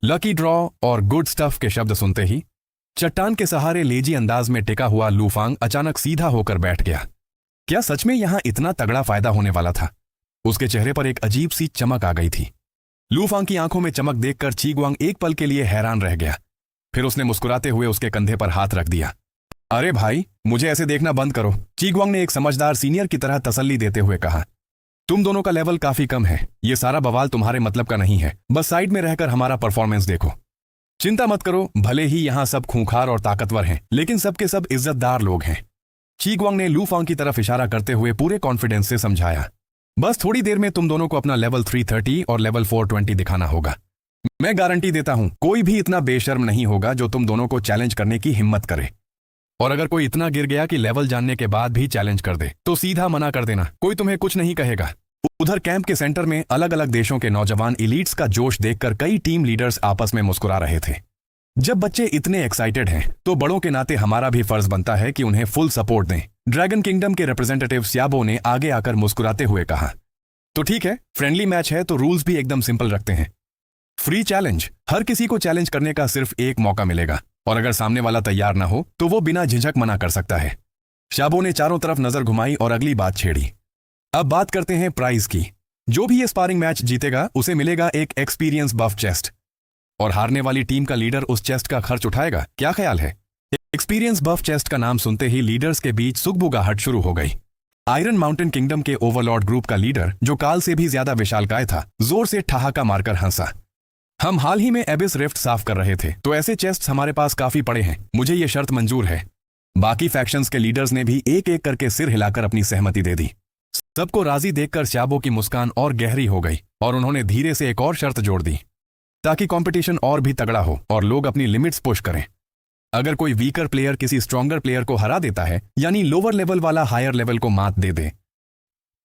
Lucky draw और good stuff के शब्द सुनते ही चट्टान के सहारे लेजी अंदाज में टिका हुआ लूफांग अचानक सीधा होकर बैठ गया। क्या सच में यहां इतना तगड़ा फायदा होने वाला था? उसके चेहरे पर एक अजीब सी चमक आ गई थी। लूफांग की आंखों में चमक देखकर चीगवांग एक पल के लिए हैरान रह गया। फिर उसने मुस्कुराते हुए उसके कंधे पर हाथ रख दिया। अरे भाई, मुझे ऐसे देखना बंद करो, चीगवांग ने एक समझदार सीनियर की तरह तसल्ली देते हुए कहा। तुम दोनों का लेवल काफी कम है, ये सारा बवाल तुम्हारे मतलब का नहीं है, बस साइड में रहकर हमारा परफॉर्मेंस देखो। चिंता मत करो, भले ही यहाँ सब खूंखार और ताकतवर हैं, लेकिन सबके सब इज्जतदार लोग हैं। चीगवांग ने लूफांग की तरफ इशारा करते हुए पूरे कॉन्फिडेंस से समझाया। बस थोड़ी देर में तुम दोनों को अपना लेवल 330 और लेवल 420 दिखाना होगा। मैं गारंटी देता हूं, कोई भी इतना बेशर्म नहीं होगा जो तुम दोनों को चैलेंज करने की हिम्मत करे। और अगर कोई इतना गिर गया कि लेवल जानने के बाद भी चैलेंज कर दे तो सीधा मना कर देना, कोई तुम्हें कुछ नहीं कहेगा। उधर कैंप के सेंटर में अलग अलग देशों के नौजवान इलीट्स का जोश देखकर कई टीम लीडर्स आपस में मुस्कुरा रहे थे। जब बच्चे इतने एक्साइटेड हैं तो बड़ों के नाते हमारा भी फर्ज बनता है कि उन्हें फुल सपोर्ट दें। ड्रैगन किंगडम के रिप्रेजेंटेटिव स्याबो ने आगे आकर मुस्कुराते हुए कहा। तो ठीक है, फ्रेंडली मैच है तो रूल्स भी एकदम सिंपल रखते हैं। फ्री चैलेंज, हर किसी को चैलेंज करने का सिर्फ एक मौका मिलेगा, और अगर सामने वाला तैयार ना हो तो वो बिना झिझक मना कर सकता है। शाबो ने चारों तरफ नजर घुमाई और अगली बात छेड़ी। अब बात करते हैं प्राइज की। जो भी ये स्पारिंग मैच जीतेगा उसे मिलेगा एक एक्सपीरियंस बफ चेस्ट, और हारने वाली टीम का लीडर उस चेस्ट का खर्च उठाएगा। क्या ख्याल है? एक्सपीरियंस बफ चेस्ट का नाम सुनते ही लीडर्स के बीच सुगबुगाहट शुरू हो गई। आयरन माउंटेन किंगडम के ओवरलॉर्ड ग्रुप का लीडर, जो काल से भी ज्यादा विशालकाय था, जोर से ठहाका मारकर हंसा। हम हाल ही में एबिस रिफ्ट साफ कर रहे थे, तो ऐसे चेस्ट हमारे पास काफी पड़े हैं, मुझे ये शर्त मंजूर है। बाकी फैक्शंस के लीडर्स ने भी एक एक करके सिर हिलाकर अपनी सहमति दे दी। सबको राजी देखकर स्याबो की मुस्कान और गहरी हो गई और उन्होंने धीरे से एक और शर्त जोड़ दी, ताकि कंपटीशन और भी तगड़ा हो और लोग अपनी लिमिट्स पुश करें। अगर कोई वीकर प्लेयर किसी स्ट्रॉन्गर प्लेयर को हरा देता है, यानी लोअर लेवल वाला हायर लेवल को मात दे दे,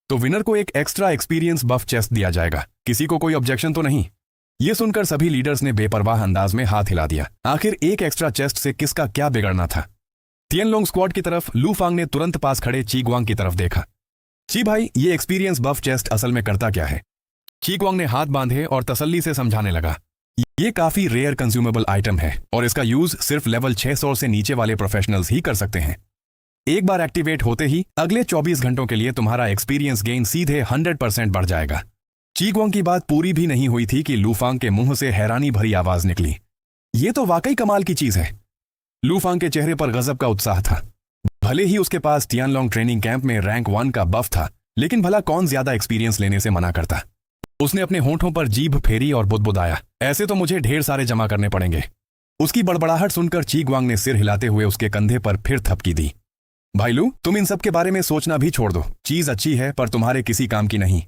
तो विनर को एक एक्स्ट्रा एक्सपीरियंस बफ चेस्ट दिया जाएगा। किसी को कोई ऑब्जेक्शन तो नहीं? ये सुनकर सभी लीडर्स ने बेपरवाह अंदाज में हाथ हिला दिया। आखिर एक एक्स्ट्रा चेस्ट से किसका क्या बिगड़ना था? तियनलोंग स्क्वाड की तरफ लूफांग ने तुरंत पास खड़े चीगवांग की तरफ देखा। ची भाई, ये एक्सपीरियंस बफ चेस्ट असल में करता क्या है? चीगवांग ने हाथ बांधे और तसल्ली से समझाने लगा। ये काफी रेयर कंज्यूमेबल आइटम है और इसका यूज सिर्फ लेवल 600 से नीचे वाले प्रोफेशनल्स ही कर सकते हैं। एक बार एक्टिवेट होते ही अगले 24 घंटों के लिए तुम्हारा एक्सपीरियंस गेन सीधे 100% बढ़ जाएगा। चीगवांग की बात पूरी भी नहीं हुई थी कि लूफांग के मुंह से हैरानी भरी आवाज निकली। ये तो वाकई कमाल की चीज है। लूफांग के चेहरे पर गजब का उत्साह था। भले ही उसके पास तियानलोंग ट्रेनिंग कैंप में रैंक 1 का बफ था, लेकिन भला कौन ज्यादा एक्सपीरियंस लेने से मना करता। उसने अपने होंठों पर जीभ फेरी और बुदबुदाया, ऐसे तो मुझे ढेर सारे जमा करने पड़ेंगे। उसकी बड़बड़ाहट सुनकर चीगवांग ने सिर हिलाते हुए उसके कंधे पर फिर थपकी दी। भाई लू, तुम इन सब के बारे में सोचना भी छोड़ दो। चीज अच्छी है पर तुम्हारे किसी काम की नहीं।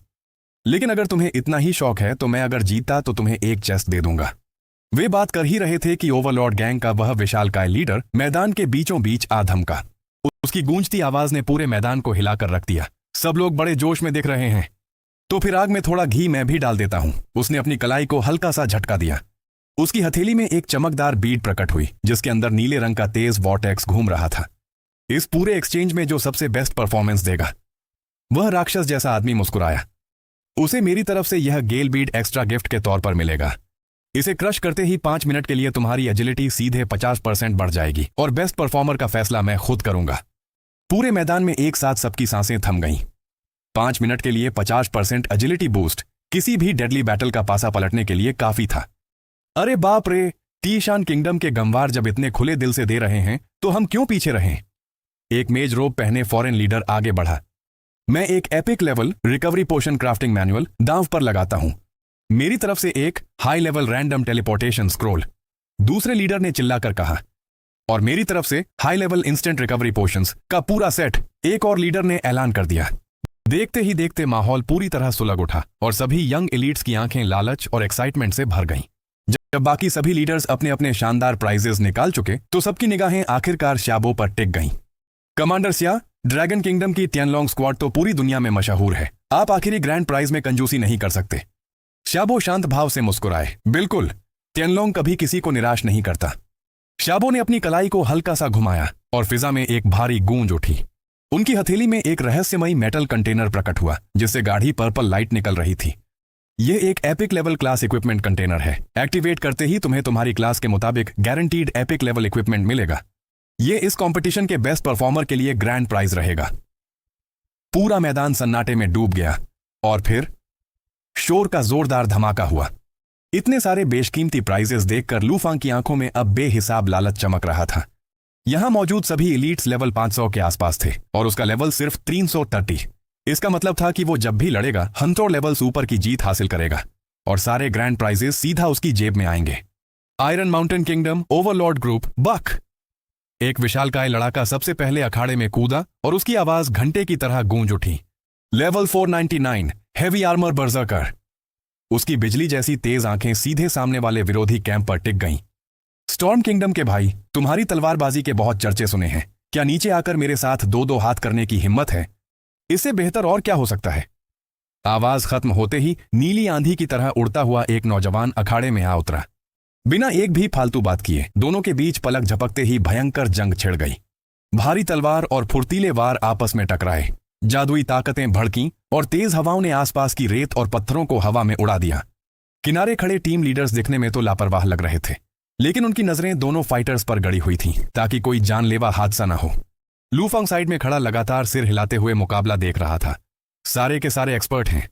लेकिन अगर तुम्हें इतना ही शौक है तो मैं अगर जीता तो तुम्हें एक चेस्ट दे दूंगा। वे बात कर ही रहे थे कि ओवरलॉर्ड गैंग का वह विशालकाय लीडर मैदान के बीचों बीच आ धमका। उसकी गूंजती आवाज ने पूरे मैदान को हिलाकर रख दिया। सब लोग बड़े जोश में दिख रहे हैं, तो फिर आग में थोड़ा घी मैं भी डाल देता हूं। उसने अपनी कलाई को हल्का सा झटका दिया। उसकी हथेली में एक चमकदार बीड प्रकट हुई, जिसके अंदर नीले रंग का तेज वॉर्टेक्स घूम रहा था। इस पूरे एक्सचेंज में जो सबसे बेस्ट परफॉर्मेंस देगा, वह राक्षस जैसा आदमी मुस्कुराया। उसे मेरी तरफ से यह गेल बीड एक्स्ट्रा गिफ्ट के तौर पर मिलेगा। इसे क्रश करते ही 5 मिनट के लिए तुम्हारी एजिलिटी सीधे 50% बढ़ जाएगी और बेस्ट परफॉर्मर का फैसला मैं खुद करूंगा। पूरे मैदान में एक साथ सबकी सांसें थम गईं। 5 मिनट के लिए 50% एजिलिटी बूस्ट किसी भी डेडली बैटल का पासा पलटने के लिए काफी था। अरे बाप रे, टीशान किंगडम के गंवार जब इतने खुले दिल से दे रहे हैं तो हम क्यों पीछे रहें? एक मेज रोब पहने फॉरेन लीडर आगे बढ़ा। मैं एक एपिक लेवल रिकवरी पोशन क्राफ्टिंग मैनुअल दांव पर लगाता हूं। मेरी तरफ से एक high level random teleportation scroll, दूसरे लीडर ने चिल्लाकर कहा। और मेरी तरफ से high level instant recovery potions का पूरा सेट, एक और लीडर ने ऐलान कर दिया। देखते ही देखते माहौल पूरी तरह सुलग उठा और सभी यंग एलीट्स की आंखें लालच और एक्साइटमेंट से भर गईं। जब बाकी सभी लीडर्स अपने अपने शानदार प्राइजेस निकाल चुके तो सबकी निगाहें आखिरकार श्याबो पर टिक गईं। कमांडर स्या, ड्रैगन किंगडम की तियनलोंग स्क्वाड तो पूरी दुनिया में मशहूर है, आप आखिरी ग्रैंड प्राइज में कंजूसी नहीं कर सकते। श्याबो शांत भाव से मुस्कुराए। बिल्कुल, तियनलोंग कभी किसी को निराश नहीं करता। श्याबो ने अपनी कलाई को हल्का सा घुमाया और फिजा में एक भारी गूंज उठी। उनकी हथेली में एक रहस्यमयी मेटल कंटेनर प्रकट हुआ, जिससे गाढ़ी पर्पल लाइट निकल रही थी। ये एक epic level class equipment container है। एक्टिवेट करते ही तुम्हें तुम्हारी क्लास के मुताबिक गारंटीड एपिक लेवल इक्विपमेंट मिलेगा। ये इस कंपटीशन के बेस्ट परफॉर्मर के लिए ग्रैंड प्राइज रहेगा। पूरा मैदान सन्नाटे में डूब गया और फिर शोर का जोरदार धमाका हुआ। इतने सारे बेशकीमती प्राइजेस देखकर लूफांग की आंखों में अब बेहिसाब लालच चमक रहा था। यहां मौजूद सभी इलीट्स लेवल 500 के आसपास थे और उसका लेवल सिर्फ 330। इसका मतलब था कि वो जब भी लड़ेगा 100 लेवल्स ऊपर की जीत हासिल करेगा और सारे ग्रैंड प्राइजेस सीधा उसकी जेब में आएंगे। Iron Mountain Kingdom Overlord Group Buck. एक विशालकाय लड़ाका सबसे पहले अखाड़े में कूदा और उसकी आवाज घंटे की तरह गूंज उठी। Level 499 heavy armour berserker. उसकी बिजली जैसी तेज आंखें सीधे सामने वाले विरोधी कैंप पर टिक गईं। स्टॉर्म किंगडम के भाई, तुम्हारी तलवारबाजी के बहुत चर्चे सुने हैं। क्या नीचे आकर मेरे साथ दो दो हाथ करने की हिम्मत है? इससे बेहतर और क्या हो सकता है? आवाज खत्म होते ही नीली आंधी की तरह उड़ता हुआ एक नौजवान अखाड़े में आ उतरा। बिना एक भी फालतू बात किए दोनों के बीच पलक झपकते ही भयंकर जंग छिड़ गई। भारी तलवार और फुर्तीले वार आपस में टकराए। जादुई ताकतें भड़कीं और तेज हवाओं ने आसपास की रेत और पत्थरों को हवा में उड़ा दिया। किनारे खड़े टीम लीडर्स दिखने में तो लापरवाह लग रहे थे, लेकिन उनकी नजरें दोनों फाइटर्स पर गड़ी हुई थीं ताकि कोई जानलेवा हादसा न हो। लूफांग साइड में खड़ा लगातार सिर हिलाते हुए मुकाबला देख रहा था। सारे के सारे एक्सपर्ट हैं।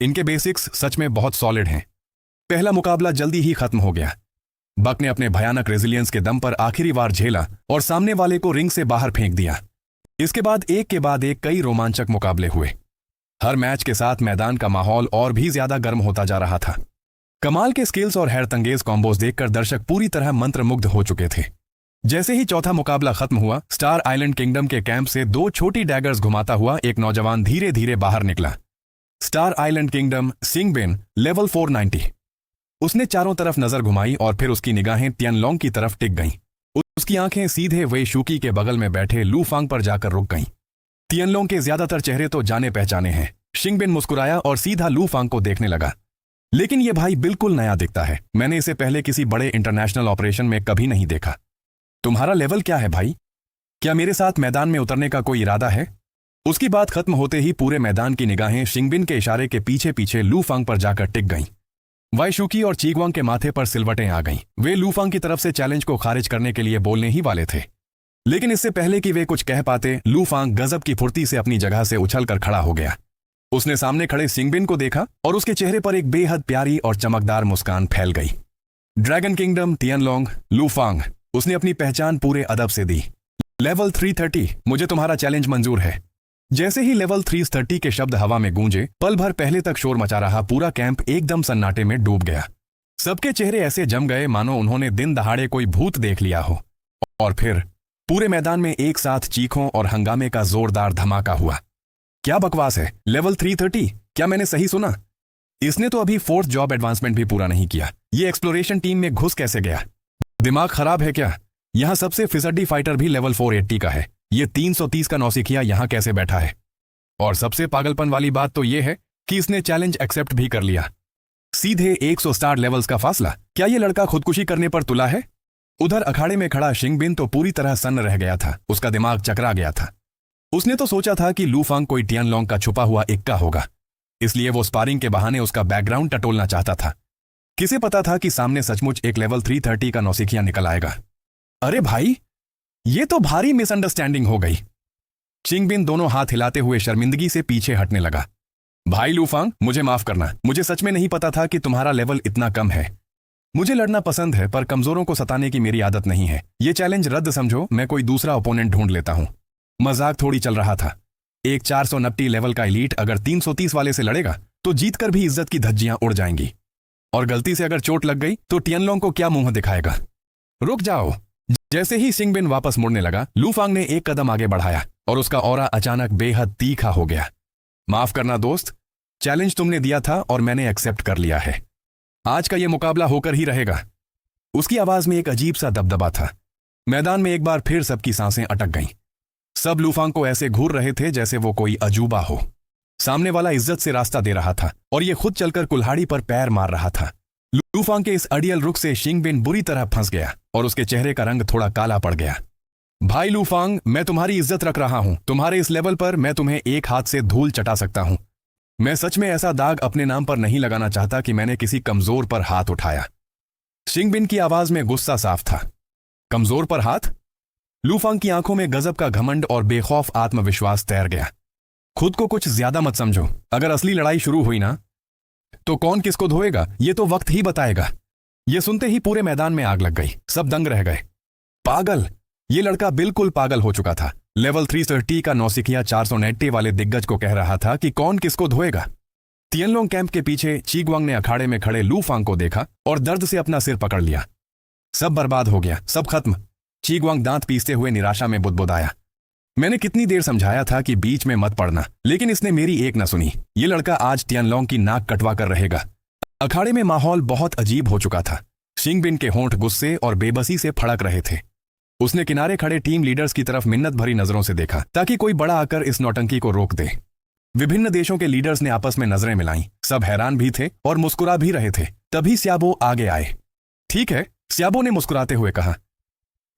इनके बेसिक्स सच में बहुत सॉलिड हैं। पहला मुकाबला जल्दी ही खत्म हो गया। बक ने अपने भयानक रेजिलियंस के दम पर आखिरी वार झेला और सामने वाले को रिंग से बाहर फेंक दिया। इसके बाद एक के बाद एक कई रोमांचक मुकाबले हुए। हर मैच के साथ मैदान का माहौल और भी ज्यादा गर्म होता जा रहा था। कमाल के स्किल्स और हैरतंगेज कॉम्बोज देखकर दर्शक पूरी तरह मंत्रमुग्ध हो चुके थे। जैसे ही चौथा मुकाबला खत्म हुआ, स्टार आइलैंड किंगडम के कैंप से दो छोटी डैगर्स घुमाता हुआ एक नौजवान धीरे धीरे बाहर निकला। स्टार आइलैंड किंगडम सिंगबिन लेवल 490। उसने चारों तरफ नजर घुमाई और फिर उसकी निगाहें तियानलोंग की तरफ टिक गईं। उसकी आंखें सीधे वही शूकी के बगल में बैठे लूफांग पर जाकर रुक गईं। तियानलोंग के ज्यादातर चेहरे तो जाने पहचाने हैं। शिंगबिन मुस्कुराया और सीधा लूफांग को देखने लगा। लेकिन ये भाई बिल्कुल नया दिखता है। मैंने इसे पहले किसी बड़े इंटरनेशनल ऑपरेशन में कभी नहीं देखा। तुम्हारा लेवल क्या है भाई? क्या मेरे साथ मैदान में उतरने का कोई इरादा है? उसकी बात खत्म होते ही पूरे मैदान की निगाहें शिंगबिन के इशारे के पीछे पीछे लूफांग पर जाकर टिक गईं। वाईशुकी और चीगवांग के माथे पर सिलवटें आ गईं। वे लूफांग की तरफ से चैलेंज को खारिज करने के लिए बोलने ही वाले थे, लेकिन इससे पहले कि वे कुछ कह पाते, लूफांग गजब की फुर्ती से अपनी जगह से उछलकर खड़ा हो गया। उसने सामने खड़े सिंगबिन को देखा और उसके चेहरे पर एक बेहद प्यारी और चमकदार मुस्कान फैल गई। Dragon Kingdom Tianlong Lufang. उसने अपनी पहचान पूरे अदब से दी। लेवल 330, मुझे तुम्हारा चैलेंज मंजूर है। जैसे ही लेवल 330 के शब्द हवा में गूंजे, पल भर पहले तक शोर मचा रहा पूरा कैंप एकदम सन्नाटे में डूब गया। सबके चेहरे ऐसे जम गए मानो उन्होंने दिन दहाड़े कोई भूत देख लिया हो। और फिर पूरे मैदान में एक साथ चीखों और हंगामे का जोरदार धमाका हुआ। क्या बकवास है? लेवल 330? क्या मैंने सही सुना? इसने तो अभी 4th जॉब एडवांसमेंट भी पूरा नहीं किया। ये एक्सप्लोरेशन टीम में घुस कैसे गया? दिमाग खराब है क्या? यहां सबसे फिसड्डी फाइटर भी लेवल 480 का है। ये 330 का नौसिखिया यहां कैसे बैठा है? और सबसे पागलपन वाली बात तो यह है कि इसने चैलेंज एक्सेप्ट भी कर लिया। सीधे 100 स्टार लेवल्स का फासला। क्या ये लड़का खुदकुशी करने पर तुला है? उधर अखाड़े में खड़ा शिंगबिन तो पूरी तरह सन्न रह गया था। उसका दिमाग चकरा गया था। उसने तो सोचा था कि लूफांग कोई तियानलोंग का छुपा हुआ इक्का होगा, इसलिए वो स्पारिंग के बहाने उसका बैकग्राउंड टटोलना चाहता था। किसे पता था कि सामने सचमुच एक लेवल 330 का नौसिखिया निकल आएगा। अरे भाई, ये तो भारी मिसअंडरस्टैंडिंग हो गई। शिंगबिन दोनों हाथ हिलाते हुए शर्मिंदगी से पीछे हटने लगा। भाई लूफांग, मुझे माफ करना। मुझे सच में नहीं पता था कि तुम्हारा लेवल इतना कम है। मुझे लड़ना पसंद है, पर कमजोरों को सताने की मेरी आदत नहीं है। ये चैलेंज रद्द समझो, मैं कोई दूसरा ओपोनेंट ढूंढ लेता हूं। मजाक थोड़ी चल रहा था। एक 490 लेवल का एलीट अगर 330 वाले से लड़ेगा तो जीतकर भी इज्जत की धज्जियां उड़ जाएंगी, और गलती से अगर चोट लग गई तो तियानलोंग को क्या मुंह दिखाएगा? रुक जाओ। जैसे ही शिंगबिन वापस मुड़ने लगा, लूफांग ने एक कदम आगे बढ़ाया और उसका ऑरा अचानक बेहद तीखा हो गया। माफ करना दोस्त, चैलेंज तुमने दिया था और मैंने एक्सेप्ट कर लिया है। आज का यह मुकाबला होकर ही रहेगा। उसकी आवाज में एक अजीब सा दबदबा था। मैदान में एक बार फिर सबकी सांसें अटक गईं। सब लूफांग को ऐसे घूर रहे थे जैसे वो कोई अजूबा हो। सामने वाला इज्जत से रास्ता दे रहा था और ये खुद चलकर कुल्हाड़ी पर पैर मार रहा था। लूफांग के इस अड़ियल रुख से शिंगबिन बुरी तरह फंस गया और उसके चेहरे का रंग थोड़ा काला पड़ गया। भाई लूफांग, मैं तुम्हारी इज्जत रख रहा हूं। तुम्हारे इस लेवल पर मैं तुम्हें एक हाथ से धूल चटा सकता हूं। मैं सच में ऐसा दाग अपने नाम पर नहीं लगाना चाहता कि मैंने किसी कमजोर पर हाथ उठाया। शिंगबिन की आवाज में गुस्सा साफ था। कमजोर पर हाथ? लूफांग की आंखों में गजब का घमंड और बेखौफ आत्मविश्वास तैर गया। खुद को कुछ ज्यादा मत समझो। अगर असली लड़ाई शुरू हुई ना तो कौन किसको धोएगा ये तो वक्त ही बताएगा। ये सुनते ही पूरे मैदान में आग लग गई। सब दंग रह गए। पागल! ये लड़का बिल्कुल पागल हो चुका था। लेवल 330 का नौसिखिया 490 वाले दिग्गज को कह रहा था कि कौन किसको धोएगा। तियनलोंग कैंप के पीछे चीगवांग ने अखाड़े में खड़े लूफांग को देखा और दर्द से अपना सिर पकड़ लिया। सब बर्बाद हो गया, सब खत्म। चीगवांग दांत पीसते हुए निराशा में बुदबुदाया। मैंने कितनी देर समझाया था कि बीच में मत पड़ना, लेकिन इसने मेरी एक न सुनी। ये लड़का आज तियनलोंग की नाक कटवा कर रहेगा। अखाड़े में माहौल बहुत अजीब हो चुका था। शिंगबिन के होंठ गुस्से और बेबसी से फड़क रहे थे। उसने किनारे खड़े टीम लीडर्स की तरफ मिन्नत भरी नजरों से देखा ताकि कोई बड़ा आकर इस नौटंकी को रोक दे। विभिन्न देशों के लीडर्स ने आपस में नजरें मिलाईं। सब हैरान भी थे और मुस्कुरा भी रहे थे। तभी स्याबो आगे आए। ठीक है, स्याबो ने मुस्कुराते हुए कहा,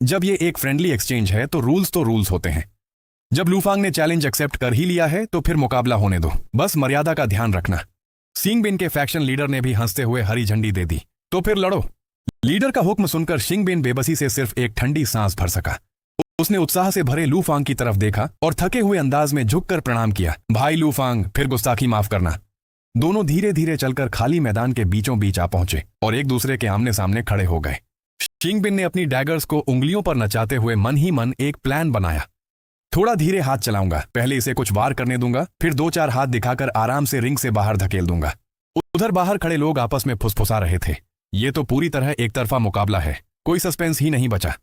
जब ये एक फ्रेंडली एक्सचेंज है तो रूल्स होते हैं। जब लूफांग ने चैलेंज एक्सेप्ट कर ही लिया है तो फिर मुकाबला होने दो। बस मर्यादा का ध्यान रखना। शिंगबिन के फैक्शन लीडर ने भी हंसते हुए हरी झंडी दे दी। तो फिर लड़ो। लीडर का हुक्म सुनकर शिंगबिन बेबसी से सिर्फ एक ठंडी सांस भर सका। उसने उत्साह से भरे लूफांग की तरफ देखा और थके हुए अंदाज में झुककर प्रणाम किया। भाई लूफांग, फिर गुस्ताखी माफ करना। दोनों धीरे धीरे चलकर खाली मैदान के बीचों बीच आ पहुंचे और एक दूसरे के आमने सामने खड़े हो गए। शिंगबिन ने अपनी डैगर्स को उंगलियों पर नचाते हुए मन ही मन एक प्लान बनाया। थोड़ा धीरे हाथ चलाऊंगा, पहले इसे कुछ वार करने दूंगा, फिर 2-4 हाथ दिखाकर आराम से रिंग से बाहर धकेल दूंगा। उधर बाहर खड़े लोग आपस में फुसफुसा रहे थे। ये तो पूरी तरह एक तरफा मुकाबला है, कोई सस्पेंस ही नहीं बचा।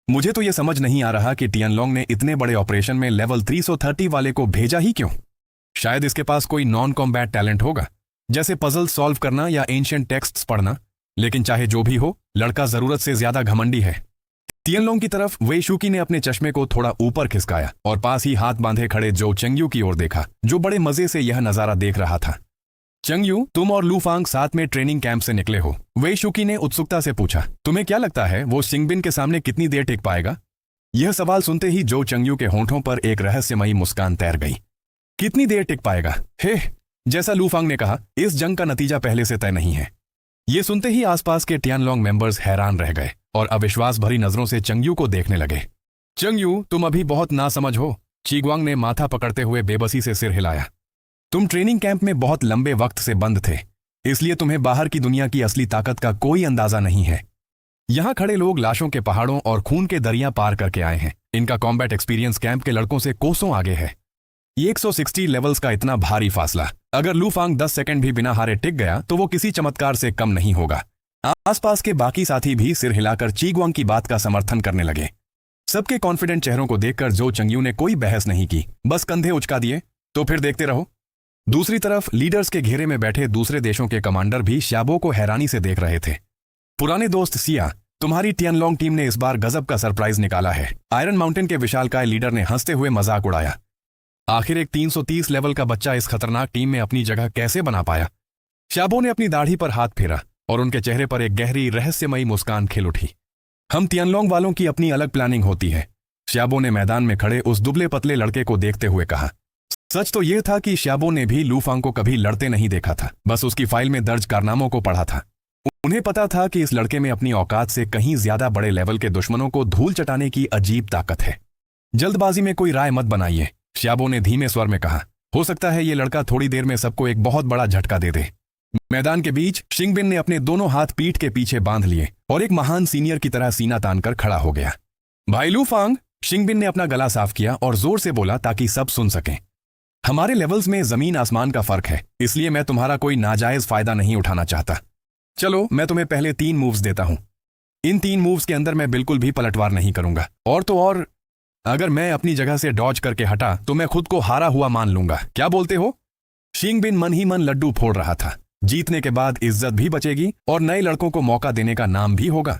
मुझे तो ये समझ नहीं आ रहा कि तियनलोंग ने इतने बड़े ऑपरेशन में लेवल 330 वाले को भेजा ही क्यों। शायद इसके पास कोई नॉन कॉम्बैट टैलेंट होगा, जैसे पजल सॉल्व करना या एंशिएंट टेक्स्ट्स पढ़ना। लेकिन चाहे जो भी हो, लड़का जरूरत से ज्यादा घमंडी है। तियनलोंग की तरफ वेई शुकी ने अपने चश्मे को थोड़ा ऊपर खिसकाया और पास ही हाथ बांधे खड़े जो चेंगयू की ओर देखा, जो बड़े मजे से यह नजारा देख रहा था। चेंगयू, तुम और लूफांग साथ में ट्रेनिंग कैंप से निकले हो? वेई शुकी ने उत्सुकता से पूछा। तुम्हें क्या लगता है वो शिंगबिन के सामने कितनी देर टिक पाएगा? यह सवाल सुनते ही जो चेंगयू के होंठों पर एक रहस्यमयी मुस्कान तैर गई। कितनी देर टिक पाएगा? हे, जैसा लूफांग ने कहा, इस जंग का नतीजा पहले से तय नहीं है। ये सुनते ही आसपास के तियनलोंग मेंबर्स हैरान रह गए और अविश्वास भरी नजरों से चेंगयू को देखने लगे। चेंगयू, तुम अभी बहुत नासमझ हो। चीगवांग ने माथा पकड़ते हुए बेबसी से सिर हिलाया। तुम ट्रेनिंग कैंप में बहुत लंबे वक्त से बंद थे, इसलिए तुम्हें बाहर की दुनिया की असली ताकत का कोई अंदाजा नहीं है। यहां खड़े लोग लाशों के पहाड़ों और खून के दरिया पार करके आए हैं। इनका कॉम्बैट एक्सपीरियंस कैंप के लड़कों से कोसों आगे है। 160 लेवल्स का इतना भारी फासला, अगर लूफांग 10 सेकंड भी बिना हारे टिक गया तो वो किसी चमत्कार से कम नहीं होगा। आसपास के बाकी साथी भी सिर हिलाकर चीगवांग की बात का समर्थन करने लगे। सबके कॉन्फिडेंट चेहरों को देखकर जो चेंगयू ने कोई बहस नहीं की, बस कंधे उचका दिए। तो फिर देखते रहो। दूसरी तरफ लीडर्स के घेरे में बैठे दूसरे देशों के कमांडर भी श्याबो को हैरानी से देख रहे थे। पुराने दोस्त सिया, तुम्हारी तियनलोंग टीम ने इस बार गजब का सरप्राइज निकाला है। आयरन माउंटेन के विशालकाय लीडर ने हंसते हुए मजाक उड़ाया। आखिर एक 330 लेवल का बच्चा इस खतरनाक टीम में अपनी जगह कैसे बना पाया? श्याबो ने अपनी दाढ़ी पर हाथ फेरा और उनके चेहरे पर एक गहरी रहस्यमयी मुस्कान खिल उठी। हम तियनलोंग वालों की अपनी अलग प्लानिंग होती है। श्याबो ने मैदान में खड़े उस दुबले पतले लड़के को देखते हुए कहा। सच तो यह था कि श्याबो ने भी लूफांग को कभी लड़ते नहीं देखा था, बस उसकी फाइल में दर्ज कारनामों को पढ़ा था। उन्हें पता था कि इस लड़के में अपनी औकात से कहीं ज्यादा बड़े लेवल के दुश्मनों को धूल चटाने की अजीब ताकत है। जल्दबाजी में कोई राय मत बनाइए, श्याबो ने धीमे स्वर में कहा। हो सकता है ये लड़का थोड़ी देर में सबको एक बहुत बड़ा झटका दे दे। मैदान के बीच शिंगबिन ने अपने दोनों हाथ पीठ के पीछे बांध लिए और एक महान सीनियर की तरह सीना तानकर खड़ा हो गया। भाई लूफांग, शिंगबिन ने अपना गला साफ किया और जोर से बोला ताकि सब सुन सकें। हमारे लेवल्स में जमीन आसमान का फर्क है, इसलिए मैं तुम्हारा कोई नाजायज फायदा नहीं उठाना चाहता। चलो, मैं तुम्हें पहले 3 मूव्स देता हूं। इन 3 मूव्स के अंदर मैं बिल्कुल भी पलटवार नहीं करूंगा, और तो और अगर मैं अपनी जगह से डॉज करके हटा तो मैं खुद को हारा हुआ मान लूंगा। क्या बोलते हो? शिंगबिन मन ही मन लड्डू फोड़ रहा था। जीतने के बाद इज्जत भी बचेगी और नए लड़कों को मौका देने का नाम भी होगा।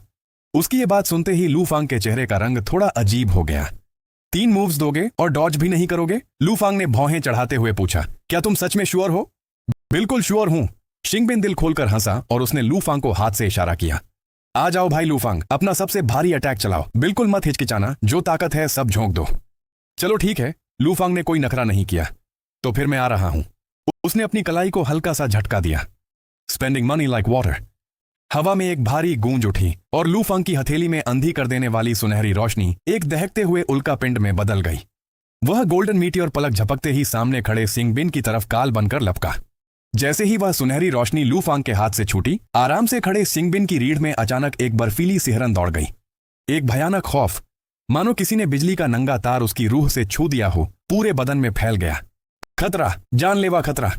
उसकी ये बात सुनते ही लूफांग के चेहरे का रंग थोड़ा अजीब हो गया। 3 मूव्स दोगे और डॉज भी नहीं करोगे? लूफांग ने भौहें चढ़ाते हुए पूछा। क्या तुम सच में श्योर हो? बिल्कुल श्योर हूं। शिंगबिन दिल खोलकर हंसा और उसने लूफांग को हाथ से इशारा किया। आ जाओ भाई लूफांग, अपना सबसे भारी अटैक चलाओ। बिल्कुल मत हिचकिचाना, जो ताकत है सब झोंक दो। चलो ठीक है, लूफांग ने कोई नखरा नहीं किया। तो फिर मैं आ रहा हूं। उसने अपनी कलाई को हल्का सा झटका दिया। Spending money like water. हवा में एक भारी गूंज उठी और लू फंग की हथेली में अंधी कर देने वाली सुनहरी रोशनी एक दहकते हुए उल्का पिंड में बदल गई। वह गोल्डन मीटियोर पलक झपकते ही सामने खड़े सिंगबिन की तरफ काल बनकर लपका। जैसे ही वह सुनहरी रोशनी लू फांग के हाथ से छूटी, आराम से खड़े सिंगबिन की रीढ़ में अचानक एक बर्फीली सिहरन दौड़ गई। एक भयानक खौफ, मानो किसी ने बिजली का नंगा तार उसकी रूह से छू दिया हो, पूरे बदन में फैल गया। खतरा, जानलेवा खतरा।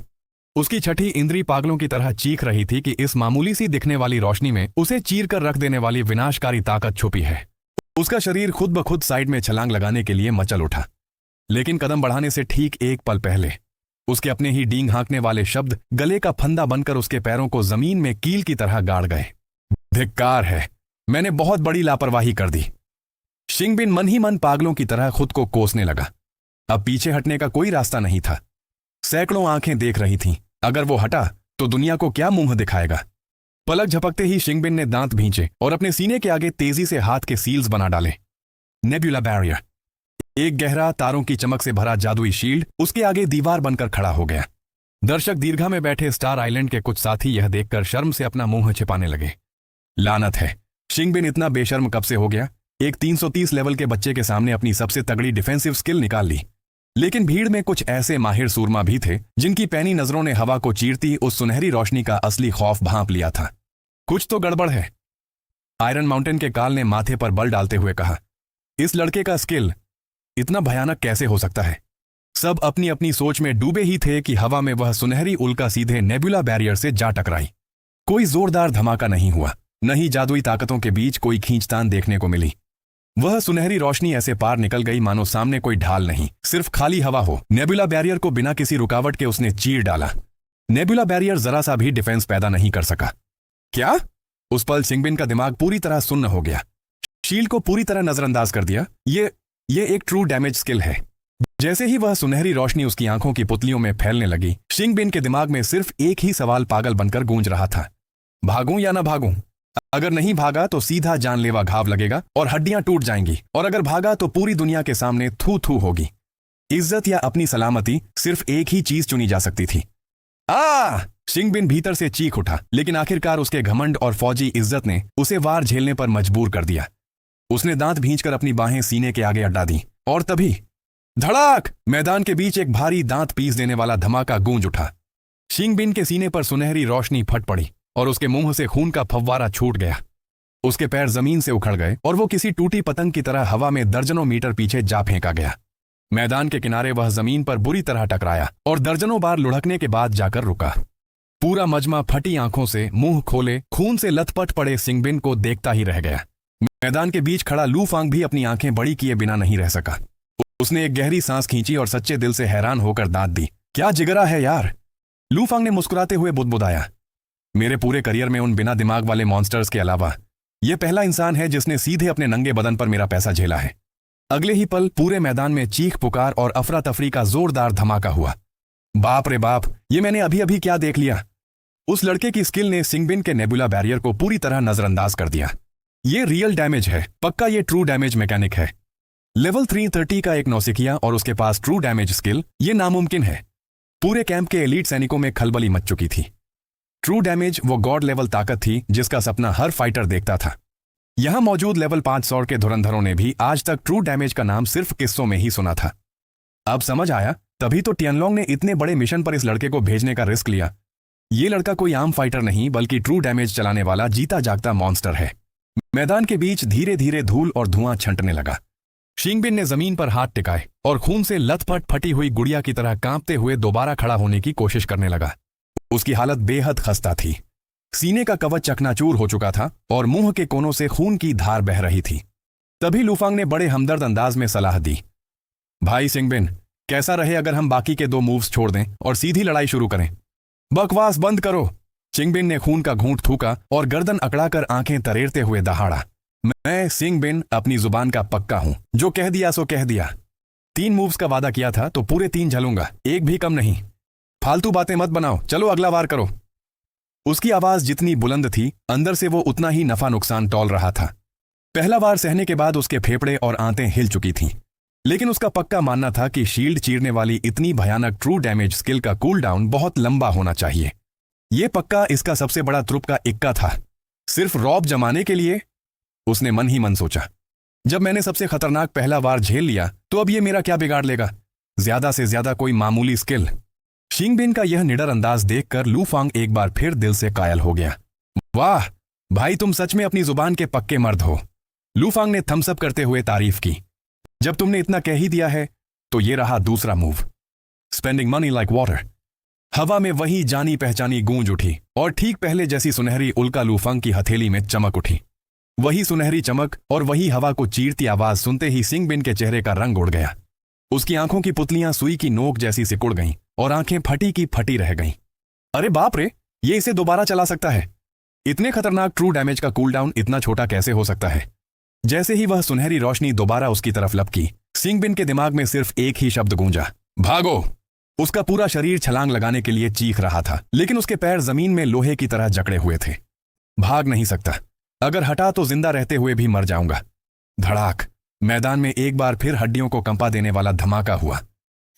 उसकी छठी इंद्री पागलों की तरह चीख रही थी कि इस मामूली सी दिखने वाली रोशनी में उसे चीर कर रख देने वाली विनाशकारी ताकत छुपी है। उसका शरीर खुद ब खुद साइड में छलांग लगाने के लिए मचल उठा, लेकिन कदम बढ़ाने से ठीक एक पल पहले उसके अपने ही डींग हाँकने वाले शब्द गले का फंदा बनकर उसके पैरों को जमीन में कील की तरह गाड़ गए। धिक्कार है, मैंने बहुत बड़ी लापरवाही कर दी। शिंगबिन मन ही मन पागलों की तरह खुद को कोसने लगा। अब पीछे हटने का कोई रास्ता नहीं था। सैकड़ों आंखें देख रही थीं। अगर वो हटा तो दुनिया को क्या मुंह दिखाएगा। पलक झपकते ही शिंगबिन ने दांत भींचे और अपने सीने के आगे तेजी से हाथ के सील्स बना डाले। Nebula barrier. एक गहरा तारों की चमक से भरा जादुई शील्ड उसके आगे दीवार बनकर खड़ा हो गया। दर्शक दीर्घा में बैठे स्टार आइलैंड के कुछ साथी यह देखकर शर्म से अपना मुंह छिपाने लगे। लानत है, शिंगबिन इतना बेशर्म कब से हो गया। एक 330 लेवल के बच्चे के सामने अपनी सबसे तगड़ी डिफेंसिव स्किल निकाल ली। लेकिन भीड़ में कुछ ऐसे माहिर सूरमा भी थे जिनकी पैनी नजरों ने हवा को चीरती उस सुनहरी रोशनी का असली खौफ भांप लिया था। कुछ तो गड़बड़ है। आयरन माउंटेन के काल ने माथे पर बल डालते हुए कहा, इस लड़के का स्किल इतना भयानक कैसे हो सकता है। सब अपनी अपनी सोच में डूबे ही थे कि हवा में वह सुनहरी उल्का सीधे नेबुला बैरियर से जा टकराई। कोई जोरदार धमाका नहीं हुआ, न ही जादुई ताकतों के बीच कोई खींचतान देखने को मिली। वह सुनहरी रोशनी ऐसे पार निकल गई मानो सामने कोई ढाल नहीं, सिर्फ खाली हवा हो। नेबुला बैरियर को बिना किसी रुकावट के उसने चीर डाला। नेबुला बैरियर जरा सा भी डिफेंस पैदा नहीं कर सका। क्या? उस पल शिंगबिन का दिमाग पूरी तरह सुन्न हो गया। शील्ड को पूरी तरह नजरअंदाज कर दिया। ये एक ट्रू डैमेज स्किल है। जैसे ही वह सुनहरी रोशनी उसकी आंखों की पुतलियों में फैलने लगी, शिंगबिन के दिमाग में सिर्फ एक ही सवाल पागल बनकर गूंज रहा था, भागूं या ना भागूं। अगर नहीं भागा तो सीधा जानलेवा घाव लगेगा और हड्डियां टूट जाएंगी, और अगर भागा तो पूरी दुनिया के सामने थू थू होगी। इज्जत या अपनी सलामती, सिर्फ एक ही चीज चुनी जा सकती थी। शिंगबिन भीतर से चीख उठा, लेकिन आखिरकार उसके घमंड और फौजी इज्जत ने उसे वार झेलने पर मजबूर कर दिया। उसने दांत भींचकर अपनी बाहें सीने के आगे अड्डा दी, और तभी धड़ाक! मैदान के बीच एक भारी दांत पीस देने वाला धमाका गूंज उठा। शिंगबिन के सीने पर सुनहरी रोशनी फट पड़ी और उसके मुंह से खून का फव्वारा छूट गया। उसके पैर जमीन से उखड़ गए और वो किसी टूटी पतंग की तरह हवा में दर्जनों मीटर पीछे जा फेंका गया। मैदान के किनारे वह जमीन पर बुरी तरह टकराया और दर्जनों बार लुढ़कने के बाद जाकर रुका। पूरा मजमा फटी आंखों से, मुंह खोले, खून से लथपथ पड़े शिंगबिन को देखता ही रह गया। मैदान के बीच खड़ा लू फांग भी अपनी आंखें बड़ी किए बिना नहीं रह सका। उसने एक गहरी सांस खींची और सच्चे दिल से हैरान होकर दांत दी। क्या जिगरा है यार! लू फांग ने मुस्कुराते हुए बुदबुदाया। मेरे पूरे करियर में उन बिना दिमाग वाले मॉन्स्टर्स के अलावा यह पहला इंसान है जिसने सीधे अपने नंगे बदन पर मेरा पैसा झेला है। अगले ही पल पूरे मैदान में चीख पुकार और अफरा तफरी का जोरदार धमाका हुआ। बाप रे बाप, ये मैंने अभी अभी क्या देख लिया। उस लड़के की स्किल ने शिंगबिन के नेबुला बैरियर को पूरी तरह नजरअंदाज कर दिया। ये रियल डैमेज है, पक्का ये ट्रू डैमेज मैकेनिक है। लेवल 330 का एक नौसिखिया और उसके पास ट्रू डैमेज स्किल, ये नामुमकिन है। पूरे कैंप के एलीट सैनिकों में खलबली मच चुकी थी। ट्रू डैमेज वो गॉड लेवल ताकत थी जिसका सपना हर फाइटर देखता था। यहां मौजूद लेवल 500 के धुरंधरों ने भी आज तक ट्रू डैमेज का नाम सिर्फ किस्सों में ही सुना था। अब समझ आया, तभी तो टियानलोंग ने इतने बड़े मिशन पर इस लड़के को भेजने का रिस्क लिया। ये लड़का कोई आम फाइटर नहीं बल्कि ट्रू डैमेज चलाने वाला जीता जागता मॉन्स्टर है। मैदान के बीच धीरे धीरे धूल और धुआं छंटने लगा। शिंगबिन ने जमीन पर हाथ टिकाए और खून से लथपथ फटी हुई गुड़िया की तरह कांपते हुए दोबारा खड़ा होने की कोशिश करने लगा। उसकी हालत बेहद खस्ता थी। सीने का कवच चकनाचूर हो चुका था और मुंह के कोनों से खून की धार बह रही थी। तभी लूफांग ने बड़े हमदर्द अंदाज में सलाह दी, भाई शिंगबिन, कैसा रहे अगर हम बाकी के 2 मूव्स छोड़ दें और सीधी लड़ाई शुरू करें? बकवास बंद करो। शिंगबिन ने खून का घूंट थूका और गर्दन अकड़ाकर आंखें तरेरते हुए दहाड़ा। मैं शिंगबिन अपनी जुबान का पक्का हूं, जो कह दिया सो कह दिया। 3 मूव्स का वादा किया था तो पूरे 3 झलूंगा, एक भी कम नहीं। फालतू बातें मत बनाओ, चलो अगला वार करो। उसकी आवाज जितनी बुलंद थी, अंदर से वो उतना ही नफा नुकसान तौल रहा था। पहला वार सहने के बाद उसके फेफड़े और आंतें हिल चुकी थीं, लेकिन उसका पक्का मानना था कि शील्ड चीरने वाली इतनी भयानक ट्रू डैमेज स्किल का कूलडाउन बहुत लंबा होना चाहिए। ये पक्का इसका सबसे बड़ा ट्रुप का इक्का था, सिर्फ रौब जमाने के लिए। उसने मन ही मन सोचा, जब मैंने सबसे खतरनाक पहला वार झेल लिया तो अब ये मेरा क्या बिगाड़ लेगा, ज्यादा से ज्यादा कोई मामूली स्किल। शिंगबिन का यह निडर अंदाज देखकर लू फांग एक बार फिर दिल से कायल हो गया। वाह भाई, तुम सच में अपनी जुबान के पक्के मर्द हो। लू फांग ने थम्सअप करते हुए तारीफ की। जब तुमने इतना कह ही दिया है तो ये रहा दूसरा move, spending money like water. हवा में वही जानी पहचानी गूंज उठी और ठीक पहले जैसी सुनहरी उल्का लू फांग की हथेली में चमक उठी। वही सुनहरी चमक और वही हवा को चीरती आवाज सुनते ही शिंगबिन के चेहरे का रंग उड़ गया। उसकी आंखों की पुतलियां सुई की नोक जैसी सिकुड़ गईं और आंखें फटी की फटी रह गईं। अरे बाप रे, ये इसे दोबारा चला सकता है। इतने खतरनाक ट्रू डैमेज का कूलडाउन इतना छोटा कैसे हो सकता है। जैसे ही वह सुनहरी रोशनी दोबारा उसकी तरफ लपकी, शिंगबिन के दिमाग में सिर्फ एक ही शब्द गूंजा, भागो। उसका पूरा शरीर छलांग लगाने के लिए चीख रहा था, लेकिन उसके पैर जमीन में लोहे की तरह जकड़े हुए थे। भाग नहीं सकता, अगर हटा तो जिंदा रहते हुए भी मर जाऊंगा। धड़ाक, मैदान में एक बार फिर हड्डियों को कंपा देने वाला धमाका हुआ।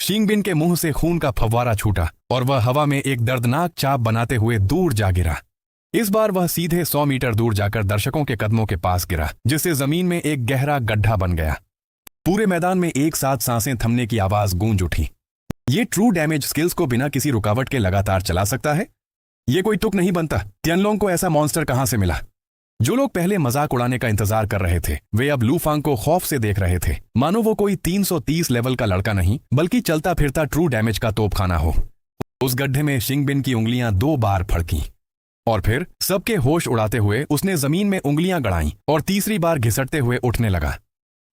शिंगबिन के मुंह से खून का फव्वारा छूटा और वह हवा में एक दर्दनाक चाप बनाते हुए दूर जा गिरा। इस बार वह सीधे 100 मीटर दूर जाकर दर्शकों के कदमों के पास गिरा, जिससे जमीन में एक गहरा गड्ढा बन गया। पूरे मैदान में एक साथ सांसें थमने की आवाज गूंज उठी। ये ट्रू डैमेज स्किल्स को बिना किसी रुकावट के लगातार चला सकता है? ये कोई तुक नहीं बनता। तियनलोंग को ऐसा मॉन्स्टर कहां से मिला? जो लोग पहले मजाक उड़ाने का इंतजार कर रहे थे, वे अब लू फांग को खौफ से देख रहे थे, मानो वो कोई 330 लेवल का लड़का नहीं बल्कि चलता फिरता ट्रू डैमेज का तोपखाना हो। उस गड्ढे में शिंगबिन की उंगलियां 2 बार फड़कीं और फिर सबके होश उड़ाते हुए उसने जमीन में उंगलियां गड़ाईं और तीसरी बार घिसटते हुए उठने लगा।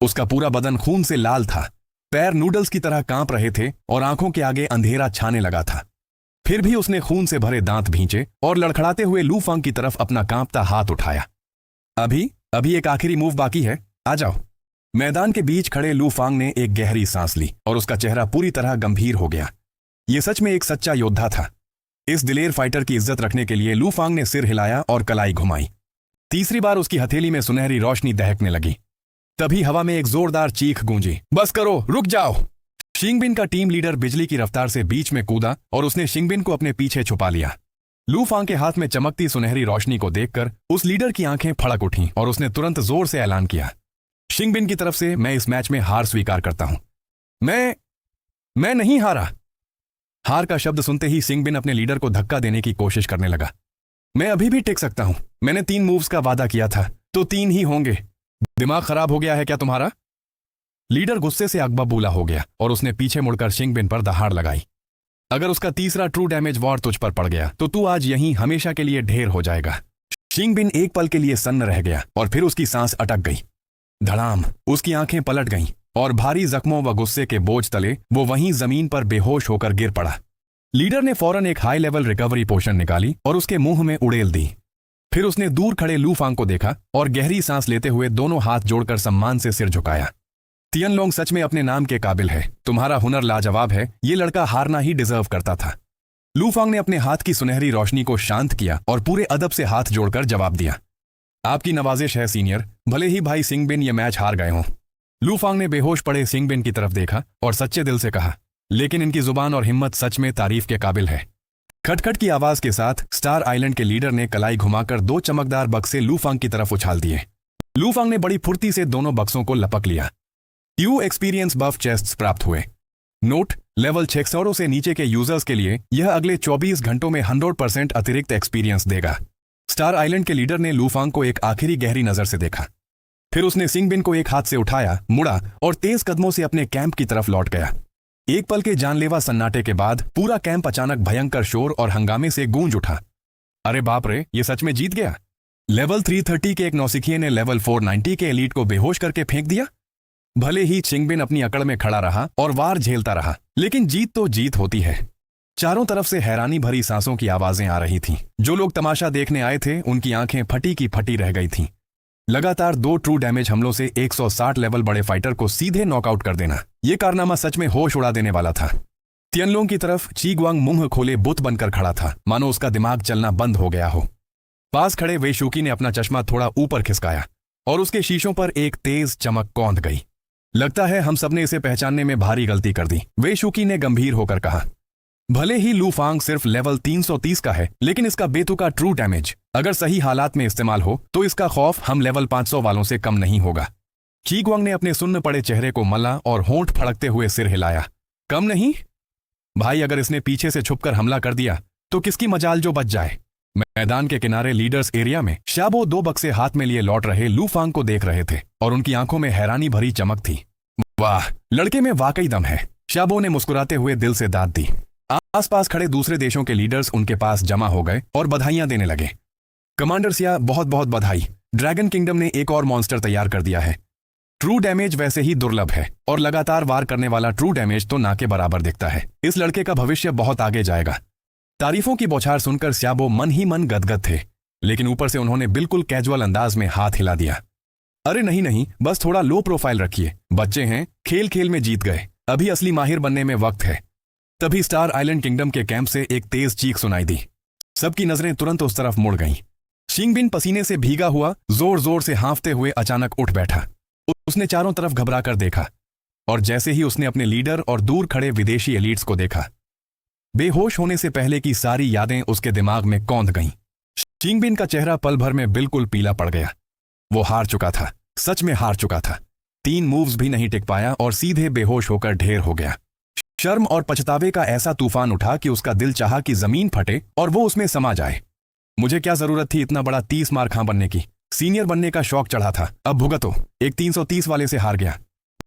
उसका पूरा बदन खून से लाल था, पैर नूडल्स की तरह कांप रहे थे और आंखों के आगे अंधेरा छाने लगा था। फिर भी उसने खून से भरे दांत भींचे और लड़खड़ाते हुए लू फांग की तरफ अपना कांपता हाथ उठाया। अभी एक आखिरी मूव बाकी है, आ जाओ। मैदान के बीच खड़े लू फांग ने एक गहरी सांस ली और उसका चेहरा पूरी तरह गंभीर हो गया। यह सच में एक सच्चा योद्धा था। इस दिलेर फाइटर की इज्जत रखने के लिए लू फांग ने सिर हिलाया और कलाई घुमाई। तीसरी बार उसकी हथेली में सुनहरी रोशनी दहकने लगी। तभी हवा में एक जोरदार चीख गूंजी, बस करो, रुक जाओ। शिंगबिन का टीम लीडर बिजली की रफ्तार से बीच में कूदा और उसने शिंगबिन को अपने पीछे छुपा लिया। लू फांग के हाथ में चमकती सुनहरी रोशनी को देखकर उस लीडर की आंखें फड़क उठीं और उसने तुरंत जोर से ऐलान किया, शिंगबिन की तरफ से मैं इस मैच में हार स्वीकार करता हूं। मैं नहीं हारा। हार का शब्द सुनते ही शिंगबिन अपने लीडर को धक्का देने की कोशिश करने लगा। मैं अभी भी टिक सकता हूं। मैंने 3 मूव्स का वादा किया था तो 3 ही होंगे। दिमाग खराब हो गया है क्या तुम्हारा? लीडर गुस्से से अकबबूला हो गया और उसने पीछे मुड़कर शिंगबिन पर दहाड़ लगाई। अगर उसका तीसरा ट्रू डैमेज वॉर तुझ पर पड़ गया तो तू आज यहीं हमेशा के लिए ढेर हो जाएगा। शिंगबिन एक पल के लिए सन्न रह गया और फिर उसकी सांस अटक गई। धड़ाम, उसकी आंखें पलट गईं और भारी जख्मों व गुस्से के बोझ तले वो वहीं जमीन पर बेहोश होकर गिर पड़ा। लीडर ने फौरन एक हाई लेवल रिकवरी पोशन निकाली और उसके मुंह में उड़ेल दी। फिर उसने दूर खड़े लू फांग को देखा और गहरी सांस लेते हुए दोनों हाथ जोड़कर सम्मान से सिर झुकाया। तियनलोंग सच में अपने नाम के काबिल है। तुम्हारा हुनर लाजवाब है। ये लड़का हारना ही डिजर्व करता था। लू फांग ने अपने हाथ की सुनहरी रोशनी को शांत किया और पूरे अदब से हाथ जोड़कर जवाब दिया, आपकी नवाजिश है सीनियर, भले ही भाई शिंगबिन ये मैच हार गए हों। लू फांग ने बेहोश पड़े शिंगबिन की तरफ देखा और सच्चे दिल से कहा, लेकिन इनकी जुबान और हिम्मत सच में तारीफ के काबिल है। खटखट की आवाज के साथ स्टार आइलैंड के लीडर ने कलाई घुमाकर 2 चमकदार बक्से लू फांग की तरफ उछाल दिए। लू फांग ने बड़ी फुर्ती से दोनों बक्सों को लपक लिया। यू एक्सपीरियंस बफ चेस्ट्स प्राप्त हुए। नोट, लेवल 600 से नीचे के यूजर्स के लिए यह अगले 24 घंटों में 100% अतिरिक्त एक्सपीरियंस देगा। स्टार आइलैंड के लीडर ने लू फांग को एक आखिरी गहरी नजर से देखा। फिर उसने शिंगबिन को एक हाथ से उठाया, मुड़ा और तेज कदमों से अपने कैंप की तरफ लौट गया। एक पल के जानलेवा सन्नाटे के बाद पूरा कैंप अचानक भयंकर शोर और हंगामे से गूंज उठा। अरे बाप रे, ये सच में जीत गया। लेवल 330 के एक नौसिखिए ने लेवल 490 के एलीट को बेहोश करके फेंक दिया। भले ही शिंगबिन अपनी अकड़ में खड़ा रहा और वार झेलता रहा, लेकिन जीत तो जीत होती है। चारों तरफ से हैरानी भरी सांसों की आवाजें आ रही थीं। जो लोग तमाशा देखने आए थे उनकी आंखें फटी की फटी रह गई थीं। लगातार 2 ट्रू डैमेज हमलों से 160 लेवल बड़े फाइटर को सीधे नॉकआउट कर देना, यह कारनामा सच में होश उड़ा देने वाला था। तियनलोंग की तरफ चीगवांग मुंह खोले बुत बनकर खड़ा था, मानो उसका दिमाग चलना बंद हो गया हो। पास खड़े वेशुकी ने अपना चश्मा थोड़ा ऊपर खिसकाया और उसके शीशों पर एक तेज चमक कौंध गई। लगता है हम सबने इसे पहचानने में भारी गलती कर दी, वे शुकी ने गंभीर होकर कहा। भले ही लू फांग सिर्फ लेवल 330 का है, लेकिन इसका बेतुका ट्रू डैमेज अगर सही हालात में इस्तेमाल हो तो इसका खौफ हम लेवल 500 वालों से कम नहीं होगा। ची गुआंग ने अपने सुन्न पड़े चेहरे को मला और होंठ फड़कते हुए सिर हिलाया। कम नहीं भाई, अगर इसने पीछे से छुपकर हमला कर दिया तो किसकी मजाल जो बच जाए। मैदान के किनारे लीडर्स एरिया में शाबो 2 बक्से हाथ में लिए लौट रहे लू फांग को देख रहे थे और उनकी आंखों में हैरानी भरी चमक थी। वाह, लड़के में वाकई दम है, शाबो ने मुस्कुराते हुए दिल से दाद दी। आसपास खड़े दूसरे देशों के लीडर्स उनके पास जमा हो गए और बधाइयां देने लगे। कमांडर सिया, बहुत बहुत बधाई, ड्रैगन किंगडम ने एक और मॉन्स्टर तैयार कर दिया है। ट्रू डैमेज वैसे ही दुर्लभ है और लगातार वार करने वाला ट्रू डैमेज तो ना के बराबर दिखता है। इस लड़के का भविष्य बहुत आगे जाएगा। तारीफों की बौछार सुनकर स्याबो मन ही मन गदगद थे, लेकिन ऊपर से उन्होंने बिल्कुल कैजुअल अंदाज में हाथ हिला दिया। अरे नहीं नहीं, बस थोड़ा लो प्रोफाइल रखिए, बच्चे हैं, खेल खेल में जीत गए, अभी असली माहिर बनने में वक्त है। तभी स्टार आइलैंड किंगडम के कैंप से एक तेज चीख सुनाई दी। सबकी नजरें तुरंत उस तरफ मुड़ गईं। शिंगबिन पसीने से भीगा हुआ जोर जोर से हाँफते हुए अचानक उठ बैठा। उसने चारों तरफ घबराकर देखा और जैसे ही उसने अपने लीडर और दूर खड़े विदेशी एलीट्स को देखा, बेहोश होने से पहले की सारी यादें उसके दिमाग में कौंध गईं। शिंगबिन का चेहरा पल भर में बिल्कुल पीला पड़ गया। वो हार चुका था, सच में हार चुका था। 3 मूव्स भी नहीं टिक पाया और सीधे बेहोश होकर ढेर हो गया। शर्म और पछतावे का ऐसा तूफान उठा कि उसका दिल चाहा कि जमीन फटे और वो उसमें समा जाए। मुझे क्या जरूरत थी इतना बड़ा 30 मार खां बनने की, सीनियर बनने का शौक चढ़ा था, अब भुगतो, एक 330 वाले से हार गया।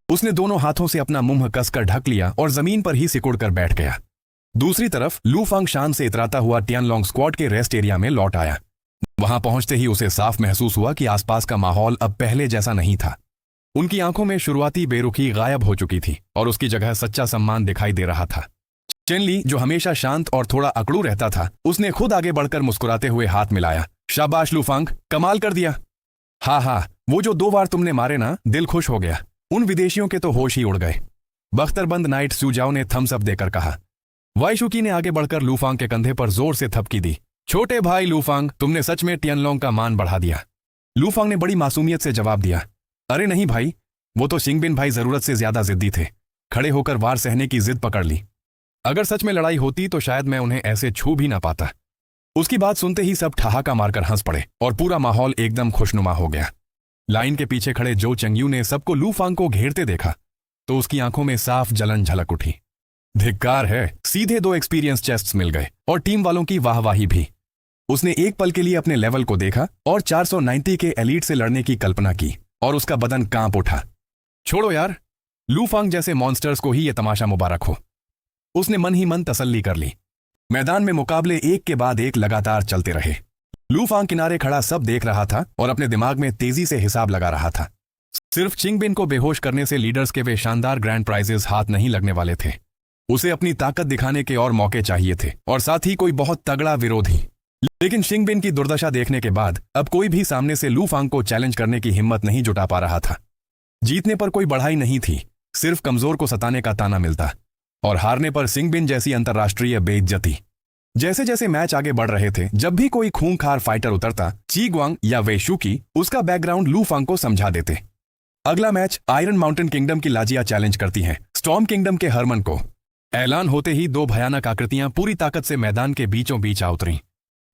उसने दोनों हाथों से अपना मुंह कसकर ढक लिया और जमीन पर ही सिकुड़ कर बैठ गया। दूसरी तरफ लू फांग शान से इतराता हुआ टियानलोंग स्क्वाड के रेस्ट एरिया में लौट आया। वहां पहुंचते ही उसे साफ महसूस हुआ कि आसपास का माहौल अब पहले जैसा नहीं था। उनकी आंखों में शुरुआती बेरुखी गायब हो चुकी थी और उसकी जगह सच्चा सम्मान दिखाई दे रहा था। चेनली, जो हमेशा शांत और थोड़ा अकड़ू रहता था, उसने खुद आगे बढ़कर मुस्कुराते हुए हाथ मिलाया। शाबाश लू फांग, कमाल कर दिया। हाँ, वो जो 2 बार तुमने मारे ना, दिल खुश हो गया। उन विदेशियों के तो होश ही उड़ गए, बख्तरबंद नाइट सुजाओ ने थम्स अप देकर कहा। वाईशुकी ने आगे बढ़कर लू फांग के कंधे पर जोर से थपकी दी। छोटे भाई लू फांग, तुमने सच में टियानलोंग का मान बढ़ा दिया। लू फांग ने बड़ी मासूमियत से जवाब दिया। अरे नहीं भाई, वो तो शिंगबिन भाई जरूरत से ज्यादा जिद्दी थे, खड़े होकर वार सहने की जिद पकड़ ली। अगर सच में लड़ाई होती तो शायद मैं उन्हें ऐसे छू भी ना पाता। उसकी बात सुनते ही सब ठहाका मारकर हंस पड़े और पूरा माहौल एकदम खुशनुमा हो गया। लाइन के पीछे खड़े जो चंगयू ने सबको लू फांग को घेरते देखा तो उसकी आंखों में साफ जलन झलक उठी। धिक्कार है, सीधे 2 एक्सपीरियंस चेस्ट्स मिल गए और टीम वालों की वाहवाही भी। उसने एक पल के लिए अपने लेवल को देखा और 490 के एलीट से लड़ने की कल्पना की और उसका बदन कांप उठा। छोड़ो यार, लू फांग जैसे मॉन्स्टर्स को ही यह तमाशा मुबारक हो, उसने मन ही मन तसल्ली कर ली। मैदान में मुकाबले एक के बाद एक लगातार चलते रहे। लू फांग किनारे खड़ा सब देख रहा था और अपने दिमाग में तेजी से हिसाब लगा रहा था। सिर्फ चिंगबिन को बेहोश करने से लीडर्स के वे शानदार ग्रैंड प्राइजेस हाथ नहीं लगने वाले थे। उसे अपनी ताकत दिखाने के और मौके चाहिए थे और साथ ही कोई बहुत तगड़ा विरोधी। लेकिन शिंगबिन की दुर्दशा देखने के बाद अब कोई भी सामने से लू फांग को चैलेंज करने की हिम्मत नहीं जुटा पा रहा था। जीतने पर कोई बढ़ाई नहीं थी, सिर्फ कमजोर को सताने का ताना मिलता और हारने पर शिंगबिन जैसी अंतर्राष्ट्रीय बेइज्जती। जैसे जैसे मैच आगे बढ़ रहे थे, जब भी कोई खूंखार फाइटर उतरता, ची गुआंग या वेशुकी उसका बैकग्राउंड लू फांग को समझा देते। अगला मैच आयरन माउंटेन किंगडम की लाजिया चैलेंज करती हैं स्टॉर्म किंगडम के हरमन को। ऐलान होते ही 2 भयानक आकृतियां पूरी ताकत से मैदान के बीचों बीच आ उतरी।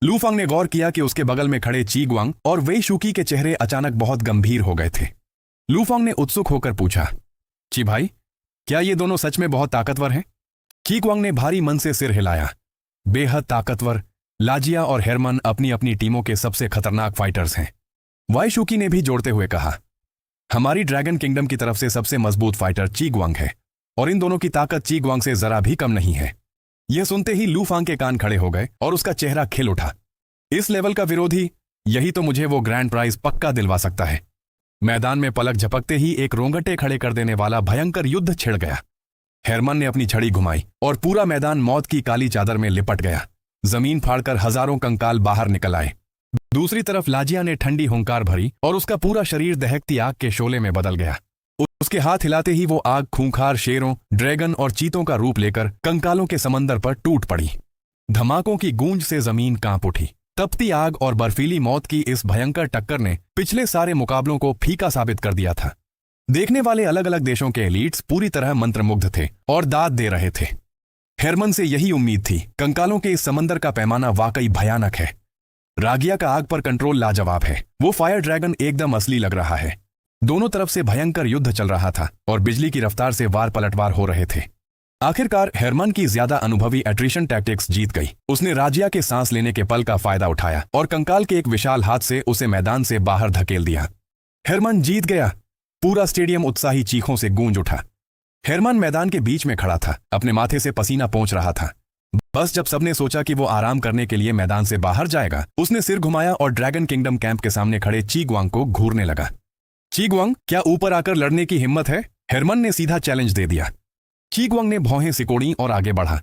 लू फांग ने गौर किया कि उसके बगल में खड़े ची गुआंग और वेशुकी के चेहरे अचानक बहुत गंभीर हो गए थे। लू फांग ने उत्सुक होकर पूछा, ची भाई, क्या ये दोनों सच में बहुत ताकतवर हैं? ची गुआंग ने भारी मन से सिर हिलाया। बेहद ताकतवर, लाजिया और हेरमन अपनी अपनी टीमों के सबसे खतरनाक फाइटर्स हैं। वाईशुकी ने भी जोड़ते हुए कहा, हमारी ड्रैगन किंगडम की तरफ से सबसे मजबूत फाइटर ची गुआंग है और इन दोनों की ताकत ची गुआंग से जरा भी कम नहीं है। यह सुनते ही लू फांग के कान खड़े हो गए और उसका चेहरा खिल उठा। इस लेवल का विरोधी, यही तो मुझे वो ग्रैंड प्राइज पक्का दिलवा सकता है। मैदान में पलक झपकते ही एक रोंगटे खड़े कर देने वाला भयंकर युद्ध छिड़ गया। हेरमन ने अपनी छड़ी घुमाई और पूरा मैदान मौत की काली चादर में लिपट गया। जमीन फाड़कर हजारों कंकाल बाहर निकल आए। दूसरी तरफ लाजिया ने ठंडी हुंकार भरी और उसका पूरा शरीर दहकती आग के शोले में बदल गया। उसके हाथ हिलाते ही वो आग खूंखार शेरों, ड्रैगन और चीतों का रूप लेकर कंकालों के समंदर पर टूट पड़ी। धमाकों की गूंज से जमीन कांप उठी। तपती आग और बर्फीली मौत की इस भयंकर टक्कर ने पिछले सारे मुकाबलों को फीका साबित कर दिया था। देखने वाले अलग अलग देशों के एलीट्स पूरी तरह मंत्रमुग्ध थे और दाद दे रहे थे। हेरमन से यही उम्मीद थी। कंकालों के इस समंदर का पैमाना वाकई भयानक है। रागिया का आग पर कंट्रोल लाजवाब है। वो फायर ड्रैगन एकदम असली लग रहा है। दोनों तरफ से भयंकर युद्ध चल रहा था और बिजली की रफ्तार से वार पलटवार हो रहे थे। आखिरकार हेरमन की ज्यादा अनुभवी एट्रिशन टैक्टिक्स जीत गई। उसने राजिया के सांस लेने के पल का फायदा उठाया और कंकाल के एक विशाल हाथ से उसे मैदान से बाहर धकेल दिया। हेरमन जीत गया। पूरा स्टेडियम उत्साही चीखों से गूंज उठा। हेरमन मैदान के बीच में खड़ा था, अपने माथे से पसीना पोंछ रहा था। बस जब सबने सोचा कि वो आराम करने के लिए मैदान से बाहर जाएगा, उसने सिर घुमाया और ड्रैगन किंगडम कैंप के सामने खड़े चीगवांग को घूरने लगा। चीगवांग, क्या ऊपर आकर लड़ने की हिम्मत है? हेरमन ने सीधा चैलेंज दे दिया। चीगवांग ने भौहें सिकोड़ी और आगे बढ़ा।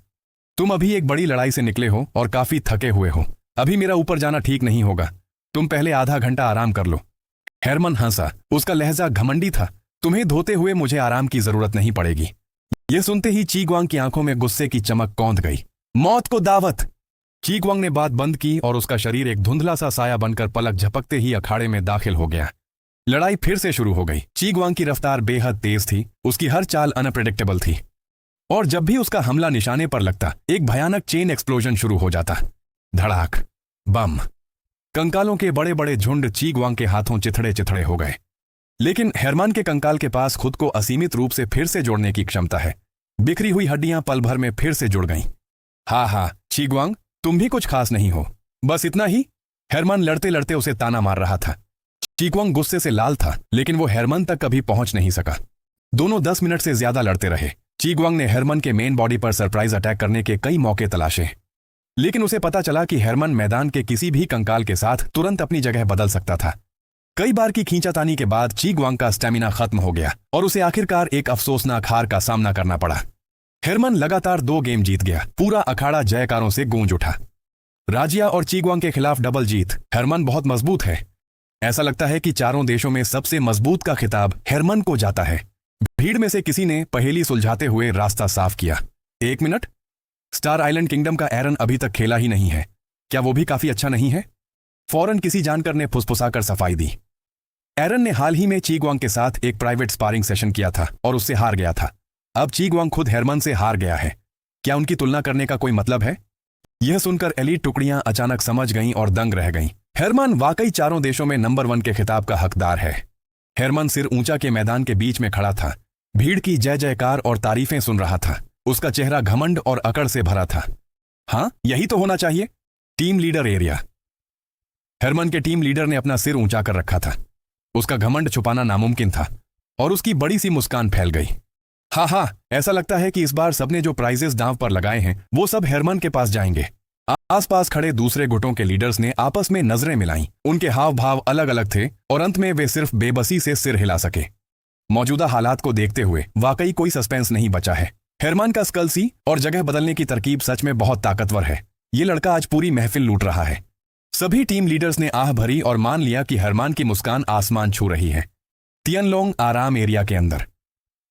तुम अभी एक बड़ी लड़ाई से निकले हो और काफी थके हुए हो। अभी मेरा ऊपर जाना ठीक नहीं होगा। तुम पहले आधा घंटा आराम कर लो। हेरमन हंसा। उसका लहजा घमंडी था। तुम्हें धोते हुए मुझे आराम की जरूरत नहीं पड़ेगी। यह सुनते ही चीगवांग की आंखों में गुस्से की चमक कौंध गई। मौत को दावत। चीगवांग ने बात बंद की और उसका शरीर एक धुंधला सा साया बनकर पलक झपकते ही अखाड़े में दाखिल हो गया। लड़ाई फिर से शुरू हो गई। चीगवांग की रफ्तार बेहद तेज थी। उसकी हर चाल अनप्रेडिक्टेबल थी और जब भी उसका हमला निशाने पर लगता, एक भयानक चेन एक्सप्लोजन शुरू हो जाता। धड़ाक, बम। कंकालों के बड़े बड़े झुंड चीगवांग के हाथों चिथड़े चिथड़े हो गए। लेकिन हेरमन के कंकाल के पास खुद को असीमित रूप से फिर से जोड़ने की क्षमता है। बिखरी हुई हड्डियां पल भर में फिर से जुड़ गईं। हाँ, चीगवांग, तुम भी कुछ खास नहीं हो। बस इतना ही? हेरमन लड़ते लड़ते उसे ताना मार रहा था। चीगवांग गुस्से से लाल था, लेकिन वो हेरमन तक कभी पहुंच नहीं सका। दोनों 10 मिनट से ज्यादा लड़ते रहे। चीगवांग ने हेरमन के मेन बॉडी पर सरप्राइज अटैक करने के कई मौके तलाशे, लेकिन उसे पता चला कि हेरमन मैदान के किसी भी कंकाल के साथ तुरंत अपनी जगह बदल सकता था। कई बार की खींचातानी के बाद चीगवांग का स्टेमिना खत्म हो गया और उसे आखिरकार एक अफसोसनाक हार का सामना करना पड़ा। हेरमन लगातार 2 गेम जीत गया। पूरा अखाड़ा जयकारों से गूंज उठा। राजिया और चीगवांग के खिलाफ डबल जीत। हेरमन बहुत मजबूत है। ऐसा लगता है कि चारों देशों में सबसे मजबूत का खिताब हेरमन को जाता है। भीड़ में से किसी ने पहेली सुलझाते हुए रास्ता साफ किया। 1 मिनट, स्टार आइलैंड किंगडम का एरन अभी तक खेला ही नहीं है। क्या वो भी काफी अच्छा नहीं है? फौरन किसी जानकर ने फुसफुसाकर सफाई दी। एरन ने हाल ही में चीगवांग के साथ एक प्राइवेट स्पारिंग सेशन किया था और उससे हार गया था। अब चीगवांग खुद हेरमन से हार गया है। क्या उनकी तुलना करने का कोई मतलब है? यह सुनकर एलीट टुकड़ियां अचानक समझ गईं और दंग रह गईं। हेरमन वाकई चारों देशों में नंबर 1 के खिताब का हकदार है। हेरमन सिर ऊंचा के मैदान के बीच में खड़ा था। भीड़ की जय जयकार और तारीफें सुन रहा था। उसका चेहरा घमंड और अकड़ से भरा था। हाँ, यही तो होना चाहिए। Team leader area. हेरमन के टीम लीडर ने अपना सिर ऊंचा कर रखा था। उसका घमंड छुपाना नामुमकिन था और उसकी बड़ी सी मुस्कान फैल गई। हाँ, ऐसा लगता है कि इस बार सबने जो प्राइजेस दांव पर लगाए हैं वो सब हेरमन के पास जाएंगे। आसपास खड़े दूसरे गुटों के लीडर्स ने आपस में नजरें मिलाईं। उनके हाव भाव अलग अलग थे और अंत में वे सिर्फ बेबसी से सिर हिला सके। मौजूदा हालात को देखते हुए वाकई कोई सस्पेंस नहीं बचा है। हेरमन का स्कलसी और जगह बदलने की तरकीब सच में बहुत ताकतवर है। ये लड़का आज पूरी महफिल लूट रहा है। सभी टीम लीडर्स ने आह भरी और मान लिया कि हेरमन की मुस्कान आसमान छू रही है। तियनलोंग आराम एरिया के अंदर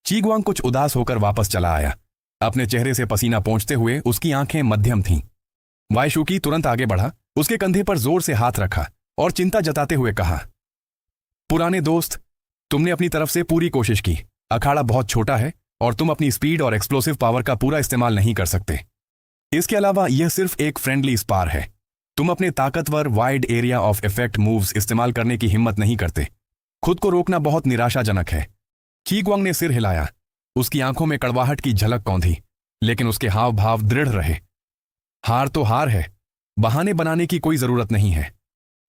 चीगवांग कुछ उदास होकर वापस चला आया। अपने चेहरे से पसीना पोंछते हुए उसकी आंखें मध्यम थीं। वाईशुकी तुरंत आगे बढ़ा, उसके कंधे पर जोर से हाथ रखा और चिंता जताते हुए कहा, पुराने दोस्त, तुमने अपनी तरफ से पूरी कोशिश की। अखाड़ा बहुत छोटा है और तुम अपनी स्पीड और एक्सप्लोसिव पावर का पूरा इस्तेमाल नहीं कर सकते। इसके अलावा यह सिर्फ एक फ्रेंडली स्पार है। तुम अपने ताकतवर wide area of effect moves इस्तेमाल करने की हिम्मत नहीं करते। खुद को रोकना बहुत निराशाजनक है। चीगवांग ने सिर हिलाया। उसकी आंखों में कड़वाहट की झलक कौंधी, लेकिन उसके हाव भाव दृढ़ रहे। हार तो हार है, बहाने बनाने की कोई जरूरत नहीं है।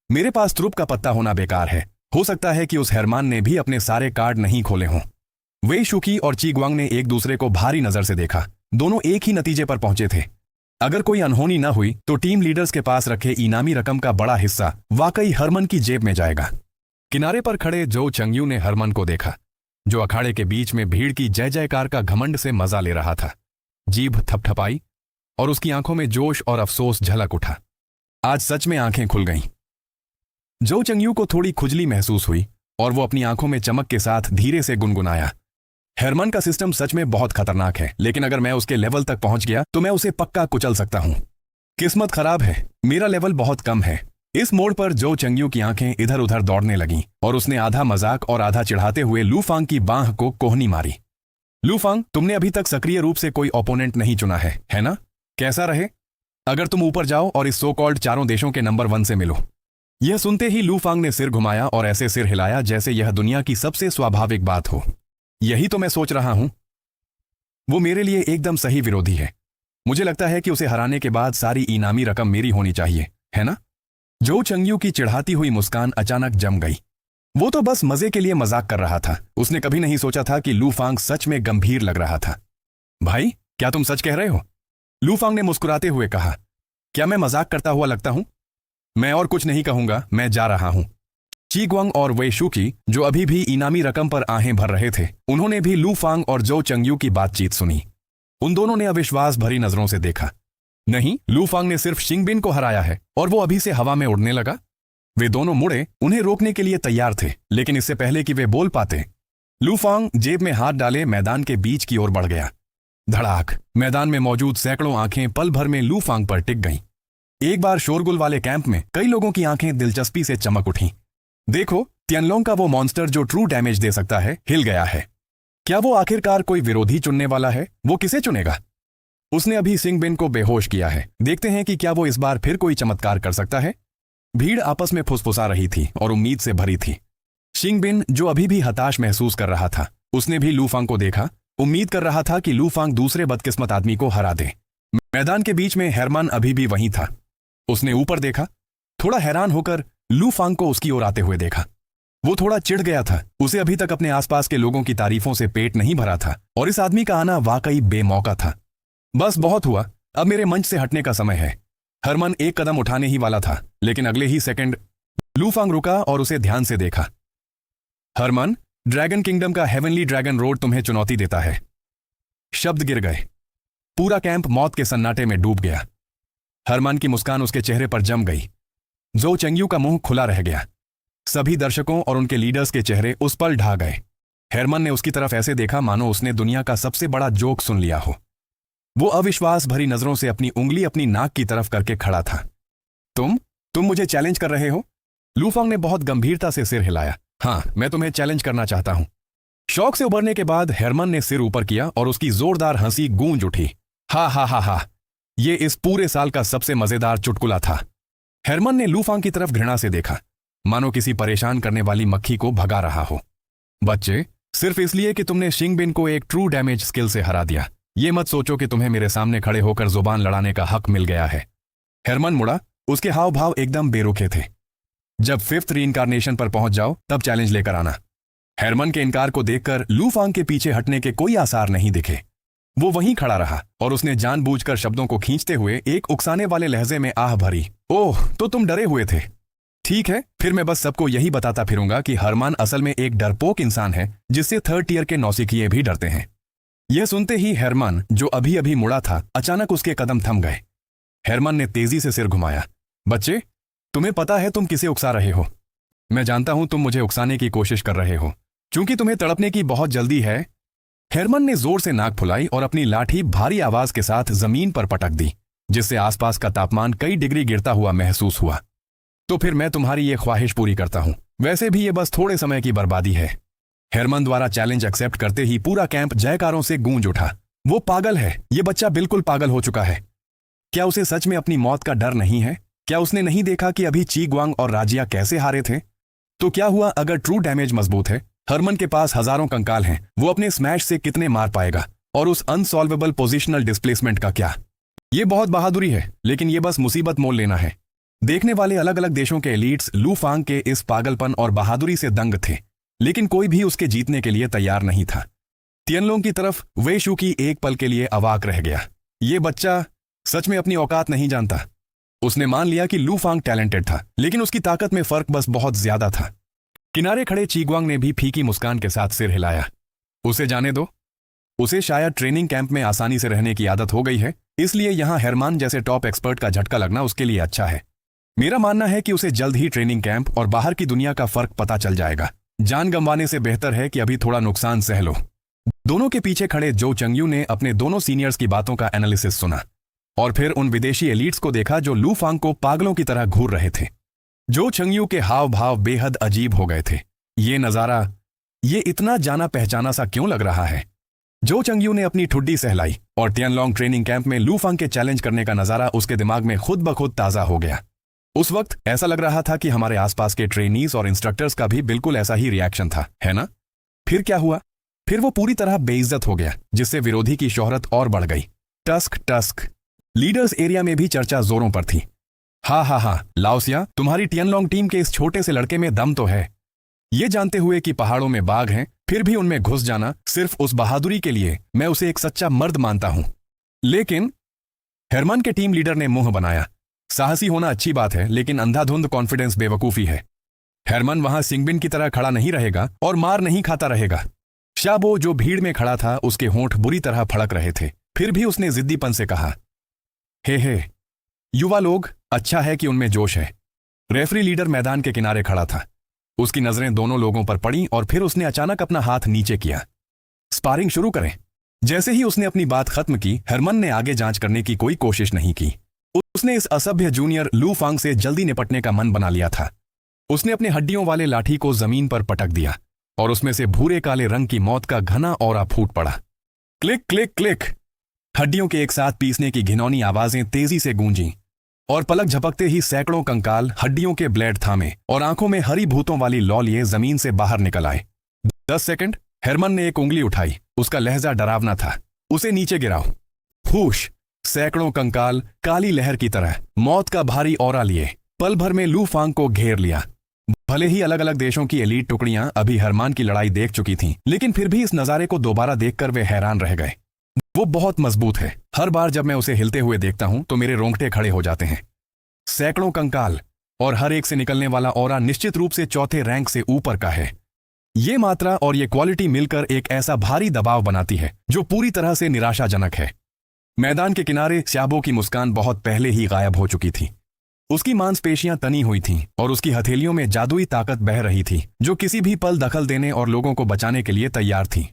मेरे पास ट्रुप का पत्ता होना बेकार है। हो सकता है कि उस हेरमन ने भी अपने सारे कार्ड नहीं खोले हों। वेईशुकी और चीगवांग ने एक दूसरे को भारी नजर से देखा। दोनों एक ही नतीजे पर पहुंचे थे। अगर कोई अनहोनी न हुई तो टीम लीडर्स के पास रखे इनामी रकम का बड़ा हिस्सा वाकई हेरमन की जेब में जाएगा। किनारे पर खड़े जो चंगयू ने हेरमन को देखा, जो अखाड़े के बीच में भीड़ की जय जयकार का घमंड से मजा ले रहा था। जीभ थपथपाई और उसकी आंखों में जोश और अफसोस झलक उठा। आज सच में आंखें खुल गईं। जो चंगयू को थोड़ी खुजली महसूस हुई और वो अपनी आंखों में चमक के साथ धीरे से गुनगुनाया, हेरमन का सिस्टम सच में बहुत खतरनाक है, लेकिन अगर मैं उसके लेवल तक पहुंच गया तो मैं उसे पक्का कुचल सकता हूं। किस्मत खराब है, मेरा लेवल बहुत कम है। इस मोड़ पर जो चंग्यू की आंखें इधर उधर दौड़ने लगीं और उसने आधा मजाक और आधा चिढ़ाते हुए लूफांग की बांह को कोहनी मारी। लूफांग, तुमने अभी तक सक्रिय रूप से कोई ओपोनेंट नहीं चुना है ना? कैसा रहे अगर तुम ऊपर जाओ और इस सो कॉल्ड चारों देशों के नंबर 1 से मिलो? यह सुनते ही लूफांग ने सिर घुमाया और ऐसे सिर हिलाया जैसे यह दुनिया की सबसे स्वाभाविक बात हो। यही तो मैं सोच रहा हूं। वो मेरे लिए एकदम सही विरोधी है। मुझे लगता है कि उसे हराने के बाद सारी इनामी रकम मेरी होनी चाहिए, है ना? जो चंग्यू की चिढ़ाती हुई मुस्कान अचानक जम गई। वो तो बस मजे के लिए मजाक कर रहा था। उसने कभी नहीं सोचा था कि लूफांग सच में गंभीर लग रहा था। भाई, क्या तुम सच कह रहे हो? लूफांग ने मुस्कुराते हुए कहा। क्या मैं मजाक करता हुआ लगता हूं? मैं और कुछ नहीं कहूंगा, मैं जा रहा हूं। चीगवांग और वै शुकी, जो अभी भी इनामी रकम पर आहें भर रहे थे, उन्होंने भी लूफांग और जो चंग्यू की बातचीत सुनी। उन दोनों ने अविश्वास भरी नजरों से देखा। नहीं, लूफांग ने सिर्फ शिंगबिन को हराया है और वो अभी से हवा में उड़ने लगा। वे दोनों मुड़े, उन्हें रोकने के लिए तैयार थे, लेकिन इससे पहले कि वे बोल पाते, लूफांग जेब में हाथ डाले मैदान के बीच की ओर बढ़ गया। धड़ाक! मैदान में मौजूद सैकड़ों आंखें पल भर में लूफांग पर टिक गईं। एक बार शोरगुल वाले कैंप में कई लोगों की आंखें दिलचस्पी से चमक उठीं। देखो, तियानलोंग का वो मॉन्स्टर जो ट्रू डैमेज दे सकता है हिल गया है। क्या वो आखिरकार कोई विरोधी चुनने वाला है? वो किसे चुनेगा? उसने अभी सिंगबिन को बेहोश किया है। देखते हैं कि क्या वो इस बार फिर कोई चमत्कार कर सकता है। भीड़ आपस में फुसफुसा रही थी और उम्मीद से भरी थी। शिंगबिन, जो अभी भी हताश महसूस कर रहा था, उसने भी लूफांग को देखा। उम्मीद कर रहा था कि लूफांग दूसरे बदकिस्मत आदमी को हरा दे। मैदान के बीच में हेरमान अभी भी वहीं था। उसने ऊपर देखा, थोड़ा हैरान होकर लूफांग को उसकी ओर आते हुए देखा। वो थोड़ा चिढ़ गया था। उसे अभी तक अपने आसपास के लोगों की तारीफों से पेट नहीं भरा था और इस आदमी का आना वाकई बेमौका था। बस बहुत हुआ, अब मेरे मंच से हटने का समय है। हरमन एक कदम उठाने ही वाला था, लेकिन अगले ही सेकंड लूफांग रुका और उसे ध्यान से देखा। हरमन, ड्रैगन किंगडम का हेवनली ड्रैगन रोड तुम्हें चुनौती देता है। शब्द गिर गए। पूरा कैंप मौत के सन्नाटे में डूब गया। हरमन की मुस्कान उसके चेहरे पर जम गई। जो चंग्यू का मुंह खुला रह गया। सभी दर्शकों और उनके लीडर्स के चेहरे उस पल ढा गए। हेरमन ने उसकी तरफ ऐसे देखा मानो उसने दुनिया का सबसे बड़ा जोक सुन लिया हो। वो अविश्वास भरी नजरों से अपनी उंगली अपनी नाक की तरफ करके खड़ा था। तुम मुझे चैलेंज कर रहे हो? लूफांग ने बहुत गंभीरता से सिर हिलाया। हाँ, मैं तुम्हें चैलेंज करना चाहता हूं। शौक से उबरने के बाद हेरमन ने सिर ऊपर किया और उसकी जोरदार हंसी गूंज उठी। हा हा हा हा, ये इस पूरे साल का सबसे मजेदार चुटकुला था। हेरमन ने लूफांग की तरफ घृणा से देखा, मानो किसी परेशान करने वाली मक्खी को भगा रहा हो। बच्चे, सिर्फ इसलिए कि तुमने शिंगबिन को एक ट्रू डैमेज स्किल से हरा दिया, ये मत सोचो कि तुम्हें मेरे सामने खड़े होकर जुबान लड़ाने का हक मिल गया है। हेरमन मुड़ा, उसके हाव भाव एकदम बेरुखे थे। जब 5th रीइंकार्नेशन पर पहुंच जाओ तब चैलेंज लेकर आना। हेरमन के इनकार को देखकर लूफांग के पीछे हटने के कोई आसार नहीं दिखे। वो वहीं खड़ा रहा और उसने जानबूझकर शब्दों को खींचते हुए एक उकसाने वाले लहजे में आह भरी। ओह, तो तुम डरे हुए थे। ठीक है, फिर मैं बस सबको यही बताता फिरूंगा कि हरमान असल में एक डरपोक इंसान है जिससे 3rd टियर के नौसिखिए भी डरते हैं। यह सुनते ही हेरमान, जो अभी अभी मुड़ा था, अचानक उसके कदम थम गए। हेरमान ने तेजी से सिर घुमाया। बच्चे, तुम्हें पता है तुम किसे उकसा रहे हो? मैं जानता हूं तुम मुझे उकसाने की कोशिश कर रहे हो, क्योंकि तुम्हें तड़पने की बहुत जल्दी है। हेरमान ने जोर से नाक फुलाई और अपनी लाठी भारी आवाज के साथ जमीन पर पटक दी, जिससे आसपास का तापमान कई डिग्री गिरता हुआ महसूस हुआ। तो फिर मैं तुम्हारी ये ख्वाहिश पूरी करता हूं। वैसे भी ये बस थोड़े समय की बर्बादी है। हेरमान द्वारा चैलेंज एक्सेप्ट करते ही पूरा कैंप जयकारों से गूंज उठा। वो पागल है, ये बच्चा बिल्कुल पागल हो चुका है। क्या उसे सच में अपनी मौत का डर नहीं है? क्या उसने नहीं देखा कि अभी चीगवांग और राजिया कैसे हारे थे? तो क्या हुआ अगर ट्रू डैमेज मजबूत है? हरमन के पास हजारों कंकाल हैं, वो अपने स्मैश से कितने मार पाएगा? और उस अनसॉल्वेबल पोजिशनल डिस्प्लेसमेंट का क्या? ये बहुत बहादुरी है, लेकिन ये बस मुसीबत मोल लेना है। देखने वाले अलग अलग देशों के एलीट्स लूफांग के इस पागलपन और बहादुरी से दंग थे, लेकिन कोई भी उसके जीतने के लिए तैयार नहीं था। तियनलोंग की तरफ वै शुकी एक पल के लिए अवाक रह गया। ये बच्चा सच में अपनी औकात नहीं जानता। उसने मान लिया कि लूफांग टैलेंटेड था, लेकिन उसकी ताकत में फर्क बस बहुत ज्यादा था। किनारे खड़े चीगवांग ने भी फीकी मुस्कान के साथ सिर हिलाया। उसे जाने दो। उसे शायद ट्रेनिंग कैंप में आसानी से रहने की आदत हो गई है, इसलिए यहां हेरमान जैसे टॉप एक्सपर्ट का झटका लगना उसके लिए अच्छा है। मेरा मानना है कि उसे जल्द ही ट्रेनिंग कैंप और बाहर की दुनिया का फर्क पता चल जाएगा। जान गंवाने से बेहतर है कि अभी थोड़ा नुकसान सह लो। दोनों के पीछे खड़े जो चंग्यू ने अपने दोनों सीनियर्स की बातों का एनालिसिस सुना और फिर उन विदेशी एलीट्स को देखा जो लूफांग को पागलों की तरह घूर रहे थे। जो चंगयू के हाव भाव बेहद अजीब हो गए थे। ये नजारा, ये इतना जाना पहचाना सा क्यों लग रहा है? जो चंगयू ने अपनी ठुड्डी सहलाई और टियानलोंग ट्रेनिंग कैंप में लूफांग के चैलेंज करने का नजारा उसके दिमाग में खुद ब खुद ताजा हो गया। उस वक्त ऐसा लग रहा था कि हमारे आसपास के ट्रेनीज और इंस्ट्रक्टर्स का भी बिल्कुल ऐसा ही रिएक्शन था, है ना? फिर क्या हुआ? फिर वो पूरी तरह बेइज्जत हो गया, जिससे विरोधी की शोहरत और बढ़ गई। टस्क टस्क लीडर्स एरिया में भी चर्चा जोरों पर थी। हा, लाओसिया, तुम्हारी टियानलोंग टीम के इस छोटे से लड़के में दम तो है। ये जानते हुए कि पहाड़ों में बाघ हैं, फिर भी उनमें घुस जाना सिर्फ उस बहादुरी के लिए मैं उसे एक सच्चा मर्द मानता हूं। लेकिन हेरमन के टीम लीडर ने मुंह बनाया। साहसी होना अच्छी बात है, लेकिन अंधाधुंध कॉन्फिडेंस बेवकूफी है। हेरमन वहां सिंगबिन की तरह खड़ा नहीं रहेगा और मार नहीं खाता रहेगा। शाबो, जो भीड़ में खड़ा था, उसके होंठ बुरी तरह फड़क रहे थे। फिर भी उसने जिद्दीपन से कहा, हे युवा लोग, अच्छा है कि उनमें जोश है। रेफरी लीडर मैदान के किनारे खड़ा था। उसकी नजरें दोनों लोगों पर पड़ी और फिर उसने अचानक अपना हाथ नीचे किया। स्पारिंग शुरू करें। जैसे ही उसने अपनी बात खत्म की, हेरमन ने आगे जांच करने की कोई कोशिश नहीं की। उसने इस असभ्य जूनियर लूफांग से जल्दी निपटने का मन बना लिया था। उसने अपने हड्डियों वाले लाठी को जमीन पर पटक दिया और उसमें से भूरे काले रंग की मौत का घना औरा फूट पड़ा। Click click click. हड्डियों के एक साथ पीसने की घिनौनी आवाजें तेजी से गूंजी और पलक झपकते ही सैकड़ों कंकाल हड्डियों के ब्लेड थामे और आंखों में हरी भूतों वाली लौ लिए जमीन से बाहर निकल आए। 10 सेकंड। हेरमन ने एक उंगली उठाई। उसका लहजा डरावना था। उसे नीचे गिराओ। हुश। सैकड़ों कंकाल काली लहर की तरह मौत का भारी औरा लिए पल भर में लूफांग को घेर लिया। भले ही अलग अलग देशों की एलीट टुकड़ियां अभी हेरमन की लड़ाई देख चुकी थीं, लेकिन फिर भी इस नजारे को दोबारा देखकर वे हैरान रह गए। वो बहुत मजबूत है। हर बार जब मैं उसे हिलते हुए देखता हूं तो मेरे रोंगटे खड़े हो जाते हैं। सैकड़ों कंकाल और हर एक से निकलने वाला औरा निश्चित रूप से चौथे रैंक से ऊपर का है। ये मात्रा और ये क्वालिटी मिलकर एक ऐसा भारी दबाव बनाती है जो पूरी तरह से निराशाजनक है। मैदान के किनारे शाबो की मुस्कान बहुत पहले ही गायब हो चुकी थी। उसकी मांसपेशियां तनी हुई थीं और उसकी हथेलियों में जादुई ताकत बह रही थी, जो किसी भी पल दखल देने और लोगों को बचाने के लिए तैयार थी।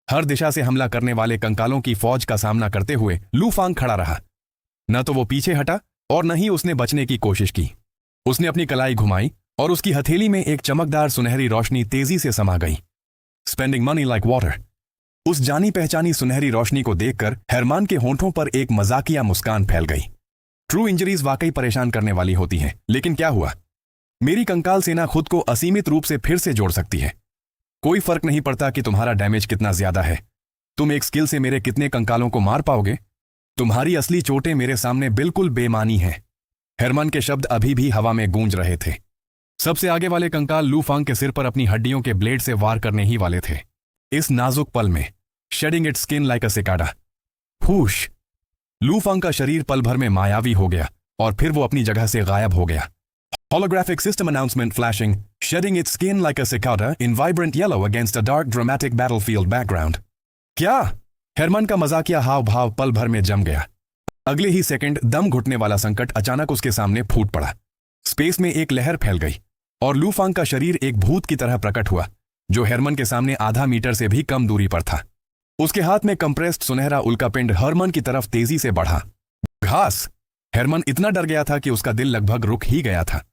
हर दिशा से हमला करने वाले कंकालों की फौज का सामना करते हुए लूफांग खड़ा रहा। न तो वो पीछे हटा और न ही उसने बचने की कोशिश की। उसने अपनी कलाई घुमाई और उसकी हथेली में एक चमकदार सुनहरी रोशनी तेजी से समा गई। Spending money like water. उस जानी पहचानी सुनहरी रोशनी को देखकर हेरमन के होंठों पर एक मजाकिया मुस्कान फैल गई। ट्रू इंजरीज वाकई परेशान करने वाली होती हैं, लेकिन क्या हुआ? मेरी कंकाल सेना खुद को असीमित रूप से फिर से जोड़ सकती है। कोई फर्क नहीं पड़ता कि तुम्हारा डैमेज कितना ज्यादा है। तुम एक स्किल से मेरे कितने कंकालों को मार पाओगे? तुम्हारी असली चोटें मेरे सामने बिल्कुल बेमानी हैं। हेरमन के शब्द अभी भी हवा में गूंज रहे थे। सबसे आगे वाले कंकाल लूफांग के सिर पर अपनी हड्डियों के ब्लेड से वार करने ही वाले थे। इस नाजुक पल में shedding its skin like a cicada. Hush. Lufang का शरीर पल भर में मायावी हो गया और फिर वो अपनी जगह से गायब हो गया। Holographic system announcement flashing, shedding its skin like a cicada in vibrant yellow against a dark dramatic battlefield background. क्या? हेरमन का मजाकिया हाव भाव पल भर में जम गया। अगले ही सेकंड दम घुटने वाला संकट अचानक उसके सामने फूट पड़ा। स्पेस में एक लहर फैल गई और लूफांग का शरीर एक भूत की तरह प्रकट हुआ, जो हेरमन के सामने आधा मीटर से भी कम दूरी पर था। उसके हाथ में कंप्रेस्ड सुनहरा उल्कापिंड हेरमन की तरफ तेजी से बढ़ा। घास। हेरमन इतना डर गया था कि उसका दिल लगभग रुक ही गया था।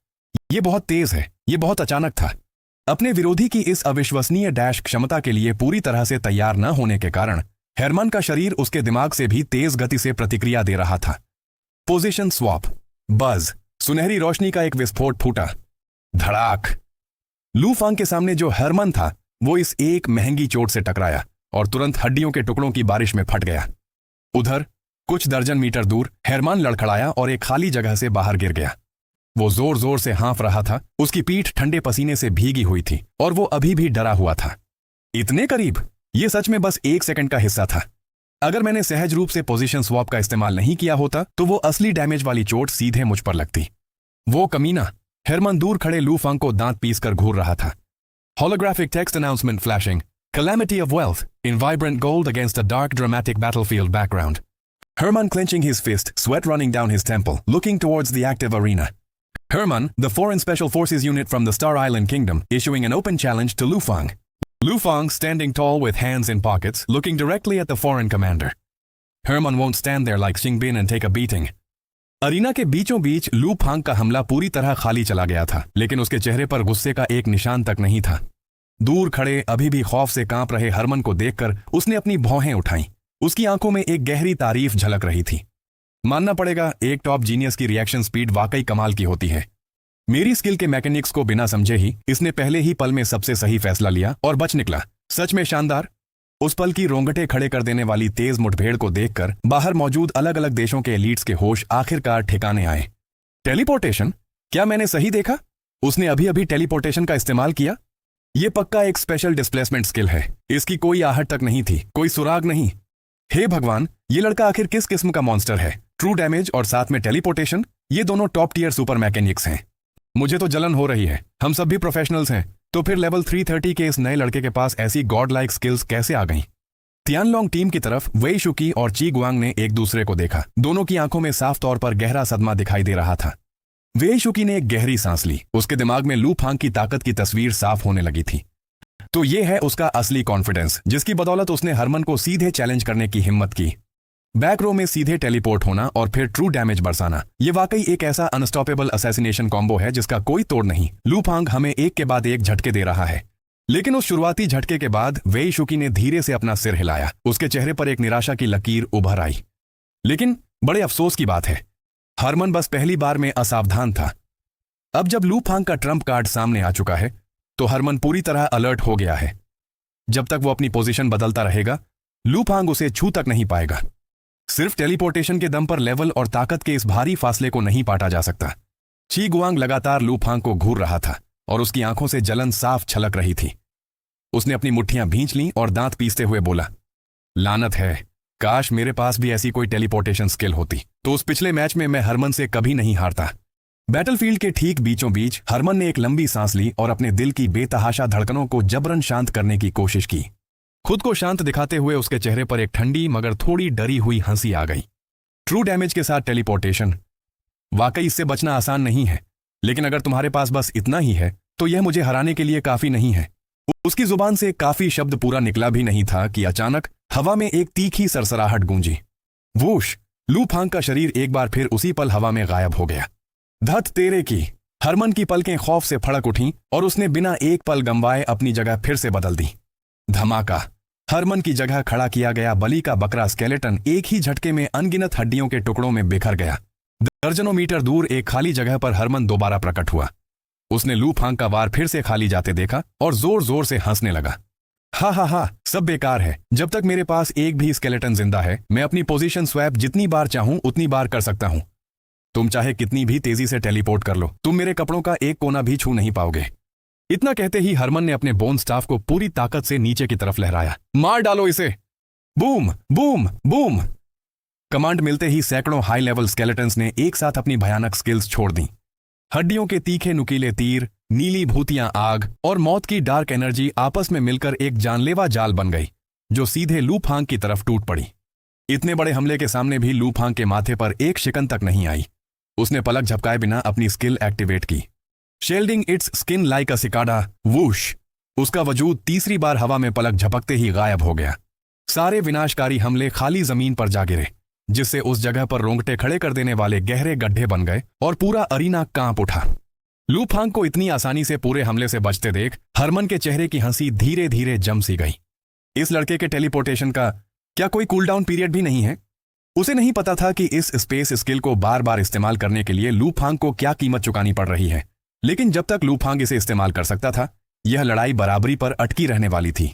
ये बहुत तेज है, ये बहुत अचानक था। अपने विरोधी की इस अविश्वसनीय डैश क्षमता के लिए पूरी तरह से तैयार न होने के कारण हेरमन का शरीर उसके दिमाग से भी तेज गति से प्रतिक्रिया दे रहा था। Position swap. बज। सुनहरी रोशनी का एक विस्फोट फूटा। धड़ाक। लूफांग के सामने जो हेरमन था, वो इस एक महंगी चोट से टकराया और तुरंत हड्डियों के टुकड़ों की बारिश में फट गया। उधर कुछ दर्जन मीटर दूर हेरमन लड़खड़ाया और एक खाली जगह से बाहर गिर गया। वो जोर जोर से हाँफ रहा था। उसकी पीठ ठंडे पसीने से भीगी हुई थी और वो अभी भी डरा हुआ था। इतने करीब? ये सच में बस 1 सेकंड का हिस्सा था। अगर मैंने सहज रूप से पोजीशन स्वैप का इस्तेमाल नहीं किया होता तो वो असली डैमेज वाली चोट सीधे मुझ पर लगती। वो कमीना। हेरमन दूर खड़े लूफांग को दांत पीसकर घूर रहा था। Holographic text announcement flashing. Calamity of wealth in vibrant gold against a dark dramatic battlefield background. Herman clenching his fist, sweat running down his temple, looking towards the active arena. Herman, the foreign special forces unit from the Star Island Kingdom, issuing an open challenge to Lufang. Lufang standing tall with hands in pockets, looking directly at the foreign commander. Herman won't stand there like Xingbin and take a beating. Arena के बीचों बीच लू फांग का हमला पूरी तरह खाली चला गया था, लेकिन उसके चेहरे पर गुस्से का एक निशान तक नहीं था। दूर खड़े अभी भी खौफ से कांप रहे हरमन को देखकर उसने अपनी भौहें उठाईं। उसकी आंखों में एक गहरी तारीफ झलक रही थी। मानना पड़ेगा, एक टॉप जीनियस की रिएक्शन स्पीड वाकई कमाल की होती है। मेरी स्किल के मैकेनिक्स को बिना समझे ही इसने पहले ही पल में सबसे सही फैसला लिया और बच निकला। सच में शानदार। उस पल की रोंगटे खड़े कर देने वाली तेज मुठभेड़ को देखकर बाहर मौजूद अलग अलग देशों के एलीट्स के होश आखिरकार ठिकाने आए। टेलीपोर्टेशन? क्या मैंने सही देखा? उसने अभी अभी टेलीपोर्टेशन का इस्तेमाल किया। यह पक्का एक स्पेशल डिस्प्लेसमेंट स्किल है। इसकी कोई आहट तक नहीं थी, कोई सुराग नहीं। हे भगवान, ये लड़का आखिर किस किस्म का मॉन्स्टर है? ट्रू डैमेज और साथ में टेलीपोर्टेशन, ये दोनों टॉप टियर सुपर मैकेनिक्स हैं। मुझे तो जलन हो रही है। हम सब भी प्रोफेशनल्स हैं, तो फिर लेवल 330 के इस नए लड़के के पास ऐसी गॉड लाइक स्किल्स कैसे आ गईं? तियानलोंग टीम की तरफ वेई शुकी और ची गुआंग ने एक दूसरे को देखा। दोनों की आंखों में साफ तौर पर गहरा सदमा दिखाई दे रहा था। वेई शुकी ने एक गहरी सांस ली। उसके दिमाग में लू फांग की ताकत की तस्वीर साफ होने लगी थी। तो ये है उसका असली कॉन्फिडेंस, जिसकी बदौलत उसने हरमन को सीधे चैलेंज करने की हिम्मत की। बैक रो में सीधे टेलीपोर्ट होना और फिर ट्रू डैमेज बरसाना, ये वाकई एक ऐसा अनस्टॉपेबल असैसिनेशन कॉम्बो है जिसका कोई तोड़ नहीं। लू फांग हमें एक के बाद एक झटके दे रहा है, लेकिन उस शुरुआती झटके के बाद वेई शुकी ने धीरे से अपना सिर हिलाया। उसके चेहरे पर एक निराशा की लकीर उभर आई। लेकिन बड़े अफसोस की बात है, हरमन बस पहली बार में असावधान था। अब जब लू फांग का ट्रम्प कार्ड सामने आ चुका है, तो हरमन पूरी तरह अलर्ट हो गया है। जब तक वो अपनी पोजीशन बदलता रहेगा, लू फांग उसे छू तक नहीं पाएगा। सिर्फ टेलीपोर्टेशन के दम पर लेवल और ताकत के इस भारी फासले को नहीं पाटा जा सकता। ची गुआंग लगातार लू फांग को घूर रहा था और उसकी आंखों से जलन साफ छलक रही थी। उसने अपनी मुट्ठियां भींच लीं और दांत पीसते हुए बोला, लानत है, काश मेरे पास भी ऐसी कोई टेलीपोर्टेशन स्किल होती, तो उस पिछले मैच में मैं हरमन से कभी नहीं हारता। बैटलफील्ड के ठीक बीचों बीच हरमन ने एक लंबी सांस ली और अपने दिल की बेतहाशा धड़कनों को जबरन शांत करने की कोशिश की। खुद को शांत दिखाते हुए उसके चेहरे पर एक ठंडी मगर थोड़ी डरी हुई हंसी आ गई। ट्रू डैमेज के साथ टेलीपोर्टेशन, वाकई इससे बचना आसान नहीं है, लेकिन अगर तुम्हारे पास बस इतना ही है तो यह मुझे हराने के लिए काफी नहीं है। उसकी जुबान से काफी शब्द पूरा निकला भी नहीं था कि अचानक हवा में एक तीखी सरसराहट गूंजी। वूश! लू फांग का शरीर एक बार फिर उसी पल हवा में गायब हो गया। धत तेरे की! हरमन की पलकें खौफ से फड़क उठीं और उसने बिना एक पल गंवाए अपनी जगह फिर से बदल दी। धमाका! हरमन की जगह खड़ा किया गया बलि का बकरा स्केलेटन एक ही झटके में अनगिनत हड्डियों के टुकड़ों में बिखर गया। दर्जनों मीटर दूर एक खाली जगह पर हरमन दोबारा प्रकट हुआ। उसने लू फांग का वार फिर से खाली जाते देखा और जोर जोर से हंसने लगा। हा, सब बेकार है। जब तक मेरे पास एक भी स्केलेटन जिंदा है, मैं अपनी पोजीशन स्वैप जितनी बार चाहूं उतनी बार कर सकता हूं। तुम चाहे कितनी भी तेजी से टेलीपोर्ट कर लो, तुम मेरे कपड़ों का एक कोना भी छू नहीं पाओगे। इतना कहते ही हरमन ने अपने बोन स्टाफ को पूरी ताकत से नीचे की तरफ लहराया। मार डालो इसे! Boom boom boom! कमांड मिलते ही सैकड़ों हाई लेवल स्केलेटन्स ने एक साथ अपनी भयानक स्किल्स छोड़ दी। हड्डियों के तीखे नुकीले तीर, नीली भूतियां आग और मौत की डार्क एनर्जी आपस में मिलकर एक जानलेवा जाल बन गई, जो सीधे लू फांग की तरफ टूट पड़ी। इतने बड़े हमले के सामने भी लू फांग के माथे पर एक शिकन तक नहीं आई। उसने पलक झपकाए बिना अपनी स्किल एक्टिवेट की। Shielding it's skin like a cicada. Whoosh! उसका वजूद तीसरी बार हवा में पलक झपकते ही गायब हो गया। सारे विनाशकारी हमले खाली जमीन पर जा गिरे, जिससे उस जगह पर रोंगटे खड़े कर देने वाले गहरे गड्ढे बन गए और पूरा अरीना कांप उठा। लू फांग को इतनी आसानी से पूरे हमले से बचते देख हरमन के चेहरे की हंसी धीरे धीरे जम सी गई। इस लड़के के टेलीपोर्टेशन का क्या कोई कूलडाउन पीरियड भी नहीं है? उसे नहीं पता था कि इस स्पेस स्किल को बार बार इस्तेमाल करने के लिए लू फांग को क्या कीमत चुकानी पड़ रही है। लेकिन जब तक लू फांग इसे इस्तेमाल कर सकता था, यह लड़ाई बराबरी पर अटकी रहने वाली थी।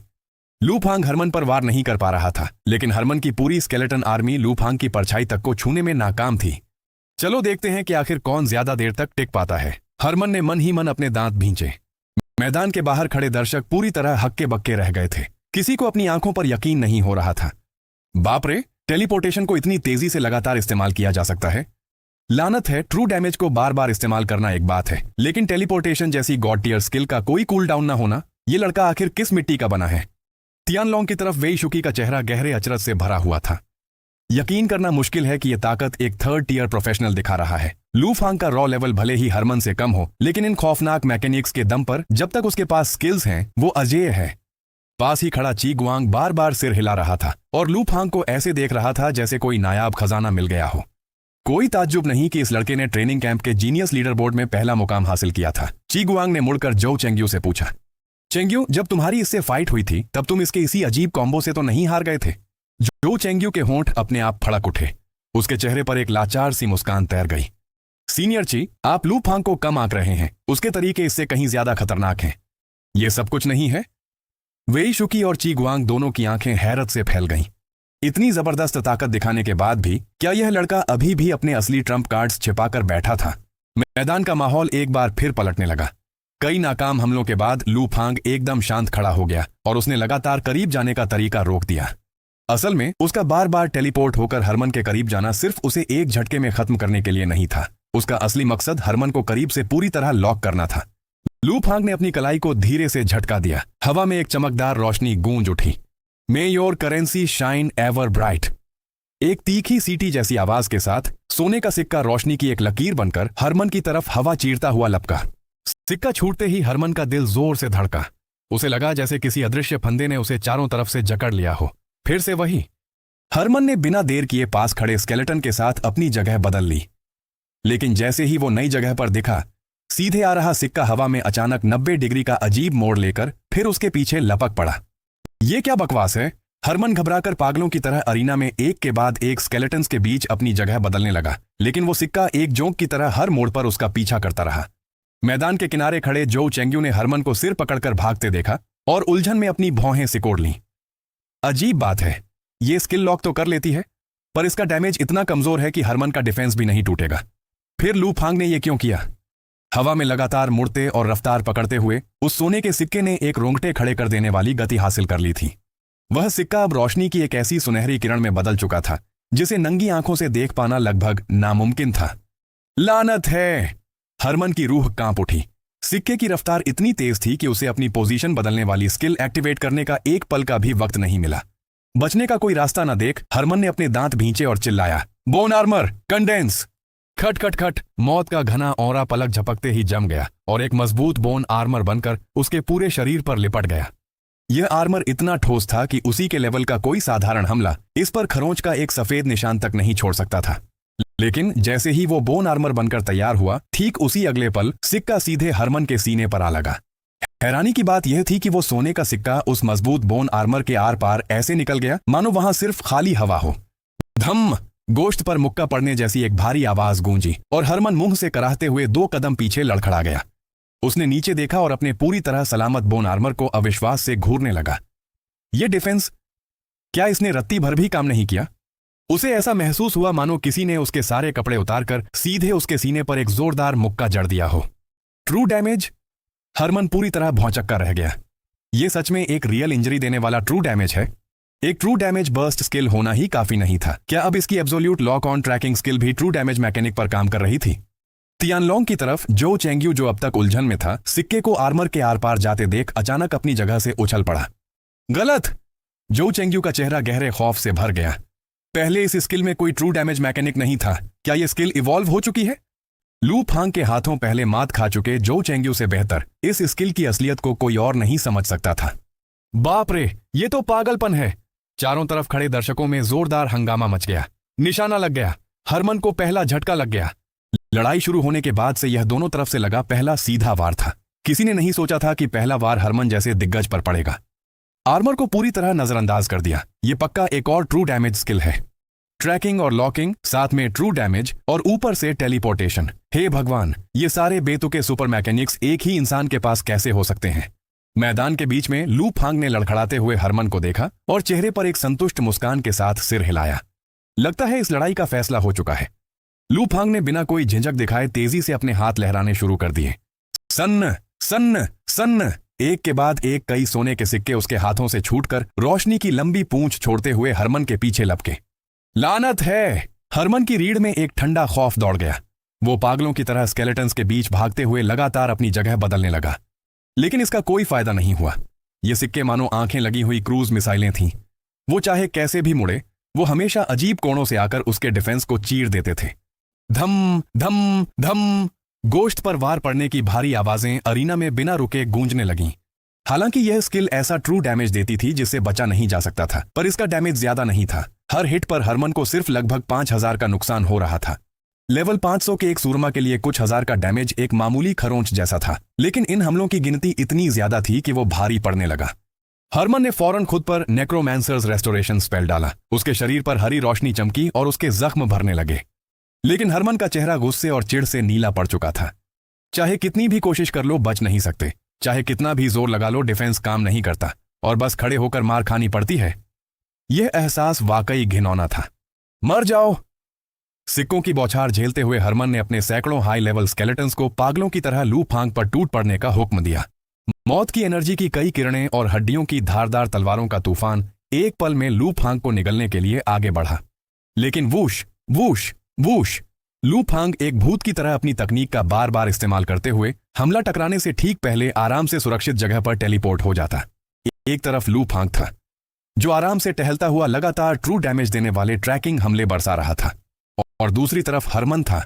लू फांग हरमन पर वार नहीं कर पा रहा था, लेकिन हरमन की पूरी स्केलेटन आर्मी लू फांग की परछाई तक को छूने में नाकाम थी। चलो देखते हैं कि आखिर कौन ज्यादा देर तक टिक पाता है। हरमन ने मन ही मन अपने दांत भींचे। मैदान के बाहर खड़े दर्शक पूरी तरह हक्के बक्के रह गए थे। किसी को अपनी आंखों पर यकीन नहीं हो रहा था। बाप रे, टेलीपोर्टेशन को इतनी तेजी से लगातार इस्तेमाल किया जा सकता है। लानत है, ट्रू डैमेज को बार बार इस्तेमाल करना एक बात है, लेकिन टेलीपोर्टेशन जैसी गॉड टियर स्किल का कोई कूल डाउन ना होना, ये लड़का आखिर किस मिट्टी का बना है? तियानलोंग की तरफ वेई शुकी का चेहरा गहरे अचरज से भरा हुआ था। यकीन करना मुश्किल है कि यह ताकत एक थर्ड टियर प्रोफेशनल दिखा रहा है। लू फांग का रॉ लेवल भले ही हरमन से कम हो, लेकिन इन खौफनाक मैकेनिक्स के दम पर जब तक उसके पास स्किल्स हैं, वो अजेय है। पास ही खड़ा ची गुआंग बार बार सिर हिला रहा था और लू फांग को ऐसे देख रहा था जैसे कोई नायाब खजाना मिल गया हो। कोई ताज्जुब नहीं कि इस लड़के ने ट्रेनिंग कैंप के जीनियस लीडर बोर्ड में पहला मुकाम हासिल किया था। ची गुआंग ने मुड़कर जो चेंग्यू से पूछा, चेंग्यू, जब तुम्हारी इससे फाइट हुई थी तब तुम इसके इसी अजीब कॉम्बो से तो नहीं हार गए थे? जो चेंग्यू के होंठ अपने आप फड़क उठे। उसके चेहरे पर एक लाचार सी मुस्कान तैर गई। सीनियर ची, आप लू फांग को कम आंक रहे हैं। उसके तरीके इससे कहीं ज्यादा खतरनाक हैं। ये सब कुछ नहीं है? वेई शुकी और ची गुआंग दोनों की आंखें हैरत से फैल गईं। इतनी जबरदस्त ताकत दिखाने के बाद भी क्या यह लड़का अभी भी अपने असली ट्रम्प कार्ड्स छिपाकर बैठा था? मैदान का माहौल एक बार फिर पलटने लगा। कई नाकाम हमलों के बाद लू फांग एकदम शांत खड़ा हो गया और उसने लगातार करीब जाने का तरीका रोक दिया। असल में उसका बार बार टेलीपोर्ट होकर हरमन के करीब जाना सिर्फ उसे एक झटके में खत्म करने के लिए नहीं था। उसका असली मकसद हरमन को करीब से पूरी तरह लॉक करना था। लू फांग ने अपनी कलाई को धीरे से झटका दिया। हवा में एक चमकदार रोशनी गूंज उठी। मे your currency shine ever bright. एक तीखी सीटी जैसी आवाज के साथ सोने का सिक्का रोशनी की एक लकीर बनकर हरमन की तरफ हवा चीरता हुआ लपका। सिक्का छूटते ही हरमन का दिल जोर से धड़का। उसे लगा जैसे किसी अदृश्य फंदे ने उसे चारों तरफ से जकड़ लिया हो। फिर से वही। हरमन ने बिना देर किए पास खड़े स्केलेटन के साथ अपनी जगह बदल ली। लेकिन जैसे ही वो नई जगह पर दिखा, सीधे आ रहा सिक्का हवा में अचानक 90 डिग्री का अजीब मोड़ लेकर फिर उसके पीछे लपक पड़ा। ये क्या बकवास है? हरमन घबराकर पागलों की तरह अरीना में एक के बाद एक स्केलेटन्स के बीच अपनी जगह बदलने लगा, लेकिन वो सिक्का एक जोंक की तरह हर मोड़ पर उसका पीछा करता रहा। मैदान के किनारे खड़े जो चेंग्यू ने हरमन को सिर पकड़कर भागते देखा और उलझन में अपनी भौहें सिकोड़ लीं। अजीब बात है, ये स्किल लॉक तो कर लेती है, पर इसका डैमेज इतना कमजोर है कि हरमन का डिफेंस भी नहीं टूटेगा। फिर लू फांग ने यह क्यों किया? हवा में लगातार मुड़ते और रफ्तार पकड़ते हुए उस सोने के सिक्के ने एक रोंगटे खड़े कर देने वाली गति हासिल कर ली थी। वह सिक्का अब रोशनी की एक ऐसी सुनहरी किरण में बदल चुका था जिसे नंगी आंखों से देख पाना लगभग नामुमकिन था। लानत है! हरमन की रूह कांप उठी। सिक्के की रफ्तार इतनी तेज थी कि उसे अपनी पोजीशन बदलने वाली स्किल एक्टिवेट करने का एक पल का भी वक्त नहीं मिला। बचने का कोई रास्ता न देख हरमन ने अपने दांत भींचे और चिल्लाया, बोन आर्मर कंडेंस! खट खट खट! मौत का घना औरा पलक झपकते ही जम गया और एक मजबूत बोन आर्मर बनकर उसके पूरे शरीर पर लिपट गया। यह आर्मर इतना ठोस था कि उसी के लेवल का कोई साधारण हमला इस पर खरोंच का एक सफेद निशान तक नहीं छोड़ सकता था। लेकिन जैसे ही वो बोन आर्मर बनकर तैयार हुआ, ठीक उसी अगले पल सिक्का सीधे हरमन के सीने पर आ लगा। हैरानी की बात यह थी कि वो सोने का सिक्का उस मजबूत बोन आर्मर के आर पार ऐसे निकल गया मानो वहां सिर्फ खाली हवा हो। धम! गोश्त पर मुक्का पड़ने जैसी एक भारी आवाज गूंजी और हरमन मुंह से कराहते हुए 2 कदम पीछे लड़खड़ा गया। उसने नीचे देखा और अपने पूरी तरह सलामत बोन आर्मर को अविश्वास से घूरने लगा। ये डिफेंस, क्या इसने रत्ती भर भी काम नहीं किया? उसे ऐसा महसूस हुआ मानो किसी ने उसके सारे कपड़े उतारकर सीधे उसके सीने पर एक जोरदार मुक्का जड़ दिया हो। True damage? हरमन पूरी तरह भौंचक्का रह गया। यह सच में एक रियल इंजरी देने वाला ट्रू डैमेज है? एक ट्रू डैमेज बर्स्ट स्किल होना ही काफी नहीं था। क्या अब इसकी absolute lock on tracking skill भी ट्रू डैमेज मैकेनिक पर काम कर रही थी? तियानलोंग की तरफ जो चेंग्यू, जो अब तक उलझन में था, सिक्के को आर्मर के आर पार जाते देख अचानक अपनी जगह से उछल पड़ा। गलत! जो चेंग्यू का चेहरा गहरे खौफ से भर गया। पहले इस स्किल में कोई ट्रू डैमेज मैकेनिक नहीं था। क्या यह स्किल इवॉल्व हो चुकी है? लू फांग के हाथों पहले मात खा चुके जो चेंग्यू से बेहतर इस स्किल की असलियत को कोई और नहीं समझ सकता था। बाप रे, ये तो पागलपन है! चारों तरफ खड़े दर्शकों में जोरदार हंगामा मच गया। निशाना लग गया। हरमन को पहला झटका लग गया। लड़ाई शुरू होने के बाद से यह दोनों तरफ से लगा पहला सीधा वार था। किसी ने नहीं सोचा था कि पहला वार हरमन जैसे दिग्गज पर पड़ेगा। आर्मर को पूरी तरह नजरअंदाज कर दिया। यह पक्का एक और ट्रू डैमेज स्किल है। ट्रैकिंग और लॉकिंग, साथ में ट्रू डैमेज और ऊपर से टेलीपोर्टेशन। हे भगवान, ये सारे बेतुके सुपर मैकेनिक्स एक ही इंसान के पास कैसे हो सकते हैं? मैदान के बीच में लू फांग ने लड़खड़ाते हुए हरमन को देखा और चेहरे पर एक संतुष्ट मुस्कान के साथ सिर हिलाया। लगता है इस लड़ाई का फैसला हो चुका है। लू फांग ने बिना कोई झिझक दिखाए तेजी से अपने हाथ लहराने शुरू कर दिए। सन्न सन्न सन्न! एक के बाद एक कई सोने के सिक्के उसके हाथों से छूटकर रोशनी की लंबी पूंछ छोड़ते हुए हरमन के पीछे लपके। लानत है! हरमन की रीढ़ में एक ठंडा खौफ दौड़ गया। वो पागलों की तरह स्केलेटन्स के बीच भागते हुए लगातार अपनी जगह बदलने लगा। लेकिन इसका कोई फायदा नहीं हुआ। ये सिक्के मानो आंखें लगी हुई क्रूज मिसाइलें थीं। वो चाहे कैसे भी मुड़े, वो हमेशा अजीब कोणों से आकर उसके डिफेंस को चीर देते थे। धम धम धम! गोश्त पर वार पड़ने की भारी आवाजें अरीना में बिना रुके गूंजने लगीं। हालांकि यह स्किल ऐसा ट्रू डैमेज देती थी जिससे बचा नहीं जा सकता था, पर इसका डैमेज ज्यादा नहीं था। हर हिट पर हरमन को सिर्फ लगभग 5000 का नुकसान हो रहा था। लेवल 500 के एक सूरमा के लिए कुछ हजार का डैमेज एक मामूली खरोंच जैसा था, लेकिन इन हमलों की गिनती इतनी ज्यादा थी कि वो भारी पड़ने लगा। हरमन ने फौरन खुद पर नेक्रोमैंसर्स रेस्टोरेशन स्पेल डाला। उसके शरीर पर हरी रोशनी चमकी और उसके जख्म भरने लगे। लेकिन हरमन का चेहरा गुस्से और चिढ़ से नीला पड़ चुका था। चाहे कितनी भी कोशिश कर लो बच नहीं सकते, चाहे कितना भी जोर लगा लो डिफेंस काम नहीं करता और बस खड़े होकर मार खानी पड़ती है। यह एहसास वाकई घिनौना था। मर जाओ। सिक्कों की बौछार झेलते हुए हरमन ने अपने सैकड़ों हाई लेवल स्केलेटन्स को पागलों की तरह लू फांग पर टूट पड़ने का हुक्म दिया। मौत की एनर्जी की कई किरणें और हड्डियों की धारदार तलवारों का तूफान एक पल में लू फांग को निगलने के लिए आगे बढ़ा। लेकिन वूश वूश वूश, लू फांग एक भूत की तरह अपनी तकनीक का बार बार इस्तेमाल करते हुए हमला टकराने से ठीक पहले आराम से सुरक्षित जगह पर टेलीपोर्ट हो जाता। एक तरफ लू फांग था जो आराम से टहलता हुआ लगातार ट्रू डैमेज देने वाले ट्रैकिंग हमले बरसा रहा था, और दूसरी तरफ हरमन था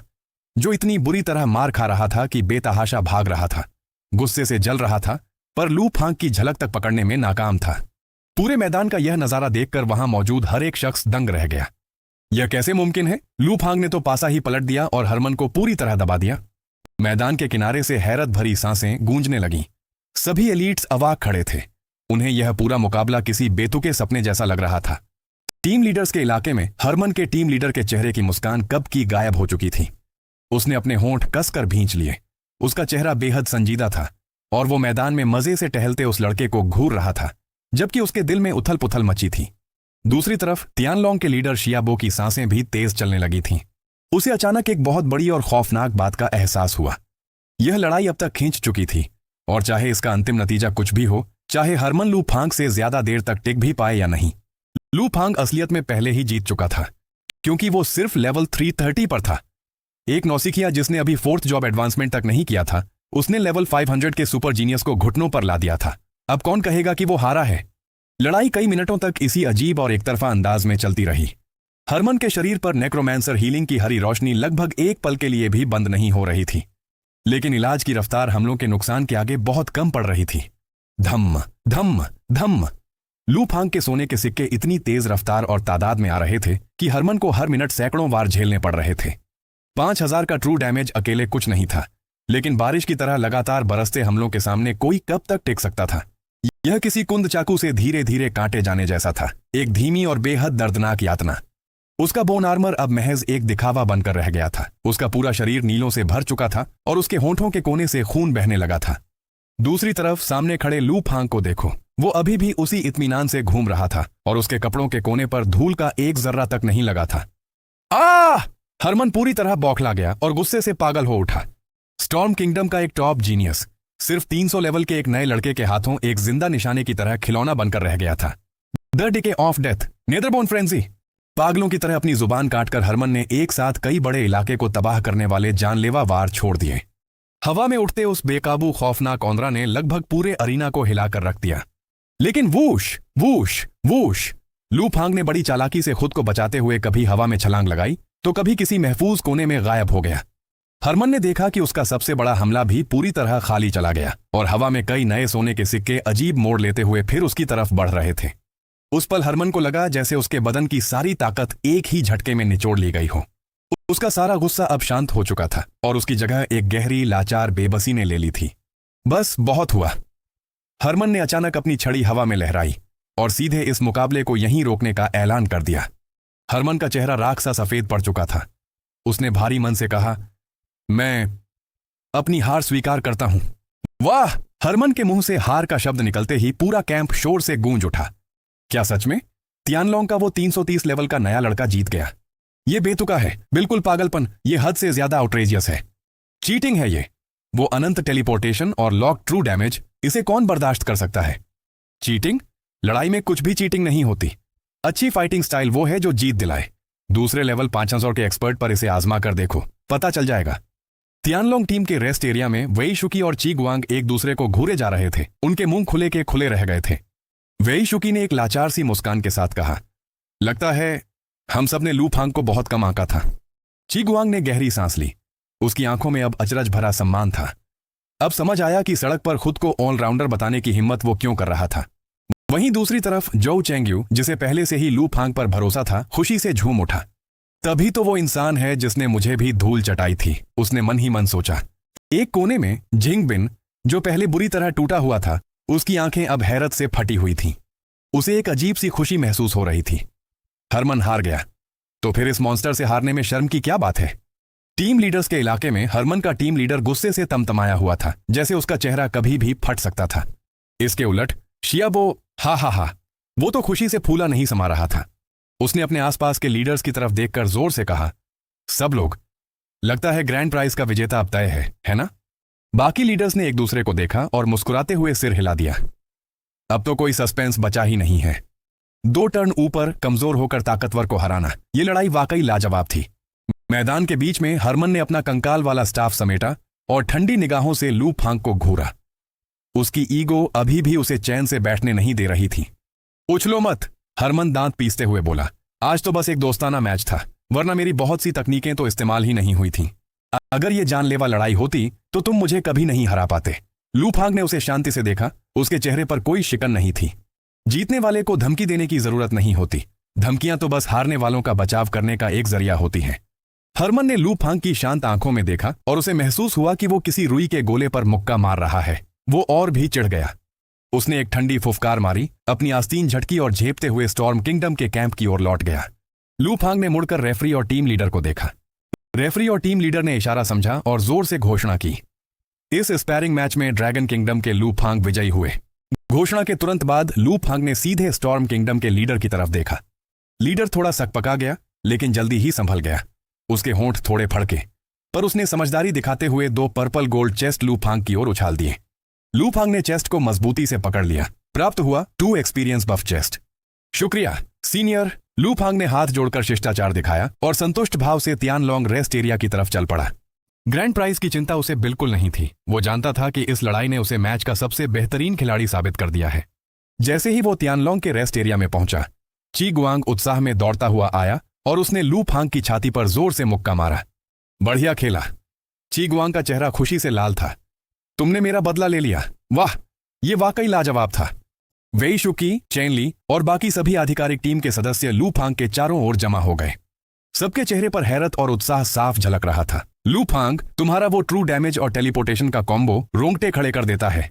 जो इतनी बुरी तरह मार खा रहा था कि बेतहाशा भाग रहा था, गुस्से से जल रहा था, पर लू फांग की झलक तक पकड़ने में नाकाम था। पूरे मैदान का यह नजारा देखकर वहां मौजूद हर एक शख्स दंग रह गया। यह कैसे मुमकिन है? लू फांग ने तो पासा ही पलट दिया और हरमन को पूरी तरह दबा दिया। मैदान के किनारे से हैरत भरी सांसें गूंजने लगीं। सभी एलीट्स अवाक खड़े थे। उन्हें यह पूरा मुकाबला किसी बेतुके सपने जैसा लग रहा था। टीम लीडर्स के इलाके में हरमन के टीम लीडर के चेहरे की मुस्कान कब की गायब हो चुकी थी। उसने अपने होंठ कसकर भींच लिए। उसका चेहरा बेहद संजीदा था और वो मैदान में मजे से टहलते उस लड़के को घूर रहा था, जबकि उसके दिल में उथल पुथल मची थी। दूसरी तरफ तियानलोंग के लीडर शियाबो की सांसें भी तेज चलने लगी थीं। उसे अचानक एक बहुत बड़ी और खौफनाक बात का एहसास हुआ। यह लड़ाई अब तक खींच चुकी थी और चाहे इसका अंतिम नतीजा कुछ भी हो, चाहे हरमन लू फांग से ज्यादा देर तक टिक भी पाए या नहीं, लू फांग असलियत में पहले ही जीत चुका था, क्योंकि वो सिर्फ लेवल 330 पर था। एक नौसिखिया जिसने अभी 4th जॉब एडवांसमेंट तक नहीं किया था, उसने लेवल 500 के सुपर जीनियस को घुटनों पर ला दिया था। अब कौन कहेगा कि वो हारा है? लड़ाई कई मिनटों तक इसी अजीब और एकतरफा अंदाज में चलती रही। हरमन के शरीर पर नेक्रोमैंसर हीलिंग की हरी रोशनी लगभग एक पल के लिए भी बंद नहीं हो रही थी, लेकिन इलाज की रफ्तार हमलों के नुकसान के आगे बहुत कम पड़ रही थी। धम्म धम्म धम्म, लू फांग के सोने के सिक्के इतनी तेज रफ्तार और तादाद में आ रहे थे कि हरमन को हर मिनट सैकड़ों वार झेलने पड़ रहे थे। 5000 का ट्रू डैमेज अकेले कुछ नहीं था, लेकिन बारिश की तरह लगातार बरसते हमलों के सामने कोई कब तक टिक सकता था? यह किसी कुंद चाकू से धीरे धीरे काटे जाने जैसा था, एक धीमी और बेहद दर्दनाक यातना। उसका बोन आर्मर अब महज एक दिखावा बनकर रह गया था। उसका पूरा शरीर नीलों से भर चुका था और उसके होंठों के कोने से खून बहने लगा था। दूसरी तरफ सामने खड़े लू फांग को देखो, वो अभी भी उसी इत्मीनान से घूम रहा था और उसके कपड़ों के कोने पर धूल का एक जर्रा तक नहीं लगा था। हरमन पूरी तरह बौखला गया और गुस्से से पागल हो उठा। स्टॉर्म किंगडम का एक टॉप जीनियस सिर्फ 300 लेवल के एक नए लड़के के हाथों एक जिंदा निशाने की तरह खिलौना बनकर रह गया था। The decay of death, Netherbone frenzy. पागलों की तरह अपनी जुबान काटकर हरमन ने एक साथ कई बड़े इलाके को तबाह करने वाले जानलेवा वार छोड़ दिए। हवा में उठते उस बेकाबू खौफनाक औंदरा ने लगभग पूरे अरीना को हिलाकर रख दिया। लेकिन वूश वूश वूश, लू फांग ने बड़ी चालाकी से खुद को बचाते हुए कभी हवा में छलांग लगाई तो कभी किसी महफूज कोने में गायब हो गया। हरमन ने देखा कि उसका सबसे बड़ा हमला भी पूरी तरह खाली चला गया और हवा में कई नए सोने के सिक्के अजीब मोड़ लेते हुए फिर उसकी तरफ बढ़ रहे थे। उस पल हरमन को लगा जैसे उसके बदन की सारी ताकत एक ही झटके में निचोड़ ली गई हो। उसका सारा गुस्सा अब शांत हो चुका था और उसकी जगह एक गहरी लाचार बेबसी ने ले ली थी। बस बहुत हुआ। हरमन ने अचानक अपनी छड़ी हवा में लहराई और सीधे इस मुकाबले को यहीं रोकने का ऐलान कर दिया। हरमन का चेहरा राख सा सफेद पड़ चुका था। उसने भारी मन से कहा, मैं अपनी हार स्वीकार करता हूं। वाह! हरमन के मुंह से हार का शब्द निकलते ही पूरा कैंप शोर से गूंज उठा। क्या सच में तियानलोंग का वो 330 लेवल का नया लड़का जीत गया? ये बेतुका है, बिल्कुल पागलपन, ये हद से ज्यादा आउटरेजियस है। चीटिंग है ये। वो अनंत टेलीपोर्टेशन और लॉक ट्रू डैमेज, इसे कौन बर्दाश्त कर सकता है? चीटिंग? लड़ाई में कुछ भी चीटिंग नहीं होती। अच्छी फाइटिंग स्टाइल वो है जो जीत दिलाए। दूसरे लेवल 500 के एक्सपर्ट पर इसे आजमा कर देखो, पता चल जाएगा। तियानलोंग टीम के रेस्ट एरिया में वेई शुकी और ची गुआंग एक दूसरे को घूरे जा रहे थे। उनके मुंह खुले के खुले रह गए थे। वेई शुकी ने एक लाचार सी मुस्कान के साथ कहा, लगता है हम सब ने लू फांग को बहुत कम आंका था। ची गुआंग ने गहरी सांस ली। उसकी आंखों में अब अचरज भरा सम्मान था। अब समझ आया कि सड़क पर खुद को ऑलराउंडर बताने की हिम्मत वो क्यों कर रहा था। वहीं दूसरी तरफ जोउ चेंग्यू, जिसे पहले से ही लू फांग पर भरोसा था, खुशी से झूम उठा। तभी तो वो इंसान है जिसने मुझे भी धूल चटाई थी, उसने मन ही मन सोचा। एक कोने में जिंगबिन, जो पहले बुरी तरह टूटा हुआ था, उसकी आंखें अब हैरत से फटी हुई थीं। उसे एक अजीब सी खुशी महसूस हो रही थी। हरमन हार गया, तो फिर इस मॉन्स्टर से हारने में शर्म की क्या बात है। टीम लीडर्स के इलाके में हरमन का टीम लीडर गुस्से से तमतमाया हुआ था, जैसे उसका चेहरा कभी भी फट सकता था। इसके उलट शियाबो हा, वो तो खुशी से फूला नहीं समा रहा था। उसने अपने आसपास के लीडर्स की तरफ देखकर जोर से कहा, सब लोग, लगता है ग्रैंड प्राइज का विजेता अब तय है ना? बाकी लीडर्स ने एक दूसरे को देखा और मुस्कुराते हुए सिर हिला दिया। अब तो कोई सस्पेंस बचा ही नहीं है। 2 टर्न ऊपर कमजोर होकर ताकतवर को हराना, ये लड़ाई वाकई लाजवाब थी। मैदान के बीच में हरमन ने अपना कंकाल वाला स्टाफ समेटा और ठंडी निगाहों से लू फांग को घूरा। उसकी ईगो अभी भी उसे चैन से बैठने नहीं दे रही थी। उछलो मत, हरमन दांत पीसते हुए बोला। आज तो बस एक दोस्ताना मैच था, वरना मेरी बहुत सी तकनीकें तो इस्तेमाल ही नहीं हुई थीं। अगर ये जानलेवा लड़ाई होती तो तुम मुझे कभी नहीं हरा पाते। लू फांग ने उसे शांति से देखा। उसके चेहरे पर कोई शिकन नहीं थी। जीतने वाले को धमकी देने की जरूरत नहीं होती, धमकियां तो बस हारने वालों का बचाव करने का एक जरिया होती हैं। हरमन ने लू फांग की शांत आंखों में देखा और उसे महसूस हुआ कि वो किसी रुई के गोले पर मुक्का मार रहा है। वो और भी चिढ़ गया। उसने एक ठंडी फुफकार मारी, अपनी आस्तीन झटकी और झेपते हुए स्टॉर्म किंगडम के कैंप की ओर लौट गया। लू फांग ने मुड़कर रेफरी और टीम लीडर को देखा। रेफरी और टीम लीडर ने इशारा समझा और जोर से घोषणा की। इस स्पैरिंग मैच में ड्रैगन किंगडम के लू फांग विजयी हुए। घोषणा के तुरंत बाद लू फांग ने सीधे स्टॉर्म किंगडम के लीडर की तरफ देखा। लीडर थोड़ा सकपका गया, लेकिन जल्दी ही संभल गया। उसके होंठ थोड़े फड़के, पर उसने समझदारी दिखाते हुए 2 पर्पल गोल्ड चेस्ट लू फांग की ओर उछाल दिए। लू फांग ने चेस्ट को मजबूती से पकड़ लिया। प्राप्त हुआ 2 एक्सपीरियंस बफ चेस्ट। शुक्रिया सीनियर, लू फांग ने हाथ जोड़कर शिष्टाचार दिखाया और संतुष्ट भाव से तियानलोंग रेस्ट एरिया की तरफ चल पड़ा। ग्रैंड प्राइज की चिंता उसे बिल्कुल नहीं थी। वो जानता था कि इस लड़ाई ने उसे मैच का सबसे बेहतरीन खिलाड़ी साबित कर दिया है। जैसे ही वो तियानलोंग के रेस्ट एरिया में पहुंचा, ची गुआंग उत्साह में दौड़ता हुआ आया और उसने लू फांग की छाती पर जोर से मुक्का मारा। बढ़िया खेला। ची गुआंग का चेहरा खुशी से लाल था। तुमने मेरा बदला ले लिया, वाह, ये वाकई लाजवाब था। वेई शुकी, चेनली और बाकी सभी आधिकारिक टीम के सदस्य लू फांग के चारों ओर जमा हो गए। सबके चेहरे पर हैरत और उत्साह साफ झलक रहा था। लू फांग, तुम्हारा वो ट्रू डैमेज और टेलीपोर्टेशन का कॉम्बो रोंगटे खड़े कर देता है।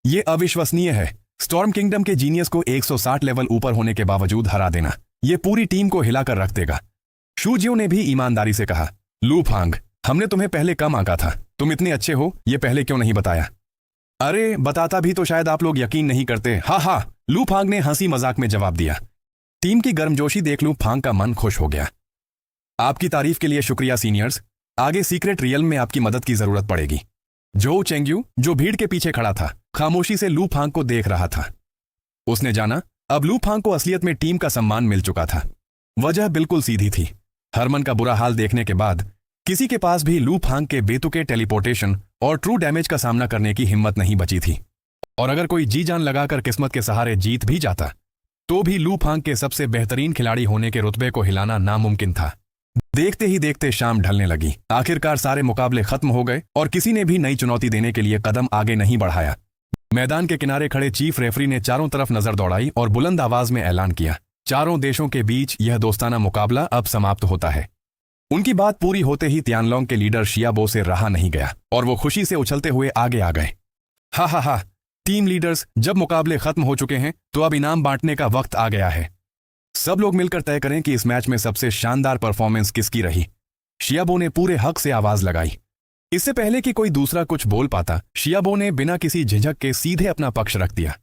ये अविश्वसनीय है। स्टॉर्म किंगडम के जीनियस को 160 लेवल ऊपर होने के बावजूद हरा देना, ये पूरी टीम को हिलाकर रख देगा। शूजियो ने भी ईमानदारी से कहा, लू फांग, हमने तुम्हें पहले कम आंका था। तुम इतने अच्छे हो, ये पहले क्यों नहीं बताया? अरे बताता भी तो शायद आप लोग यकीन नहीं करते। हा, लू फांग ने हंसी मजाक में जवाब दिया। टीम की गर्मजोशी देख लू फांग का मन खुश हो गया। आपकी तारीफ के लिए शुक्रिया सीनियर्स। आगे सीक्रेट रियल में आपकी मदद की जरूरत पड़ेगी। जो चेंग्यू, जो भीड़ के पीछे खड़ा था, खामोशी से लू फांग को देख रहा था। उसने जाना अब लू फांग को असलियत में टीम का सम्मान मिल चुका था। वजह बिल्कुल सीधी थी। हरमन का बुरा हाल देखने के बाद किसी के पास भी लू फांग के बेतुके टेलीपोर्टेशन और ट्रू डैमेज का सामना करने की हिम्मत नहीं बची थी। और अगर कोई जी जान लगाकर किस्मत के सहारे जीत भी जाता, तो भी लू फांग के सबसे बेहतरीन खिलाड़ी होने के रुतबे को हिलाना नामुमकिन था। देखते ही देखते शाम ढलने लगी। आखिरकार सारे मुकाबले खत्म हो गए और किसी ने भी नई चुनौती देने के लिए कदम आगे नहीं बढ़ाया। मैदान के किनारे खड़े चीफ रेफरी ने चारों तरफ नजर दौड़ाई और बुलंद आवाज में ऐलान किया, चारों देशों के बीच यह दोस्ताना मुकाबला अब समाप्त होता है। उनकी बात पूरी होते ही तियानलोंग के लीडर शियाबो से रहा नहीं गया और वो खुशी से उछलते हुए आगे आ गए। हा, टीम लीडर्स, जब मुकाबले खत्म हो चुके हैं तो अब इनाम बांटने का वक्त आ गया है। सब लोग मिलकर तय करें कि इस मैच में सबसे शानदार परफॉर्मेंस किसकी रही। शियाबो ने पूरे हक से आवाज लगाई। इससे पहले कि कोई दूसरा कुछ बोल पाता, शियाबो ने बिना किसी झिझक के सीधे अपना पक्ष रख दिया।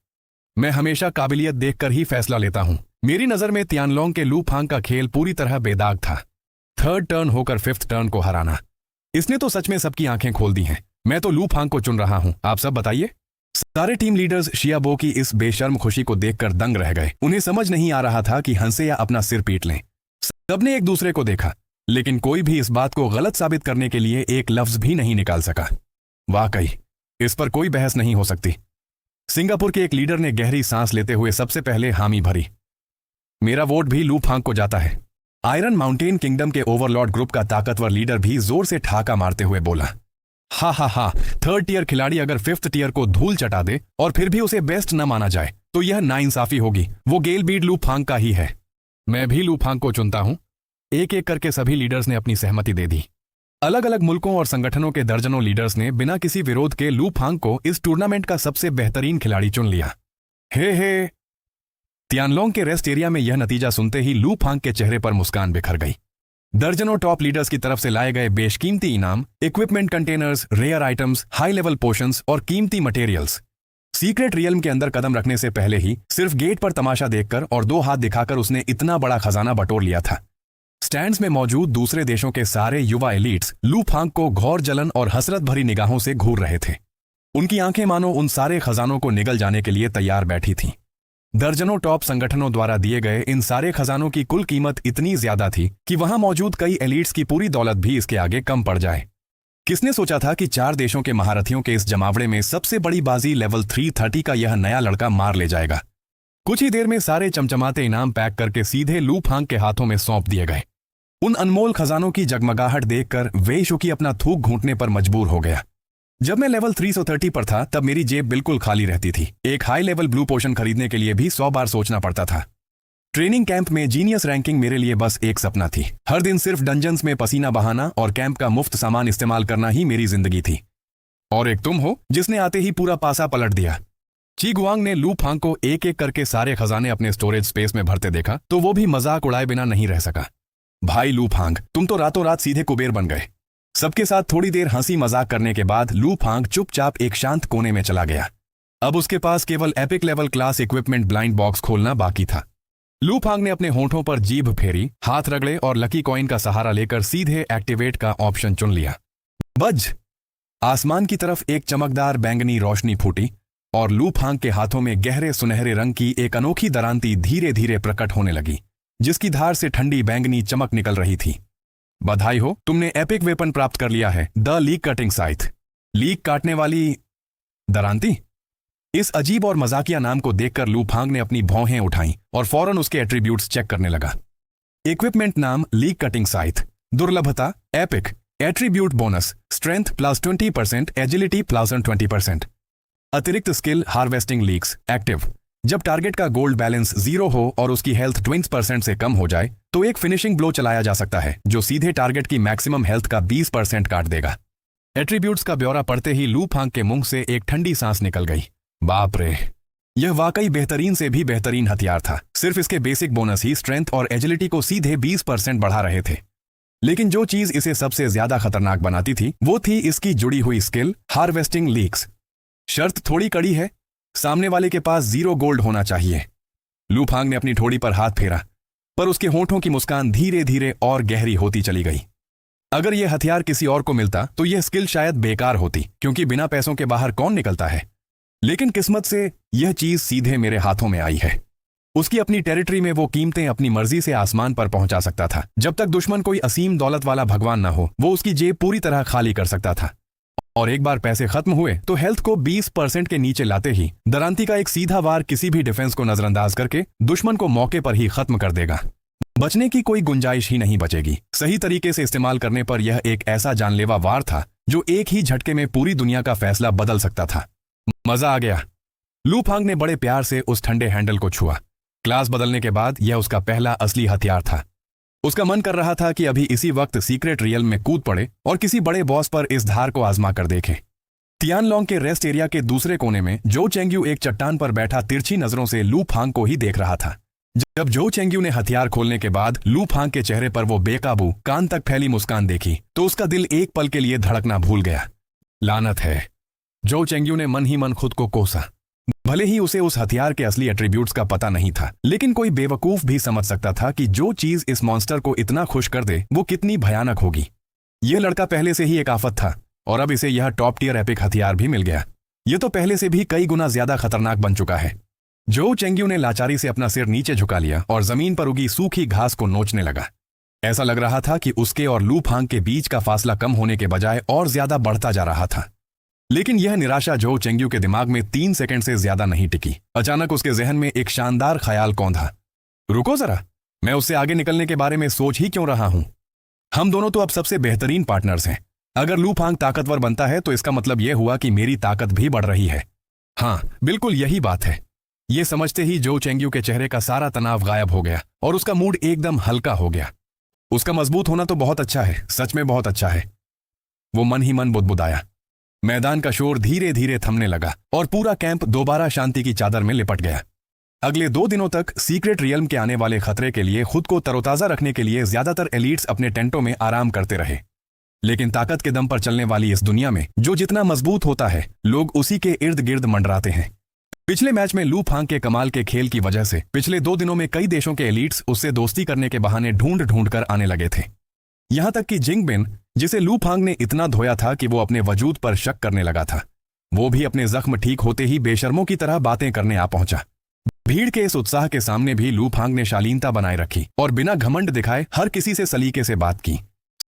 मैं हमेशा काबिलियत देखकर ही फैसला लेता हूं। मेरी नजर में तियानलोंग के लू फांग का खेल पूरी तरह बेदाग था। 3rd टर्न होकर 5th टर्न को हराना, इसने तो सच में सबकी आंखें खोल दी हैं। मैं तो लू फांग को चुन रहा हूं, आप सब बताइए। सारे टीम लीडर्स शियाबो की इस बेशर्म खुशी को देखकर दंग रह गए। उन्हें समझ नहीं आ रहा था कि हंसे या अपना सिर पीट लें। सबने एक दूसरे को देखा, लेकिन कोई भी इस बात को गलत साबित करने के लिए एक लफ्ज भी नहीं निकाल सका। वाकई इस पर कोई बहस नहीं हो सकती। सिंगापुर के एक लीडर ने गहरी सांस लेते हुए सबसे पहले हामी भरी। मेरा वोट भी लू फांग को जाता है। आयरन माउंटेन किंगडम के ओवरलॉर्ड ग्रुप का ताकतवर लीडर भी जोर से ठहाका मारते हुए बोला, हा, 3rd टियर खिलाड़ी अगर 5th टियर को धूल चटा दे और फिर भी उसे बेस्ट न माना जाए तो यह नाइंसाफी होगी। वो गेल बीड लू फांग का ही है। मैं भी लू फांग को चुनता हूं। एक एक करके सभी लीडर्स ने अपनी सहमति दे दी। अलग अलग मुल्कों और संगठनों के दर्जनों लीडर्स ने बिना किसी विरोध के लू फांग को इस टूर्नामेंट का सबसे बेहतरीन खिलाड़ी चुन लिया। हे तियानलोंग के रेस्ट एरिया में यह नतीजा सुनते ही लू फांग के चेहरे पर मुस्कान बिखर गई। दर्जनों टॉप लीडर्स की तरफ से लाए गए बेशकीमती इनाम, equipment containers, rare items, high level potions और कीमती मटेरियल्स। सीक्रेट रियल्म के अंदर कदम रखने से पहले ही सिर्फ गेट पर तमाशा देखकर और 2 हाथ दिखाकर उसने इतना बड़ा खजाना बटोर लिया था। स्टैंड्स में मौजूद दूसरे देशों के सारे युवा एलीट्स लू फांग को घोर जलन और हसरत भरी निगाहों से घूर रहे थे। उनकी आंखें मानो उन सारे खजानों को निगल जाने के लिए तैयार बैठी थीं। दर्जनों टॉप संगठनों द्वारा दिए गए इन सारे खजानों की कुल कीमत इतनी ज्यादा थी कि वहां मौजूद कई एलीट्स की पूरी दौलत भी इसके आगे कम पड़ जाए। किसने सोचा था कि 4 देशों के महारथियों के इस जमावड़े में सबसे बड़ी बाजी लेवल 330 का यह नया लड़का मार ले जाएगा। कुछ ही देर में सारे चमचमाते इनाम पैक करके सीधे लू फांग के हाथों में सौंप दिए गए। उन अनमोल खजानों की जगमगाहट देखकर वे शुकी अपना थूक घूंटने पर मजबूर हो गया। जब मैं लेवल 330 पर था तब मेरी जेब बिल्कुल खाली रहती थी। एक हाई लेवल ब्लू पोशन खरीदने के लिए भी 100 बार सोचना पड़ता था। ट्रेनिंग कैंप में जीनियस रैंकिंग मेरे लिए बस एक सपना थी। हर दिन सिर्फ डंजन्स में पसीना बहाना और कैंप का मुफ्त सामान इस्तेमाल करना ही मेरी जिंदगी थी। और एक तुम हो जिसने आते ही पूरा पासा पलट दिया। ची गुआंग ने लू फांग को एक एक करके सारे खजाने अपने स्टोरेज स्पेस में भरते देखा तो वो भी मजाक उड़ाए बिना नहीं रह सका। भाई लू फांग, तुम तो रातों रात सीधे कुबेर बन गए। सबके साथ थोड़ी देर हंसी मजाक करने के बाद लू फांग चुपचाप एक शांत कोने में चला गया। अब उसके पास केवल epic level class equipment blind box खोलना बाकी था। लू फांग ने अपने होंठों पर जीभ फेरी, हाथ रगड़े और लकी कॉइन का सहारा लेकर सीधे एक्टिवेट का ऑप्शन चुन लिया। बज! आसमान की तरफ एक चमकदार बैंगनी रोशनी फूटी और लू फांग के हाथों में गहरे सुनहरे रंग की एक अनोखी दरांती धीरे धीरे प्रकट होने लगी, जिसकी धार से ठंडी बैंगनी चमक निकल रही थी। बधाई हो, तुमने एपिक वेपन प्राप्त कर लिया है, द लीक कटिंग साइथ। लीक काटने वाली दरांती। इस अजीब और मजाकिया नाम को देखकर लू फांग ने अपनी भौहें उठाईं और फौरन उसके एट्रीब्यूट्स चेक करने लगा। इक्विपमेंट नाम लीक कटिंग साइथ, दुर्लभता epic, attribute bonus strength +20%, agility +20%। अतिरिक्त स्किल हार्वेस्टिंग लीक्स एक्टिव। जब टारगेट का गोल्ड बैलेंस 0 हो और उसकी हेल्थ 20% से कम हो जाए तो एक फिनिशिंग ब्लो चलाया जा सकता है जो सीधे टारगेट की मैक्सिमम हेल्थ का 20% काट देगा। एट्रीब्यूट्स का ब्यौरा पढ़ते ही लू फांग के मुंह से एक ठंडी सांस निकल गई। बाप रे, यह वाकई बेहतरीन से भी बेहतरीन हथियार था। सिर्फ इसके बेसिक बोनस ही स्ट्रेंथ और एजिलिटी को सीधे 20% बढ़ा रहे थे। लेकिन जो चीज इसे सबसे ज्यादा खतरनाक बनाती थी वो थी इसकी जुड़ी हुई स्किल हार्वेस्टिंग लीक्स। शर्त थोड़ी कड़ी है, सामने वाले के पास 0 गोल्ड होना चाहिए। लू फांग ने अपनी ठोड़ी पर हाथ फेरा, पर उसके होंठों की मुस्कान धीरे धीरे और गहरी होती चली गई। अगर यह हथियार किसी और को मिलता तो यह स्किल शायद बेकार होती, क्योंकि बिना पैसों के बाहर कौन निकलता है। लेकिन किस्मत से यह चीज सीधे मेरे हाथों में आई है। उसकी अपनी टेरिटरी में वो कीमतें अपनी मर्जी से आसमान पर पहुंचा सकता था। जब तक दुश्मन कोई असीम दौलत वाला भगवान ना हो, वो उसकी जेब पूरी तरह खाली कर सकता था। और एक बार पैसे खत्म हुए तो हेल्थ को 20% के नीचे लाते ही दरांती का एक सीधा वार किसी भी डिफेंस को नजरअंदाज करके दुश्मन को मौके पर ही खत्म कर देगा। बचने की कोई गुंजाइश ही नहीं बचेगी। सही तरीके से इस्तेमाल करने पर यह एक ऐसा जानलेवा वार था जो एक ही झटके में पूरी दुनिया का फैसला बदल सकता था। मजा आ गया। लू फांग ने बड़े प्यार से उस ठंडे हैंडल को छुआ। क्लास बदलने के बाद यह उसका पहला असली हथियार था। उसका मन कर रहा था कि अभी इसी वक्त सीक्रेट रियल में कूद पड़े और किसी बड़े बॉस पर इस धार को आजमा कर देखे। तियानलोंग के रेस्ट एरिया के दूसरे कोने में जो चेंग्यू एक चट्टान पर बैठा तिरछी नजरों से लू फांग को ही देख रहा था। जब जो चेंग्यू ने हथियार खोलने के बाद लू फांग के चेहरे पर वो बेकाबू कान तक फैली मुस्कान देखी तो उसका दिल एक पल के लिए धड़कना भूल गया। लानत है, जो चेंग्यू ने मन ही मन खुद को कोसा। भले ही उसे उस हथियार के असली एट्रीब्यूट्स का पता नहीं था, लेकिन कोई बेवकूफ भी समझ सकता था कि जो चीज इस मॉन्स्टर को इतना खुश कर दे वो कितनी भयानक होगी। यह लड़का पहले से ही एक आफत था और अब इसे यह टॉप टियर एपिक हथियार भी मिल गया। यह तो पहले से भी कई गुना ज्यादा खतरनाक बन चुका है। जो चेंग्यू ने लाचारी से अपना सिर नीचे झुका लिया और जमीन पर उगी सूखी घास को नोचने लगा। ऐसा लग रहा था कि उसके और लू फांग के बीच का फासला कम होने के बजाय और ज्यादा बढ़ता जा रहा था। लेकिन यह निराशा जो चेंग्यू के दिमाग में 3 सेकंड से ज्यादा नहीं टिकी। अचानक उसके जहन में एक शानदार ख्याल कौंधा। रुको जरा, मैं उससे आगे निकलने के बारे में सोच ही क्यों रहा हूं? हम दोनों तो अब सबसे बेहतरीन पार्टनर्स हैं। अगर लू फांग ताकतवर बनता है तो इसका मतलब यह हुआ कि मेरी ताकत भी बढ़ रही है। हाँ, बिल्कुल यही बात है। यह समझते ही जो चेंग्यू के चेहरे का सारा तनाव गायब हो गया और उसका मूड एकदम हल्का हो गया। उसका मजबूत होना तो बहुत अच्छा है, सच में बहुत अच्छा है। वो मन ही मन बुदबुदाया। मैदान का शोर धीरे धीरे थमने लगा और पूरा कैंप दोबारा शांति की चादर में लिपट गया। अगले 2 दिनों तक सीक्रेट रियल्म के आने वाले खतरे के लिए खुद को तरोताजा रखने के लिए ज्यादातर एलीट्स अपने टेंटों में आराम करते रहे। लेकिन ताकत के दम पर चलने वाली इस दुनिया में जो जितना मजबूत होता है, लोग उसी के इर्द गिर्द मंडराते हैं। पिछले मैच में लू फांग के कमाल के खेल की वजह से पिछले 2 दिनों में कई देशों के एलीट्स उससे दोस्ती करने के बहाने ढूंढ ढूंढ कर आने लगे थे। यहां तक कि जिंगबिन, जिसे लू फांग ने इतना धोया था कि वो अपने वजूद पर शक करने लगा था, वो भी अपने जख्म ठीक होते ही बेशर्मों की तरह बातें करने आ पहुंचा। भीड़ के इस उत्साह के सामने भी लू फांग ने शालीनता बनाए रखी और बिना घमंड दिखाए हर किसी से सलीके से बात की।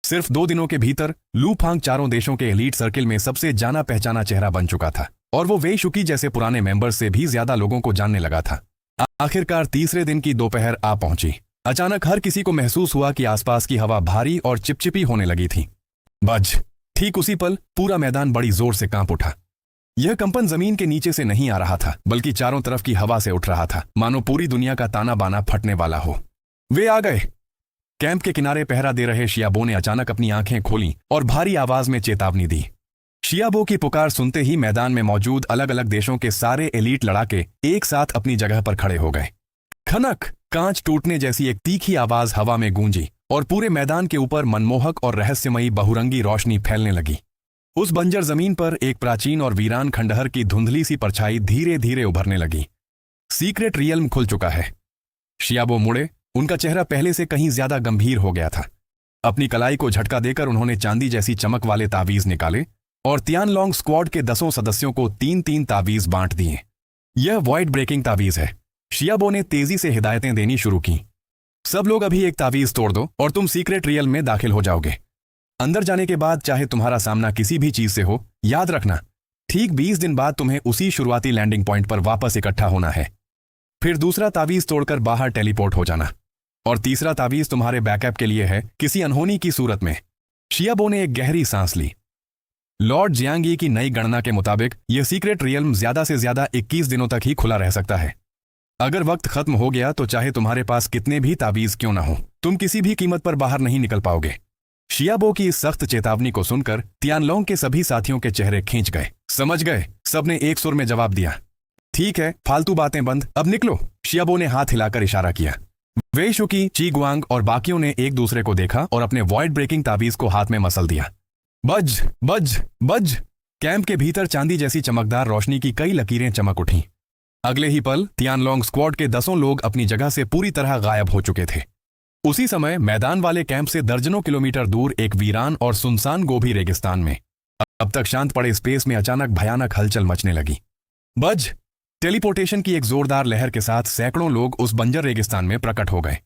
सिर्फ 2 दिनों के भीतर लू फांग चारों देशों के एलीट सर्किल में सबसे जाना पहचाना चेहरा बन चुका था और वो वेई शुकी जैसे पुराने मेंबर्स से भी ज्यादा लोगों को जानने लगा था। आखिरकार तीसरे दिन की दोपहर आ पहुंची। अचानक हर किसी को महसूस हुआ कि आसपास की हवा भारी और चिपचिपी होने लगी थी। बज। ठीक उसी पल पूरा मैदान बड़ी जोर से कांप उठा। यह कंपन जमीन के नीचे से नहीं आ रहा था, बल्कि चारों तरफ की हवा से उठ रहा था, मानो पूरी दुनिया का ताना बाना फटने वाला हो। वे आ गए। कैंप के किनारे पहरा दे रहे शियाबो ने अचानक अपनी आंखें खोली और भारी आवाज में चेतावनी दी। शियाबो की पुकार सुनते ही मैदान में मौजूद अलग अलग देशों के सारे एलीट लड़ाके एक साथ अपनी जगह पर खड़े हो गए। खनक, कांच टूटने जैसी एक तीखी आवाज हवा में गूंजी और पूरे मैदान के ऊपर मनमोहक और रहस्यमयी बहुरंगी रोशनी फैलने लगी। उस बंजर जमीन पर एक प्राचीन और वीरान खंडहर की धुंधली सी परछाई धीरे धीरे उभरने लगी। सीक्रेट रियल्म खुल चुका है। शियाबो मुड़े। उनका चेहरा पहले से कहीं ज्यादा गंभीर हो गया था। अपनी कलाई को झटका देकर उन्होंने चांदी जैसी चमक वाले तावीज निकाले और तियानलोंग स्क्वाड के 10 सदस्यों को 3-3 तावीज बांट दिए। यह वॉइड ब्रेकिंग तावीज है। शियाबो ने तेजी से हिदायतें देनी शुरू की। सब लोग अभी एक तावीज तोड़ दो और तुम सीक्रेट रियल में दाखिल हो जाओगे। अंदर जाने के बाद चाहे तुम्हारा सामना किसी भी चीज से हो, याद रखना ठीक 20 दिन बाद तुम्हें उसी शुरुआती लैंडिंग पॉइंट पर वापस इकट्ठा होना है। फिर दूसरा तावीज तोड़कर बाहर टेलीपोर्ट हो जाना और तीसरा तावीज तुम्हारे बैकअप के लिए है, किसी अनहोनी की सूरत में। शियाबो ने एक गहरी सांस ली। लॉर्ड जियांगी की नई गणना के मुताबिक यह सीक्रेट रियल्म ज्यादा से ज्यादा 21 दिनों तक ही खुला रह सकता है। अगर वक्त खत्म हो गया तो चाहे तुम्हारे पास कितने भी तावीज क्यों ना हो, तुम किसी भी कीमत पर बाहर नहीं निकल पाओगे। शियाबो की इस सख्त चेतावनी को सुनकर तियानलोंग के सभी साथियों के चेहरे खींच गए। समझ गए, सबने एक सुर में जवाब दिया। ठीक है, फालतू बातें बंद, अब निकलो। शियाबो ने हाथ हिलाकर इशारा किया। वेई शुकी, ची गुआंग और बाकियों ने एक दूसरे को देखा और अपने वॉइड ब्रेकिंग तावीज को हाथ में मसल दिया। बज बज बज। कैंप के भीतर चांदी जैसी चमकदार रोशनी की कई लकीरें चमक उठीं। अगले ही पल तियानलोंग स्क्वाड के 10 लोग अपनी जगह से पूरी तरह गायब हो चुके थे। उसी समय मैदान वाले कैंप से दर्जनों किलोमीटर दूर एक वीरान और सुनसान गोभी रेगिस्तान में अब तक शांत पड़े स्पेस में अचानक भयानक हलचल मचने लगी। बज। टेलीपोर्टेशन की एक जोरदार लहर के साथ सैकड़ों लोग उस बंजर रेगिस्तान में प्रकट हो गए।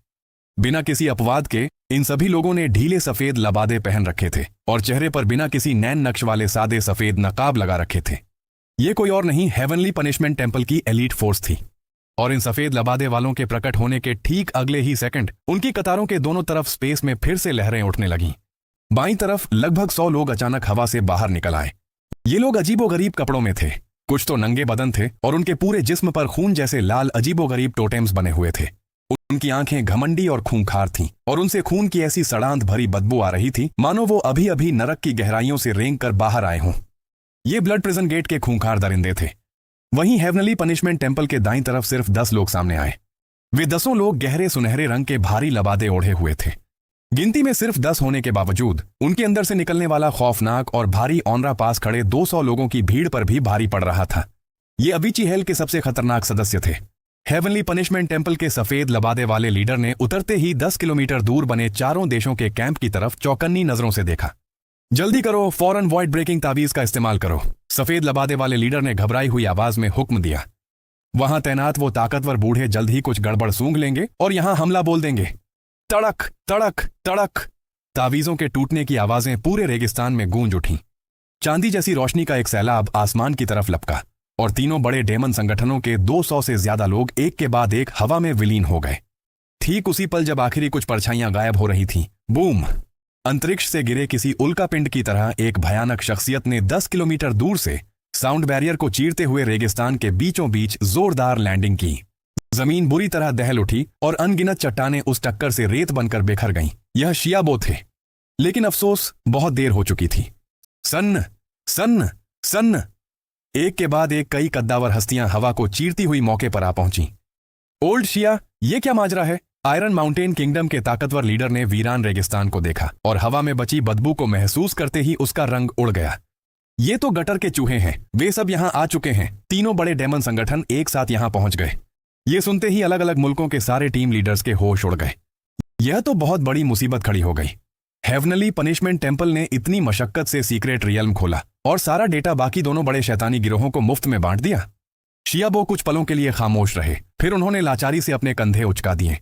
बिना किसी अपवाद के इन सभी लोगों ने ढीले सफेद लबादे पहन रखे थे और चेहरे पर बिना किसी नैन नक्श वाले सादे सफेद नकाब लगा रखे थे। ये कोई और नहीं, हेवनली पनिशमेंट टेम्पल की एलीट फोर्स थी। और इन सफेद लबादे वालों के प्रकट होने के ठीक अगले ही सेकंड उनकी कतारों के दोनों तरफ स्पेस में फिर से लहरें उठने लगीं। बाईं तरफ लगभग 100 लोग अचानक हवा से बाहर निकल आए। ये लोग अजीबोगरीब कपड़ों में थे, कुछ तो नंगे बदन थे और उनके पूरे जिस्म पर खून जैसे लाल अजीबोगरीब टोटेम्स बने हुए थे। उनकी आंखें घमंडी और खूंखार थीं और उनसे खून की ऐसी सड़ांध भरी बदबू आ रही थी मानो वो अभी अभी नरक की गहराइयों से रेंग कर बाहर आए हों। ये ब्लड प्रिजन गेट के खूंखार दरिंदे थे। वहीं हेवनली पनिशमेंट टेम्पल के दाईं तरफ सिर्फ 10 लोग सामने आए। वे 10 लोग गहरे सुनहरे रंग के भारी लबादे ओढ़े हुए थे। गिनती में सिर्फ 10 होने के बावजूद उनके अंदर से निकलने वाला खौफनाक और भारी ऑनरा पास खड़े 200 लोगों की भीड़ पर भी भारी पड़ रहा था। ये अविची हेल के सबसे खतरनाक सदस्य थे। हेवनली पनिशमेंट टेम्पल के सफेद लबादे वाले लीडर ने उतरते ही 10 किलोमीटर दूर बने चारों देशों के कैंप की तरफ चौकन्नी नजरों से देखा। जल्दी करो, फौरन वॉइड ब्रेकिंग तावीज का इस्तेमाल करो, सफेद लबादे वाले लीडर ने घबराई हुई आवाज में हुक्म दिया। वहां तैनात वो ताकतवर बूढ़े जल्द ही कुछ गड़बड़ सूंघ लेंगे और यहां हमला बोल देंगे। तड़क तड़क तड़क। तावीजों के टूटने की आवाजें पूरे रेगिस्तान में गूंज उठीं। चांदी जैसी रोशनी का एक सैलाब आसमान की तरफ लपका और तीनों बड़े डेमन संगठनों के 200 से ज्यादा लोग एक के बाद एक हवा में विलीन हो गए। ठीक उसी पल जब आखिरी कुछ परछाइयां गायब हो रही थीं, बूम! अंतरिक्ष से गिरे किसी उल्कापिंड की तरह एक भयानक शख्सियत ने 10 किलोमीटर दूर से साउंड बैरियर को चीरते हुए रेगिस्तान के बीचों बीच जोरदार लैंडिंग की। जमीन बुरी तरह दहल उठी और अनगिनत चट्टानें उस टक्कर से रेत बनकर बिखर गईं। यह शियाबो थे, लेकिन अफसोस बहुत देर हो चुकी थी। सन्न सन्न सन्न, एक के बाद एक कई कद्दावर हस्तियां हवा को चीरती हुई मौके पर आ पहुंची। ओल्ड शिया, ये क्या माजरा है? आयरन माउंटेन किंगडम के ताकतवर लीडर ने वीरान रेगिस्तान को देखा और हवा में बची बदबू को महसूस करते ही उसका रंग उड़ गया। ये तो गटर के चूहे हैं, वे सब यहां आ चुके हैं। तीनों बड़े डेमन संगठन एक साथ यहां पहुंच गए। ये सुनते ही अलग अलग मुल्कों के सारे टीम लीडर्स के होश उड़ गए। यह तो बहुत बड़ी मुसीबत खड़ी हो गई। हेवनली पनिशमेंट टेम्पल ने इतनी मशक्कत से सीक्रेट रियल्म खोला और सारा डेटा बाकी दोनों बड़े शैतानी गिरोहों को मुफ्त में बांट दिया। शियाबो कुछ पलों के लिए खामोश रहे, फिर उन्होंने लाचारी से अपने कंधे उचका दिए।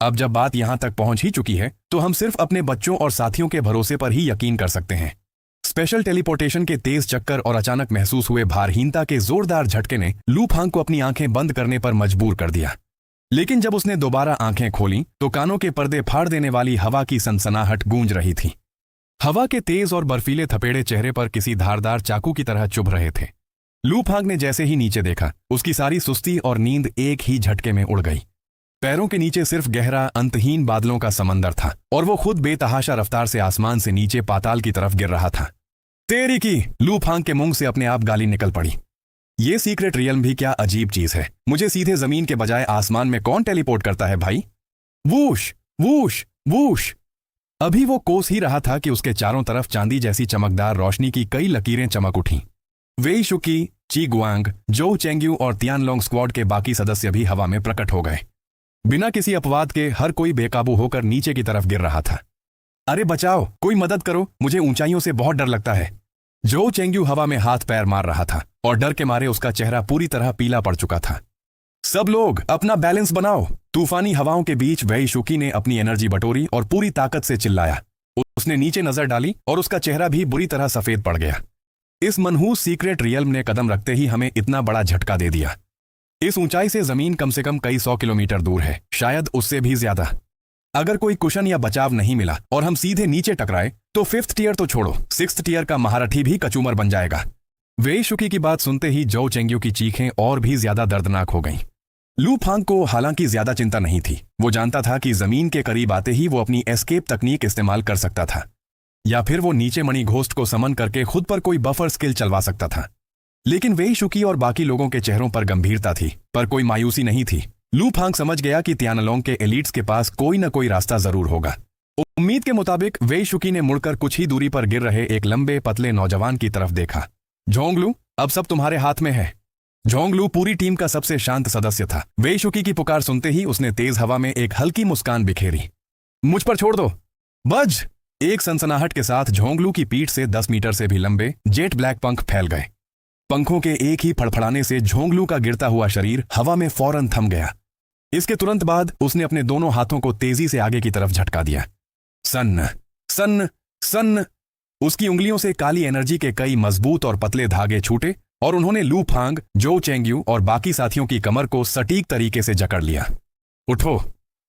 अब जब बात यहां तक पहुंच ही चुकी है तो हम सिर्फ अपने बच्चों और साथियों के भरोसे पर ही यकीन कर सकते हैं। स्पेशल टेलीपोर्टेशन के तेज चक्कर और अचानक महसूस हुए भारहीनता के जोरदार झटके ने लू फांग को अपनी आंखें बंद करने पर मजबूर कर दिया। लेकिन जब उसने दोबारा आंखें खोलीं तो कानों के पर्दे फाड़ देने वाली हवा की सनसनाहट गूंज रही थी। हवा के तेज और बर्फीले थपेड़े चेहरे पर किसी धारदार चाकू की तरह चुभ रहे थे। लू फांग ने जैसे ही नीचे देखा, उसकी सारी सुस्ती और नींद एक ही झटके में उड़ गई। पैरों के नीचे सिर्फ गहरा अंतहीन बादलों का समंदर था और वो खुद बेतहाशा रफ्तार से आसमान से नीचे पाताल की तरफ गिर रहा था। तेरी की! लू फांग के मुंह से अपने आप गाली निकल पड़ी। ये सीक्रेट रियल्म भी क्या अजीब चीज है। मुझे सीधे जमीन के बजाय आसमान में कौन टेलीपोर्ट करता है भाई? Whoosh whoosh whoosh. अभी वो कोस ही रहा था कि उसके चारों तरफ चांदी जैसी चमकदार रोशनी की कई लकीरें चमक उठीं। वेई शुकी, ची गुआंग, जो चेंग्यू और तियानलोंग स्क्वाड के बाकी सदस्य भी हवा में प्रकट हो गए। बिना किसी अपवाद के हर कोई बेकाबू होकर नीचे की तरफ गिर रहा था। अरे बचाओ, कोई मदद करो, मुझे ऊंचाइयों से बहुत डर लगता है। जो चेंग्यू हवा में हाथ पैर मार रहा था और डर के मारे उसका चेहरा पूरी तरह पीला पड़ चुका था। सब लोग अपना बैलेंस बनाओ। तूफानी हवाओं के बीच वेई शुकी ने अपनी एनर्जी बटोरी और पूरी ताकत से चिल्लाया। उसने नीचे नजर डाली और उसका चेहरा भी बुरी तरह सफेद पड़ गया। इस मनहूस सीक्रेट रियल्म ने कदम रखते ही हमें इतना बड़ा झटका दे दिया। इस ऊंचाई से जमीन कम से कम कई 100 किलोमीटर दूर है, शायद उससे भी ज्यादा। अगर कोई कुशन या बचाव नहीं मिला और हम सीधे नीचे टकराए तो 5th टियर तो छोड़ो, 6th टियर का महारथी भी कचूमर बन जाएगा। वेई शुकी की बात सुनते ही जो चेंग्यू की चीखें और भी ज्यादा दर्दनाक हो गईं। लू फांग को हालांकि ज्यादा चिंता नहीं थी। वो जानता था कि जमीन के करीब आते ही वो अपनी एस्केप तकनीक इस्तेमाल कर सकता था, या फिर वो नीचे मणि घोस्ट को समन करके खुद पर कोई बफर स्किल चलवा सकता था। लेकिन वेई शुकी और बाकी लोगों के चेहरों पर गंभीरता थी, पर कोई मायूसी नहीं थी। लू फांग समझ गया कि तियानलोंग के एलिट्स के पास कोई न कोई रास्ता जरूर होगा। उम्मीद के मुताबिक वेई शुकी ने मुड़कर कुछ ही दूरी पर गिर रहे एक लंबे पतले नौजवान की तरफ देखा। झोंगलू, अब सब तुम्हारे हाथ में है। झोंगलू पूरी टीम का सबसे शांत सदस्य था। वेई शुकी की पुकार सुनते ही उसने तेज हवा में एक हल्की मुस्कान बिखेरी। मुझ पर छोड़ दो, बज! एक सनसनाहट के साथ झोंगलू की पीठ से 10 मीटर से भी लंबे जेट ब्लैक पंख फैल गए। पंखों के एक ही फड़फड़ाने से झोंगलू का गिरता हुआ शरीर हवा में फौरन थम गया। इसके तुरंत बाद उसने अपने दोनों हाथों को तेजी से आगे की तरफ झटका दिया। सन्न सन्न सन्न। उसकी उंगलियों से काली एनर्जी के कई मजबूत और पतले धागे छूटे और उन्होंने लू फांग, जो चेंग्यू और बाकी साथियों की कमर को सटीक तरीके से जकड़ लिया। उठो!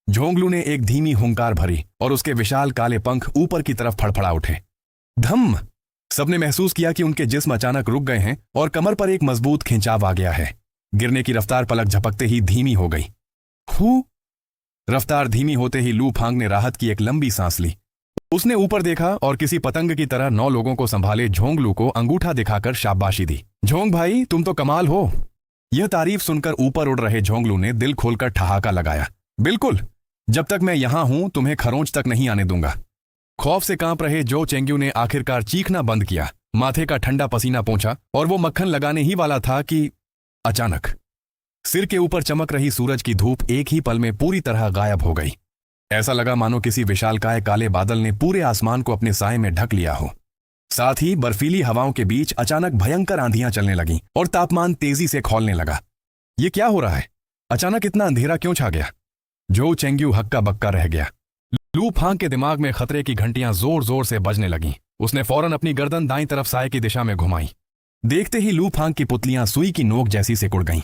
झोंगलू ने एक धीमी हुंकार भरी और उसके विशाल काले पंख ऊपर की तरफ फड़फड़ा उठे। धम! सबने महसूस किया कि उनके जिस्म अचानक रुक गए हैं और कमर पर एक मजबूत खिंचाव आ गया है। गिरने की रफ्तार पलक झपकते ही धीमी हो गई। हू! रफ्तार धीमी होते ही लू फांग ने राहत की एक लंबी सांस ली। उसने ऊपर देखा और किसी पतंग की तरह 9 लोगों को संभाले झोंगलू को अंगूठा दिखाकर शाबाशी दी। झोंग भाई, तुम तो कमाल हो। यह तारीफ सुनकर ऊपर उड़ रहे झोंगलू ने दिल खोलकर ठहाका लगाया। बिल्कुल, जब तक मैं यहां हूं तुम्हें खरोंच तक नहीं आने दूंगा। खौफ से कांप रहे जो चेंग्यू ने आखिरकार चीखना बंद किया। माथे का ठंडा पसीना पहुंचा और वो मक्खन लगाने ही वाला था कि अचानक सिर के ऊपर चमक रही सूरज की धूप एक ही पल में पूरी तरह गायब हो गई। ऐसा लगा मानो किसी विशालकाय काले बादल ने पूरे आसमान को अपने साए में ढक लिया हो। साथ ही बर्फीली हवाओं के बीच अचानक भयंकर आंधियां चलने लगीं और तापमान तेजी से खौलने लगा। ये क्या हो रहा है? अचानक इतना अंधेरा क्यों छा गया? जो चेंग्यू हक्का बक्का रह गया। लू फांग के दिमाग में खतरे की घंटियां जोर जोर से बजने लगीं। उसने फौरन अपनी गर्दन दाईं तरफ साए की दिशा में घुमाई। देखते ही लू फांग की पुतलियां सुई की नोक जैसी सिकुड़ गईं।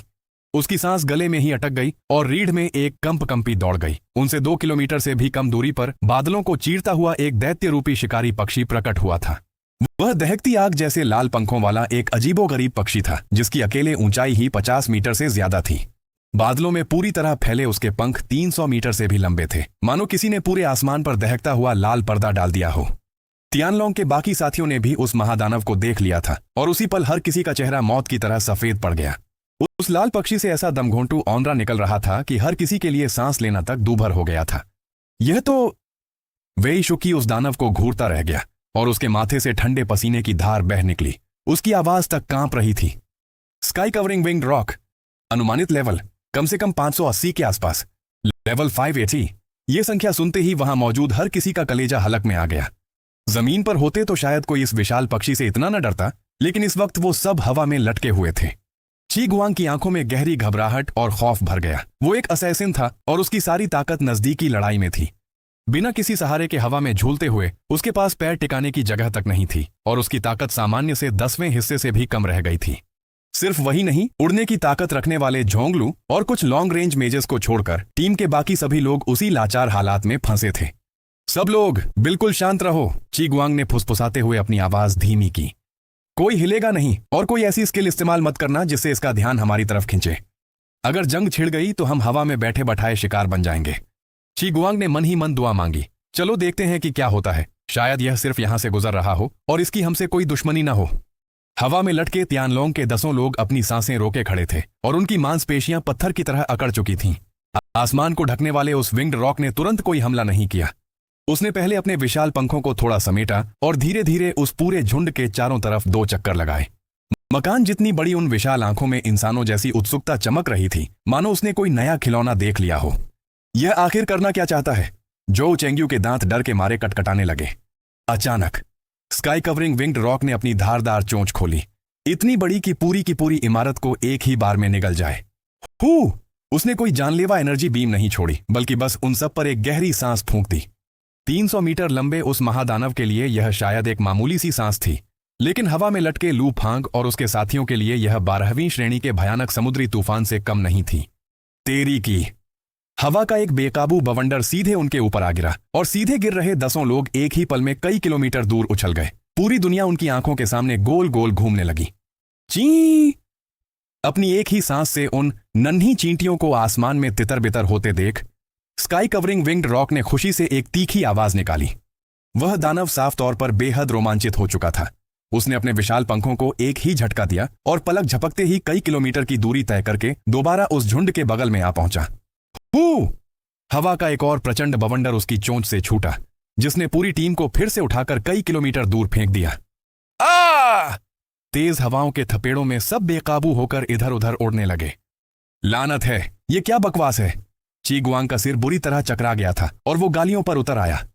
उसकी सांस गले में ही अटक गई और रीढ़ में एक कंपी दौड़ गई। उनसे 2 किलोमीटर से भी कम दूरी पर बादलों को चीरता हुआ एक दैत्य रूपी शिकारी पक्षी प्रकट हुआ था। वह दहकती आग जैसे लाल पंखों वाला एक अजीबोगरीब पक्षी था, जिसकी अकेले ऊंचाई ही 50 मीटर से ज्यादा थी। बादलों में पूरी तरह फैले उसके पंख 300 मीटर से भी लंबे थे, मानो किसी ने पूरे आसमान पर दहकता हुआ लाल पर्दा डाल दिया हो। तियानलोंग के बाकी साथियों ने भी उस महादानव को देख लिया था और उसी पल हर किसी का चेहरा मौत की तरह सफेद पड़ गया। उस लाल पक्षी से ऐसा दमघोंटू औंदरा निकल रहा था कि हर किसी के लिए सांस लेना तक दूभर हो गया था। यह तो वेई शुकी उस दानव को घूरता रह गया और उसके माथे से ठंडे पसीने की धार बह निकली। उसकी आवाज तक कांप रही थी। स्काई कवरिंग विंग्ड रॉक, अनुमानित लेवल कम से कम 580 के आसपास, लेवल 580। यह संख्या सुनते ही वहां मौजूद हर किसी का कलेजा हलक में आ गया। जमीन पर होते तो शायद कोई इस विशाल पक्षी से इतना न डरता, लेकिन इस वक्त वो सब हवा में लटके हुए थे। ची गुआंग की आंखों में गहरी घबराहट और खौफ भर गया। वो एक असैसिन था और उसकी सारी ताकत नजदीकी लड़ाई में थी। बिना किसी सहारे के हवा में झूलते हुए उसके पास पैर टिकाने की जगह तक नहीं थी और उसकी ताकत सामान्य से 10वें हिस्से से भी कम रह गई थी। सिर्फ वही नहीं, उड़ने की ताकत रखने वाले झोंगलू और कुछ लॉन्ग रेंज मेजेस को छोड़कर टीम के बाकी सभी लोग उसी लाचार हालात में फंसे थे। सब लोग बिल्कुल शांत रहो, ची गुआंग ने फुसफुसाते हुए अपनी आवाज धीमी की। कोई हिलेगा नहीं और कोई ऐसी स्किल इस्तेमाल मत करना जिससे इसका ध्यान हमारी तरफ खिंचे। अगर जंग छिड़ गई तो हम हवा में बैठे बैठाए शिकार बन जाएंगे। ची गुआंग ने मन ही मन दुआ मांगी। चलो देखते हैं कि क्या होता है। शायद यह सिर्फ यहां से गुजर रहा हो और इसकी हमसे कोई दुश्मनी ना हो। हवा में लटके तियानलोंग के 10 लोग अपनी सांसें रोके खड़े थे और उनकी मांसपेशियां पत्थर की तरह अकड़ चुकी थीं। आसमान को ढकने वाले उस विंग्ड रॉक ने तुरंत कोई हमला नहीं किया। उसने पहले अपने विशाल पंखों को थोड़ा समेटा और धीरे धीरे उस पूरे झुंड के चारों तरफ 2 चक्कर लगाए। मकान जितनी बड़ी उन विशाल आंखों में इंसानों जैसी उत्सुकता चमक रही थी, मानो उसने कोई नया खिलौना देख लिया हो। यह आखिर करना क्या चाहता है? जो चेंग्यू के दांत डर के मारे कटकटाने लगे। अचानक स्काई कवरिंग विंग्ड रॉक ने अपनी धारदार चोंच खोली, इतनी बड़ी कि की पूरी इमारत को एक ही बार में निगल जाए। हू! उसने कोई जानलेवा एनर्जी बीम नहीं छोड़ी, बल्कि बस उन सब पर एक गहरी सांस फूंक दी। 300 मीटर लंबे उस महादानव के लिए यह शायद एक मामूली सी सांस थी, लेकिन हवा में लटके लू फांग और उसके साथियों के लिए यह 12वीं श्रेणी के भयानक समुद्री तूफान से कम नहीं थी। तेरी की हवा का एक बेकाबू बवंडर सीधे उनके ऊपर आ गिरा और सीधे गिर रहे 10 लोग एक ही पल में कई किलोमीटर दूर उछल गए। पूरी दुनिया उनकी आंखों के सामने गोल गोल घूमने लगी। ची! अपनी एक ही सांस से उन नन्ही चींटियों को आसमान में तितर बितर होते देख स्काई कवरिंग विंग्ड रॉक ने खुशी से एक तीखी आवाज निकाली। वह दानव साफ तौर पर बेहद रोमांचित हो चुका था। उसने अपने विशाल पंखों को एक ही झटका दिया और पलक झपकते ही कई किलोमीटर की दूरी तय करके दोबारा उस झुंड के बगल में आ पहुंचा। हू! हवा का एक और प्रचंड बवंडर उसकी चोंच से छूटा, जिसने पूरी टीम को फिर से उठाकर कई किलोमीटर दूर फेंक दिया। आ! तेज हवाओं के थपेड़ों में सब बेकाबू होकर इधर उधर उड़ने लगे। लानत है, ये क्या बकवास है? ची गुआंग का सिर बुरी तरह चकरा गया था और वो गालियों पर उतर आया।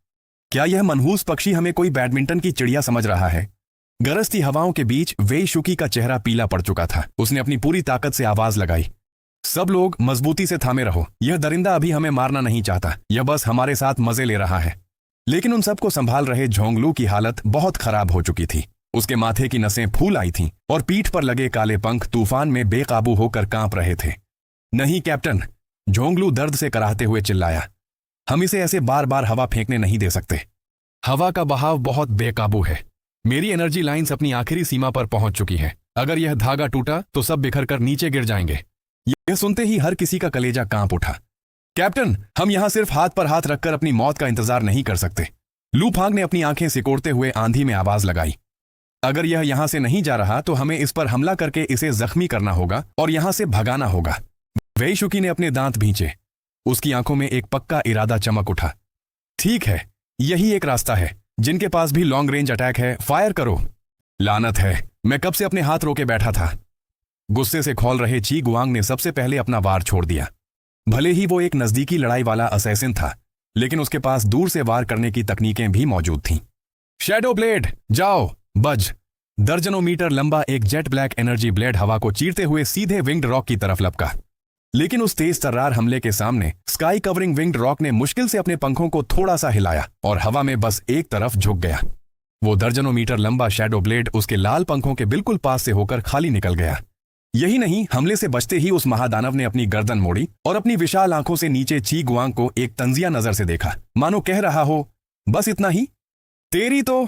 क्या यह मनहूस पक्षी हमें कोई बैडमिंटन की चिड़िया समझ रहा है? गरजती हवाओं के बीच वेई शुकी का चेहरा पीला पड़ चुका था। उसने अपनी पूरी ताकत से आवाज लगाई, सब लोग मजबूती से थामे रहो। यह दरिंदा अभी हमें मारना नहीं चाहता, यह बस हमारे साथ मजे ले रहा है। लेकिन उन सबको संभाल रहे झोंगलू की हालत बहुत खराब हो चुकी थी। उसके माथे की नसें फूल आई थीं और पीठ पर लगे काले पंख तूफान में बेकाबू होकर कांप रहे थे। नहीं कैप्टन, झोंगलू दर्द से कराहते हुए चिल्लाया, हम इसे ऐसे बार बार हवा फेंकने नहीं दे सकते। हवा का बहाव बहुत बेकाबू है। मेरी एनर्जी लाइंस अपनी आखिरी सीमा पर पहुंच चुकी है। अगर यह धागा टूटा तो सब बिखर कर नीचे गिर जाएंगे। यह सुनते ही हर किसी का कलेजा कांप उठा। कैप्टन, हम यहां सिर्फ हाथ पर हाथ रखकर अपनी मौत का इंतजार नहीं कर सकते। लू फांग ने अपनी आंखें सिकोड़ते हुए आंधी में आवाज लगाई, अगर यह यहां से नहीं जा रहा तो हमें इस पर हमला करके इसे जख्मी करना होगा और यहां से भगाना होगा। वेई शुकी ने अपने दांत भींचे। उसकी आंखों में एक पक्का इरादा चमक उठा। ठीक है, यही एक रास्ता है। जिनके पास भी लॉन्ग रेंज अटैक है, फायर करो। लानत है, मैं कब से अपने हाथ रोके बैठा था। गुस्से से खौल रहे ची गुआंग ने सबसे पहले अपना वार छोड़ दिया। भले ही वो एक नजदीकी लड़ाई वाला असैसिन था, लेकिन उसके पास दूर से वार करने की तकनीकें भी मौजूद थीं। शैडो ब्लेड, जाओ, बज। दर्जनों मीटर लंबा एक जेट ब्लैक एनर्जी ब्लेड हवा को चीरते हुए सीधे विंग्ड रॉक की तरफ लपका। लेकिन उस तेज तर्रार हमले के सामने स्काई कवरिंग विंग्ड रॉक ने मुश्किल से अपने पंखों को थोड़ा सा हिलाया और हवा में बस एक तरफ झुक गया। वो दर्जनों मीटर लंबा शैडो ब्लेड उसके लाल पंखों के बिल्कुल पास से होकर खाली निकल गया। यही नहीं, हमले से बचते ही उस महादानव ने अपनी गर्दन मोड़ी और अपनी विशाल आंखों से नीचे ची गुआंग को एक तंजिया नजर से देखा, मानो कह रहा हो, बस इतना ही? तेरी तो।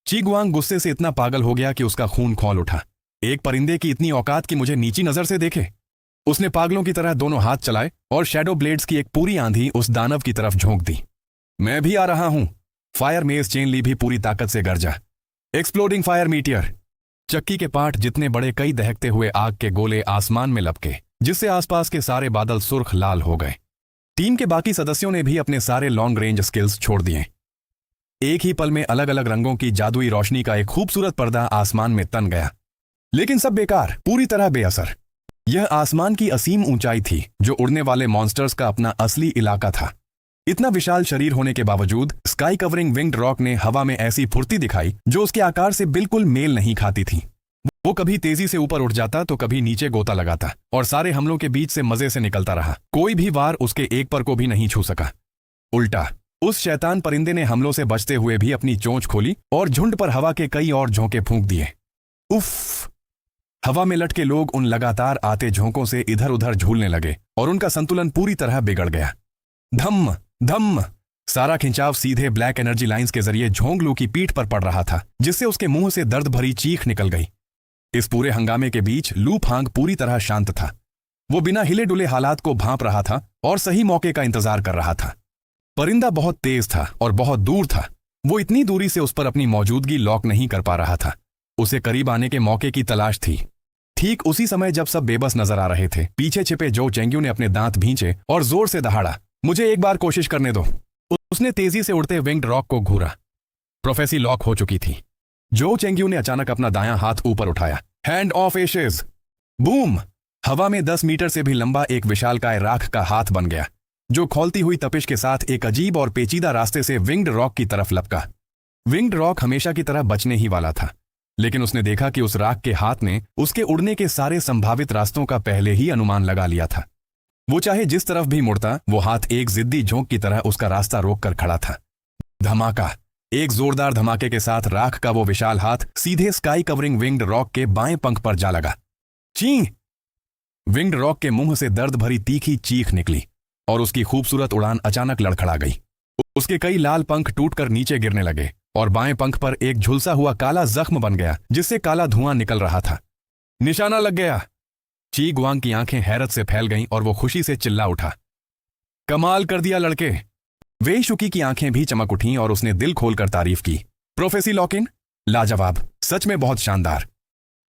ची गुआंग गुस्से से इतना पागल हो गया कि उसका खून खौल उठा। एक परिंदे की इतनी औकात कि मुझे नीची नजर से देखे। उसने पागलों की तरह दोनों हाथ चलाए और शैडो ब्लेड्स की एक पूरी आंधी उस दानव की तरफ झोंक दी। मैं भी आ रहा हूं। फायर मेज चेन ली भी पूरी ताकत से गरजा। Exploding fire meteor. चक्की के पार्ट जितने बड़े कई दहकते हुए आग के गोले आसमान में लपके, जिससे आसपास के सारे बादल सुर्ख लाल हो गए। टीम के बाकी सदस्यों ने भी अपने सारे लॉन्ग रेंज स्किल्स छोड़ दिए। एक ही पल में अलग अलग रंगों की जादुई रोशनी का एक खूबसूरत पर्दा आसमान में तन गया। लेकिन सब बेकार, पूरी तरह बेअसर। यह आसमान की असीम ऊंचाई थी जो उड़ने वाले मॉन्स्टर्स का अपना असली इलाका था। इतना विशाल शरीर होने के बावजूद स्काई कवरिंग विंग्ड रॉक ने हवा में ऐसी फुर्ती दिखाई जो उसके आकार से बिल्कुल मेल नहीं खाती थी। वो कभी तेजी से ऊपर उठ जाता तो कभी नीचे गोता लगाता और सारे हमलों के बीच से मजे से निकलता रहा। कोई भी वार उसके एक पर को भी नहीं छू सका। उल्टा उस शैतान परिंदे ने हमलों से बचते हुए भी अपनी चोंच खोली और झुंड पर हवा के कई और झोंके फूंक दिए। उफ! हवा में लटके लोग उन लगातार आते झोंकों से इधर उधर झूलने लगे और उनका संतुलन पूरी तरह बिगड़ गया। धम्म धम्म। सारा खिंचाव सीधे ब्लैक एनर्जी लाइंस के जरिए झोंगलू की पीठ पर पड़ रहा था, जिससे उसके मुंह से दर्द भरी चीख निकल गई। इस पूरे हंगामे के बीच लू फांग पूरी तरह शांत था। वो बिना हिले डुले हालात को भांप रहा था और सही मौके का इंतजार कर रहा था। परिंदा बहुत तेज था और बहुत दूर था। वो इतनी दूरी से उस पर अपनी मौजूदगी लॉक नहीं कर पा रहा था। उसे करीब आने के मौके की तलाश थी। ठीक उसी समय जब सब बेबस नजर आ रहे थे, पीछे छिपे जो चेंग्यू ने अपने दांत भींचे और जोर से दहाड़ा। मुझे एक बार कोशिश करने दो। उसने तेजी से उड़ते विंग्ड रॉक को घूरा। प्रोफेसी लॉक हो चुकी थी। जो चेंग्यू ने अचानक अपना दायां हाथ ऊपर उठाया। Hand of Ashes. बूम! हवा में 10 मीटर से भी लंबा एक विशालकाय राख का हाथ बन गया, जो खौलती हुई तपिश के साथ एक अजीब और पेचीदा रास्ते से विंग्ड रॉक की तरफ लपका। विंग्ड रॉक हमेशा की तरह बचने ही वाला था, लेकिन उसने देखा कि उस राख के हाथ ने उसके उड़ने के सारे संभावित रास्तों का पहले ही अनुमान लगा लिया था। वो चाहे जिस तरफ भी मुड़ता, वो हाथ एक जिद्दी झोंक की तरह उसका रास्ता रोक कर खड़ा था। धमाका! एक जोरदार धमाके के साथ राख का वो विशाल हाथ सीधे स्काई कवरिंग विंग्ड रॉक के बाएं पंख पर जा लगा। ची! विंग्ड रॉक के मुंह से दर्द भरी तीखी चीख निकली और उसकी खूबसूरत उड़ान अचानक लड़खड़ा गई। उसके कई लाल पंख टूटकर नीचे गिरने लगे और बाएं पंख पर एक झुलसा हुआ काला जख्म बन गया, जिससे काला धुआं निकल रहा था। निशाना लग गया! ची गुआंग की आंखें हैरत से फैल गईं और वो खुशी से चिल्ला उठा। कमाल कर दिया लड़के! वेई शुकी की आंखें भी चमक उठीं और उसने दिल खोलकर तारीफ की। प्रोफेसी लॉकिन, लाजवाब, सच में बहुत शानदार।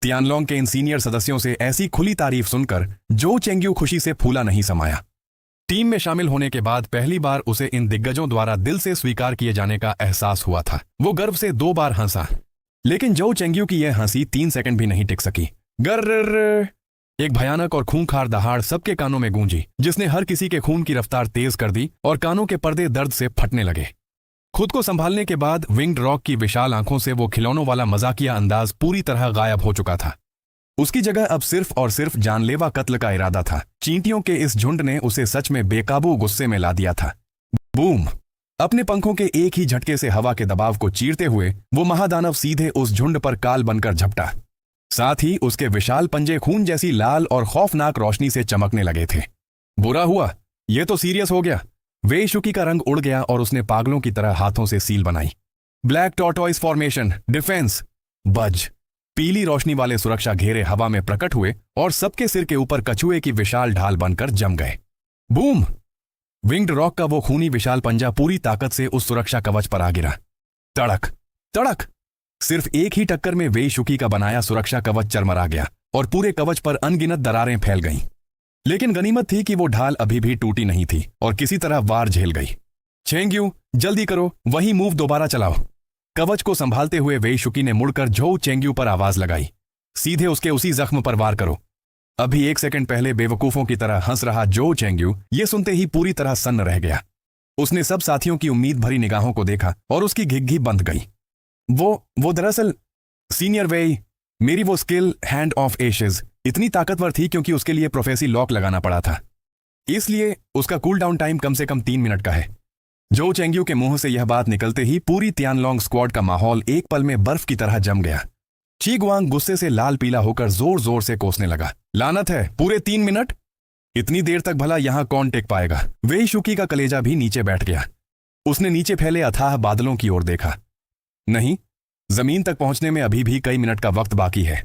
तियानलोंग के इन सीनियर सदस्यों से ऐसी खुली तारीफ सुनकर जो चेंग्यू खुशी से फूला नहीं समाया। टीम में शामिल होने के बाद पहली बार उसे इन दिग्गजों द्वारा दिल से स्वीकार किए जाने का एहसास हुआ था। वो गर्व से 2 बार हंसा, लेकिन जो चेंग्यू की यह हंसी 3 सेकंड भी नहीं टिक सकी। गर्र! एक भयानक और खूंखार दहाड़ सबके कानों में गूंजी, जिसने हर किसी के खून की रफ्तार तेज कर दी और कानों के पर्दे दर्द से फटने लगे। खुद को संभालने के बाद विंग्ड रॉक की विशाल आंखों से वो खिलौनों वाला मजाकिया अंदाज पूरी तरह गायब हो चुका था। उसकी जगह अब सिर्फ और सिर्फ जानलेवा कत्ल का इरादा था। चींटियों के इस झुंड ने उसे सच में बेकाबू गुस्से में ला दिया था। बूम! अपने पंखों के एक ही झटके से हवा के दबाव को चीरते हुए वो महादानव सीधे उस झुंड पर काल बनकर झपटा। साथ ही उसके विशाल पंजे खून जैसी लाल और खौफनाक रोशनी से चमकने लगे थे। बुरा हुआ, ये तो सीरियस हो गया। वेई शुकी का रंग उड़ गया और उसने पागलों की तरह हाथों से सील बनाई। ब्लैक टॉर्टॉइस फॉर्मेशन, डिफेंस, बज! पीली रोशनी वाले सुरक्षा घेरे हवा में प्रकट हुए और सबके सिर के ऊपर कछुए की विशाल ढाल बनकर जम गए। बूम! विंग्ड रॉक का वो खूनी विशाल पंजा पूरी ताकत से उस सुरक्षा कवच पर आ गिरा। तड़क! तड़क! सिर्फ एक ही टक्कर में वेई शुकी का बनाया सुरक्षा कवच चरमरा गया और पूरे कवच पर अनगिनत दरारें फैल गईं। लेकिन गनीमत थी कि वो ढाल अभी भी टूटी नहीं थी और किसी तरह वार झेल गई। चेंग्यू, जल्दी करो, वही मूव दोबारा चलाओ। कवच को संभालते हुए वेई शुकी ने मुड़कर झोउ चेंग्यू पर आवाज लगाई। सीधे उसके उसी जख्म पर वार करो। अभी 1 सेकंड पहले बेवकूफों की तरह हंस रहा झोउ चेंग्यू ये सुनते ही पूरी तरह सन्न रह गया। उसने सब साथियों की उम्मीद भरी निगाहों को देखा और उसकी घिघी बंध गई। वो दरअसल सीनियर वेई, मेरी वो स्किल हैंड ऑफ एशेज इतनी ताकतवर थी क्योंकि उसके लिए प्रोफेसी लॉक लगाना पड़ा था, इसलिए उसका कूल डाउन टाइम कम से कम 3 मिनट का है। झोउ चेंग्यू के मुंह से यह बात निकलते ही पूरी तियानलोंग स्क्वाड का माहौल एक पल में बर्फ की तरह जम गया। ची गुआंग गुस्से से लाल पीला होकर जोर जोर से कोसने लगा। लानत है, पूरे 3 मिनट? इतनी देर तक भला यहां कौन टिक पाएगा? वेई शुकी का कलेजा भी नीचे बैठ गया। उसने नीचे फैले अथाह बादलों की ओर देखा। नहीं, जमीन तक पहुंचने में अभी भी कई मिनट का वक्त बाकी है।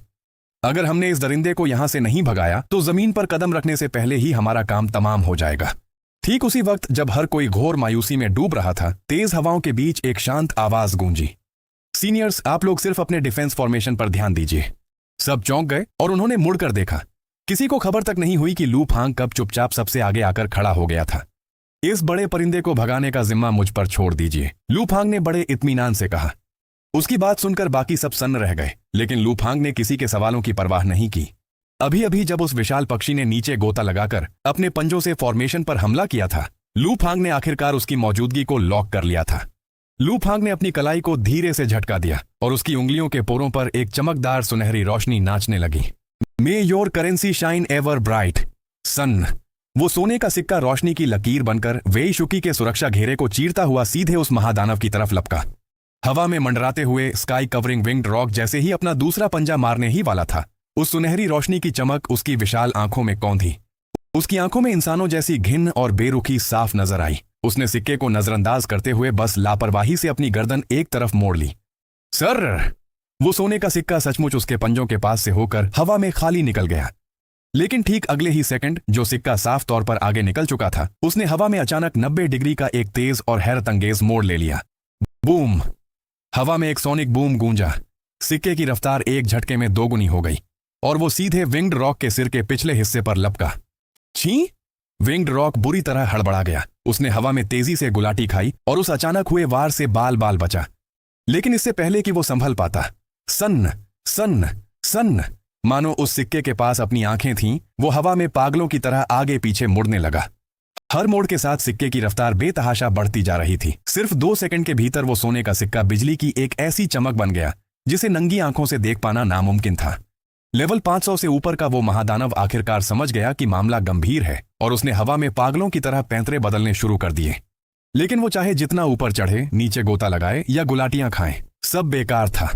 अगर हमने इस दरिंदे को यहां से नहीं भगाया तो जमीन पर कदम रखने से पहले ही हमारा काम तमाम हो जाएगा। ठीक उसी वक्त जब हर कोई घोर मायूसी में डूब रहा था, तेज हवाओं के बीच एक शांत आवाज गूंजी। सीनियर्स, आप लोग सिर्फ अपने डिफेंस फॉर्मेशन पर ध्यान दीजिए। सब चौंक गए और उन्होंने मुड़कर देखा। किसी को खबर तक नहीं हुई कि लू फांग कब चुपचाप सबसे आगे आकर खड़ा हो गया था। इस बड़े परिंदे को भगाने का जिम्मा मुझ पर छोड़ दीजिए, लू फांग ने बड़े इत्मीनान से कहा। उसकी बात सुनकर बाकी सब सन्न रह गए, लेकिन लू फांग ने किसी के सवालों की परवाह नहीं की। अभी अभी जब उस विशाल पक्षी ने नीचे गोता लगाकर अपने पंजों से फॉर्मेशन पर हमला किया था, लू फांग ने आखिरकार उसकी मौजूदगी को लॉक कर लिया था। लू फांग ने अपनी कलाई को धीरे से झटका दिया और उसकी उंगलियों के पोरों पर एक चमकदार सुनहरी रोशनी नाचने लगी। May your currency shine ever bright sun. वो सोने का सिक्का रोशनी की लकीर बनकर वेई शुकी के सुरक्षा घेरे को चीरता हुआ सीधे उस महादानव की तरफ लपका। हवा में मंडराते हुए स्काई कवरिंग विंग्ड रॉक जैसे ही अपना दूसरा पंजा मारने ही वाला था, उस सुनहरी रोशनी की चमक उसकी विशाल आंखों में कौंधी। उसकी आंखों में इंसानों जैसी घिन और बेरुखी साफ नजर आई। उसने सिक्के को नजरअंदाज करते हुए बस लापरवाही से अपनी गर्दन एक तरफ मोड़ ली। सर! वो सोने का सिक्का सचमुच उसके पंजों के पास से होकर हवा में खाली निकल गया। लेकिन ठीक अगले ही सेकंड जो सिक्का साफ तौर पर आगे निकल चुका था, उसने हवा में अचानक 90 डिग्री का एक तेज और हैरतअंगेज मोड़ ले लिया। बूम! हवा में एक सोनिक बूम गूंजा। सिक्के की रफ्तार एक झटके में दोगुनी हो गई और वो सीधे विंग्ड रॉक के सिर के पिछले हिस्से पर लपका। छी! विंग्ड रॉक बुरी तरह हड़बड़ा गया। उसने हवा में तेजी से गुलाटी खाई और उस अचानक हुए वार से बाल बाल बचा। लेकिन इससे पहले कि वो संभल पाता, सन्न सन्न सन्न, मानो उस सिक्के के पास अपनी आंखें थीं, वो हवा में पागलों की तरह आगे पीछे मुड़ने लगा। हर मोड़ के साथ सिक्के की रफ्तार बेतहाशा बढ़ती जा रही थी। सिर्फ 2 सेकंड के भीतर वो सोने का सिक्का बिजली की एक ऐसी चमक बन गया जिसे नंगी आंखों से देख पाना नामुमकिन था। लेवल 500 से ऊपर का वो महादानव आखिरकार समझ गया कि मामला गंभीर है और उसने हवा में पागलों की तरह पैंतरे बदलने शुरू कर दिए। लेकिन वो चाहे जितना ऊपर चढ़े, नीचे गोता लगाए या गुलाटियां खाए, सब बेकार था।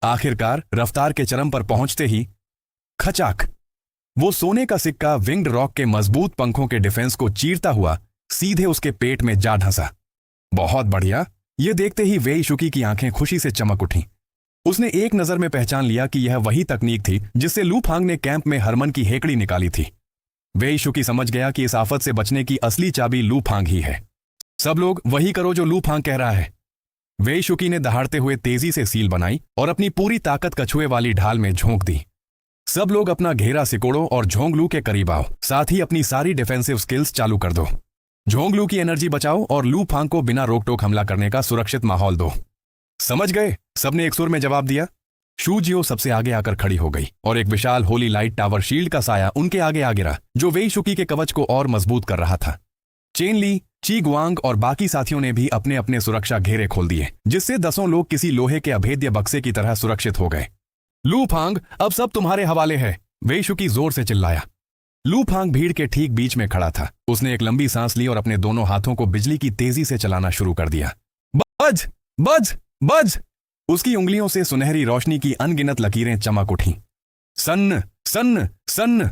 आखिरकार रफ्तार के चरम पर पहुंचते ही खचाक! वो सोने का सिक्का विंग्ड रॉक के मजबूत पंखों के डिफेंस को चीरता हुआ सीधे उसके पेट में जा ढंसा। बहुत बढ़िया! ये देखते ही वेई शुकी की आंखें खुशी से चमक उठीं। उसने एक नजर में पहचान लिया कि यह वही तकनीक थी जिससे लू फांग ने कैंप में हरमन की हेकड़ी निकाली थी। वेई शुकी समझ गया कि इस आफत से बचने की असली चाबी लू फांग ही है। सब लोग वही करो जो लू फांग कह रहा है। वेई शुकी ने दहाड़ते हुए तेजी से सील बनाई और अपनी पूरी ताकत कछुए वाली ढाल में झोंक दी। सब लोग अपना घेरा सिकोड़ो और झोंगलू के करीब आओ। साथ ही अपनी सारी डिफेंसिव स्किल्स चालू कर दो। झोंगलू की एनर्जी बचाओ और लू फांग को बिना रोक टोक हमला करने का सुरक्षित माहौल दो। समझ गए? सबने एक सुर में जवाब दिया। शूजियो सबसे आगे आकर खड़ी हो गई और एक विशाल होली लाइट टावर शील्ड का साया उनके आगे आ गिरा, जो वेई शुकी के कवच को और मजबूत कर रहा था। चेन ली, ची गुआंग और बाकी साथियों ने भी अपने अपने सुरक्षा घेरे खोल दिए, जिससे 10 लोग किसी लोहे के अभेद्य बक्से की तरह सुरक्षित हो गए। लू फांग, अब सब तुम्हारे हवाले है, वेई शुकी जोर से चिल्लाया। लू फांग भीड़ के ठीक बीच में खड़ा था। उसने एक लंबी सांस ली और अपने दोनों हाथों को बिजली की तेजी से चलाना शुरू कर दिया। बज बज बज! उसकी उंगलियों से सुनहरी रोशनी की अनगिनत लकीरें चमक उठीं। सन्न सन्न सन्न!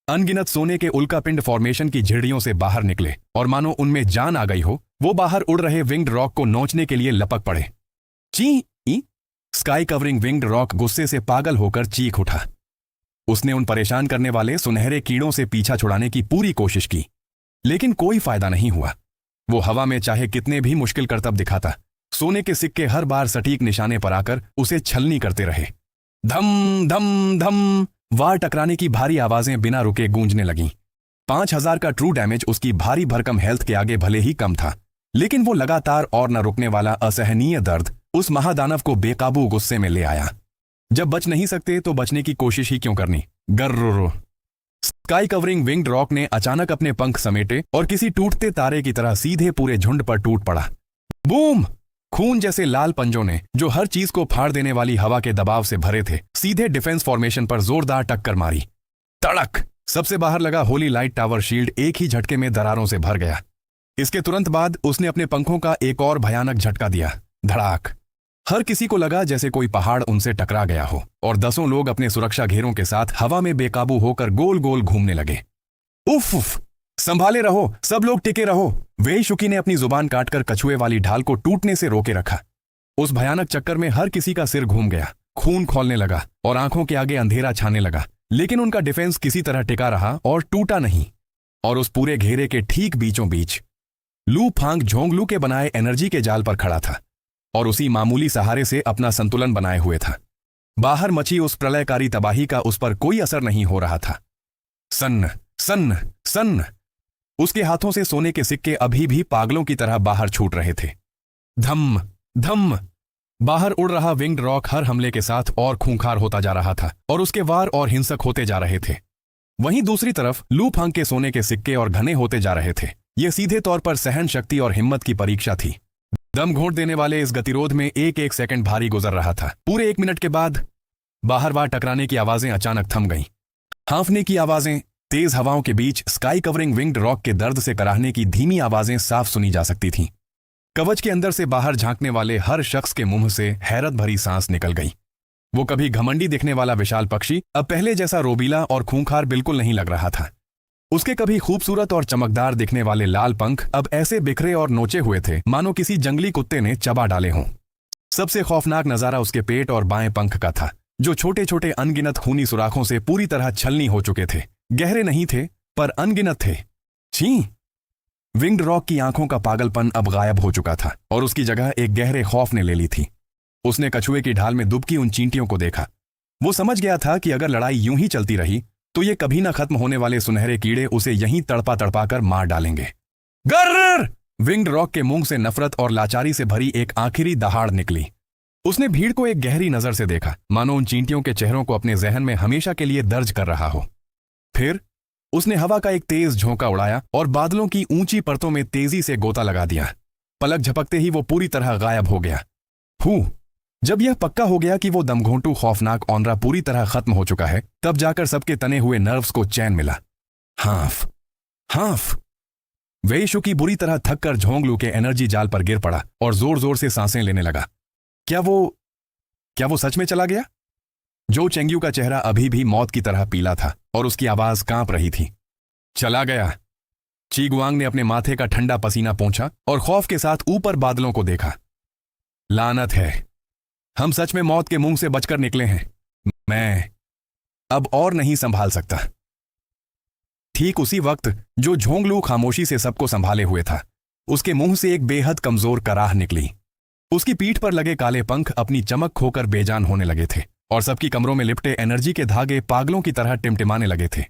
अनगिनत सोने के उल्कापिंड फॉर्मेशन की झिड़ियों से बाहर निकले और मानो उनमें जान आ गई हो, वो बाहर उड़ रहे विंग्ड रॉक को नोचने के लिए लपक पड़े। ची! स्काई कवरिंग विंग्ड रॉक गुस्से से पागल होकर चीख उठा। उसने उन परेशान करने वाले सुनहरे कीड़ों से पीछा छुड़ाने की पूरी कोशिश की, लेकिन कोई फायदा नहीं हुआ। वो हवा में चाहे कितने भी मुश्किल करतब दिखाता, सोने के सिक्के हर बार सटीक निशाने पर आकर उसे छलनी करते रहे। धम धम धम! वार टकराने की भारी आवाजें बिना रुके गूंजने लगीं। 5000 का ट्रू डैमेज उसकी भारी भरकम हेल्थ के आगे भले ही कम था, लेकिन वो लगातार और न रुकने वाला असहनीय दर्द उस महादानव को बेकाबू गुस्से में ले आया। जब बच नहीं सकते तो बचने की कोशिश ही क्यों करनी? गर्र! स्काई कवरिंग विंग्ड रॉक ने अचानक अपने पंख समेटे और किसी टूटते तारे की तरह सीधे पूरे झुंड पर टूट पड़ा। बूम! खून जैसे लाल पंजों ने, जो हर चीज को फाड़ देने वाली हवा के दबाव से भरे थे, सीधे डिफेंस फॉर्मेशन पर जोरदार टक्कर मारी। तड़क! सबसे बाहर लगा होली लाइट टावर शील्ड एक ही झटके में दरारों से भर गया। इसके तुरंत बाद उसने अपने पंखों का एक और भयानक झटका दिया। धड़ाक! हर किसी को लगा जैसे कोई पहाड़ उनसे टकरा गया हो और 10 लोग अपने सुरक्षा घेरों के साथ हवा में बेकाबू होकर गोल गोल घूमने लगे। उफ उफ! संभाले रहो, सब लोग टिके रहो! वेई शुकी ने अपनी जुबान काटकर कछुए वाली ढाल को टूटने से रोके रखा। उस भयानक चक्कर में हर किसी का सिर घूम गया खून खौलने लगा और आंखों के आगे अंधेरा छाने लगा, लेकिन उनका डिफेंस किसी तरह टिका रहा और टूटा नहीं। और उस पूरे घेरे के ठीक बीचों बीच लू फांग झोंगलू के बनाए एनर्जी के जाल पर खड़ा था और उसी मामूली सहारे से अपना संतुलन बनाए हुए था। बाहर मची उस प्रलयकारी तबाही का उस पर कोई असर नहीं हो रहा था। सन्न सन्न सन्न, उसके हाथों से सोने के सिक्के अभी भी पागलों की तरह बाहर छूट रहे थे। धम धम, बाहर उड़ रहा विंग्ड रॉक हर हमले के साथ और खूंखार होता जा रहा था और उसके वार और हिंसक होते जा रहे थे। वहीं दूसरी तरफ लू फांग के सोने के सिक्के और घने होते जा रहे थे। यह सीधे तौर पर सहन शक्ति और हिम्मत की परीक्षा थी। दम घोंट देने वाले इस गतिरोध में एक एक सेकंड भारी गुजर रहा था। पूरे 1 मिनट के बाद बाहर वार टकराने की आवाजें अचानक थम गईं। हांफने की आवाजें, तेज हवाओं के बीच स्काई कवरिंग विंग्ड रॉक के दर्द से कराहने की धीमी आवाजें साफ सुनी जा सकती थीं। कवच के अंदर से बाहर झांकने वाले हर शख्स के मुंह से हैरत भरी सांस निकल गई। वो कभी घमंडी दिखने वाला विशाल पक्षी अब पहले जैसा रोबीला और खूंखार बिल्कुल नहीं लग रहा था। उसके कभी खूबसूरत और चमकदार दिखने वाले लाल पंख अब ऐसे बिखरे और नोचे हुए थे मानो किसी जंगली कुत्ते ने चबा डाले हों। सबसे खौफनाक नजारा उसके पेट और बाएं पंख का था, जो छोटे छोटे अनगिनत खूनी सुराखों से पूरी तरह छलनी हो चुके थे। गहरे नहीं थे पर अनगिनत थे। छी! विंग्ड रॉक की आंखों का पागलपन अब गायब हो चुका था और उसकी जगह एक गहरे खौफ ने ले ली थी। उसने कछुए की ढाल में दुबकी उन चींटियों को देखा। वो समझ गया था कि अगर लड़ाई यूं ही चलती रही तो ये कभी ना खत्म होने वाले सुनहरे कीड़े उसे यहीं तड़पा तड़पा कर मार डालेंगे। गर्र! विंग्ड रॉक के मुंह से नफरत और लाचारी से भरी एक आखिरी दहाड़ निकली। उसने भीड़ को एक गहरी नजर से देखा, मानो उन चींटियों के चेहरों को अपने जहन में हमेशा के लिए दर्ज कर रहा हो। फिर उसने हवा का एक तेज झोंका उड़ाया और बादलों की ऊंची परतों में तेजी से गोता लगा दिया। पलक झपकते ही वो पूरी तरह गायब हो गया। जब यह पक्का हो गया कि वो दमघोंटू खौफनाक औंदरा पूरी तरह खत्म हो चुका है, तब जाकर सबके तने हुए नर्व्स को चैन मिला। हाफ हाफ, वेईशुकी बुरी तरह थक कर झोंगलू के एनर्जी जाल पर गिर पड़ा और जोर जोर से सांसें लेने लगा। क्या वो सच में चला गया? जो चेंग्यू का चेहरा अभी भी मौत की तरह पीला था और उसकी आवाज कांप रही थी। चला गया। चीगुआंग ने अपने माथे का ठंडा पसीना पोंछा और खौफ के साथ ऊपर बादलों को देखा। लानत है, हम सच में मौत के मुंह से बचकर निकले हैं। मैं अब और नहीं संभाल सकता। ठीक उसी वक्त जो झोंगलू खामोशी से सबको संभाले हुए था, उसके मुंह से एक बेहद कमजोर कराह निकली। उसकी पीठ पर लगे काले पंख अपनी चमक खोकर बेजान होने लगे थे और सबकी कमरों में लिपटे एनर्जी के धागे पागलों की तरह टिमटिमाने लगे थे।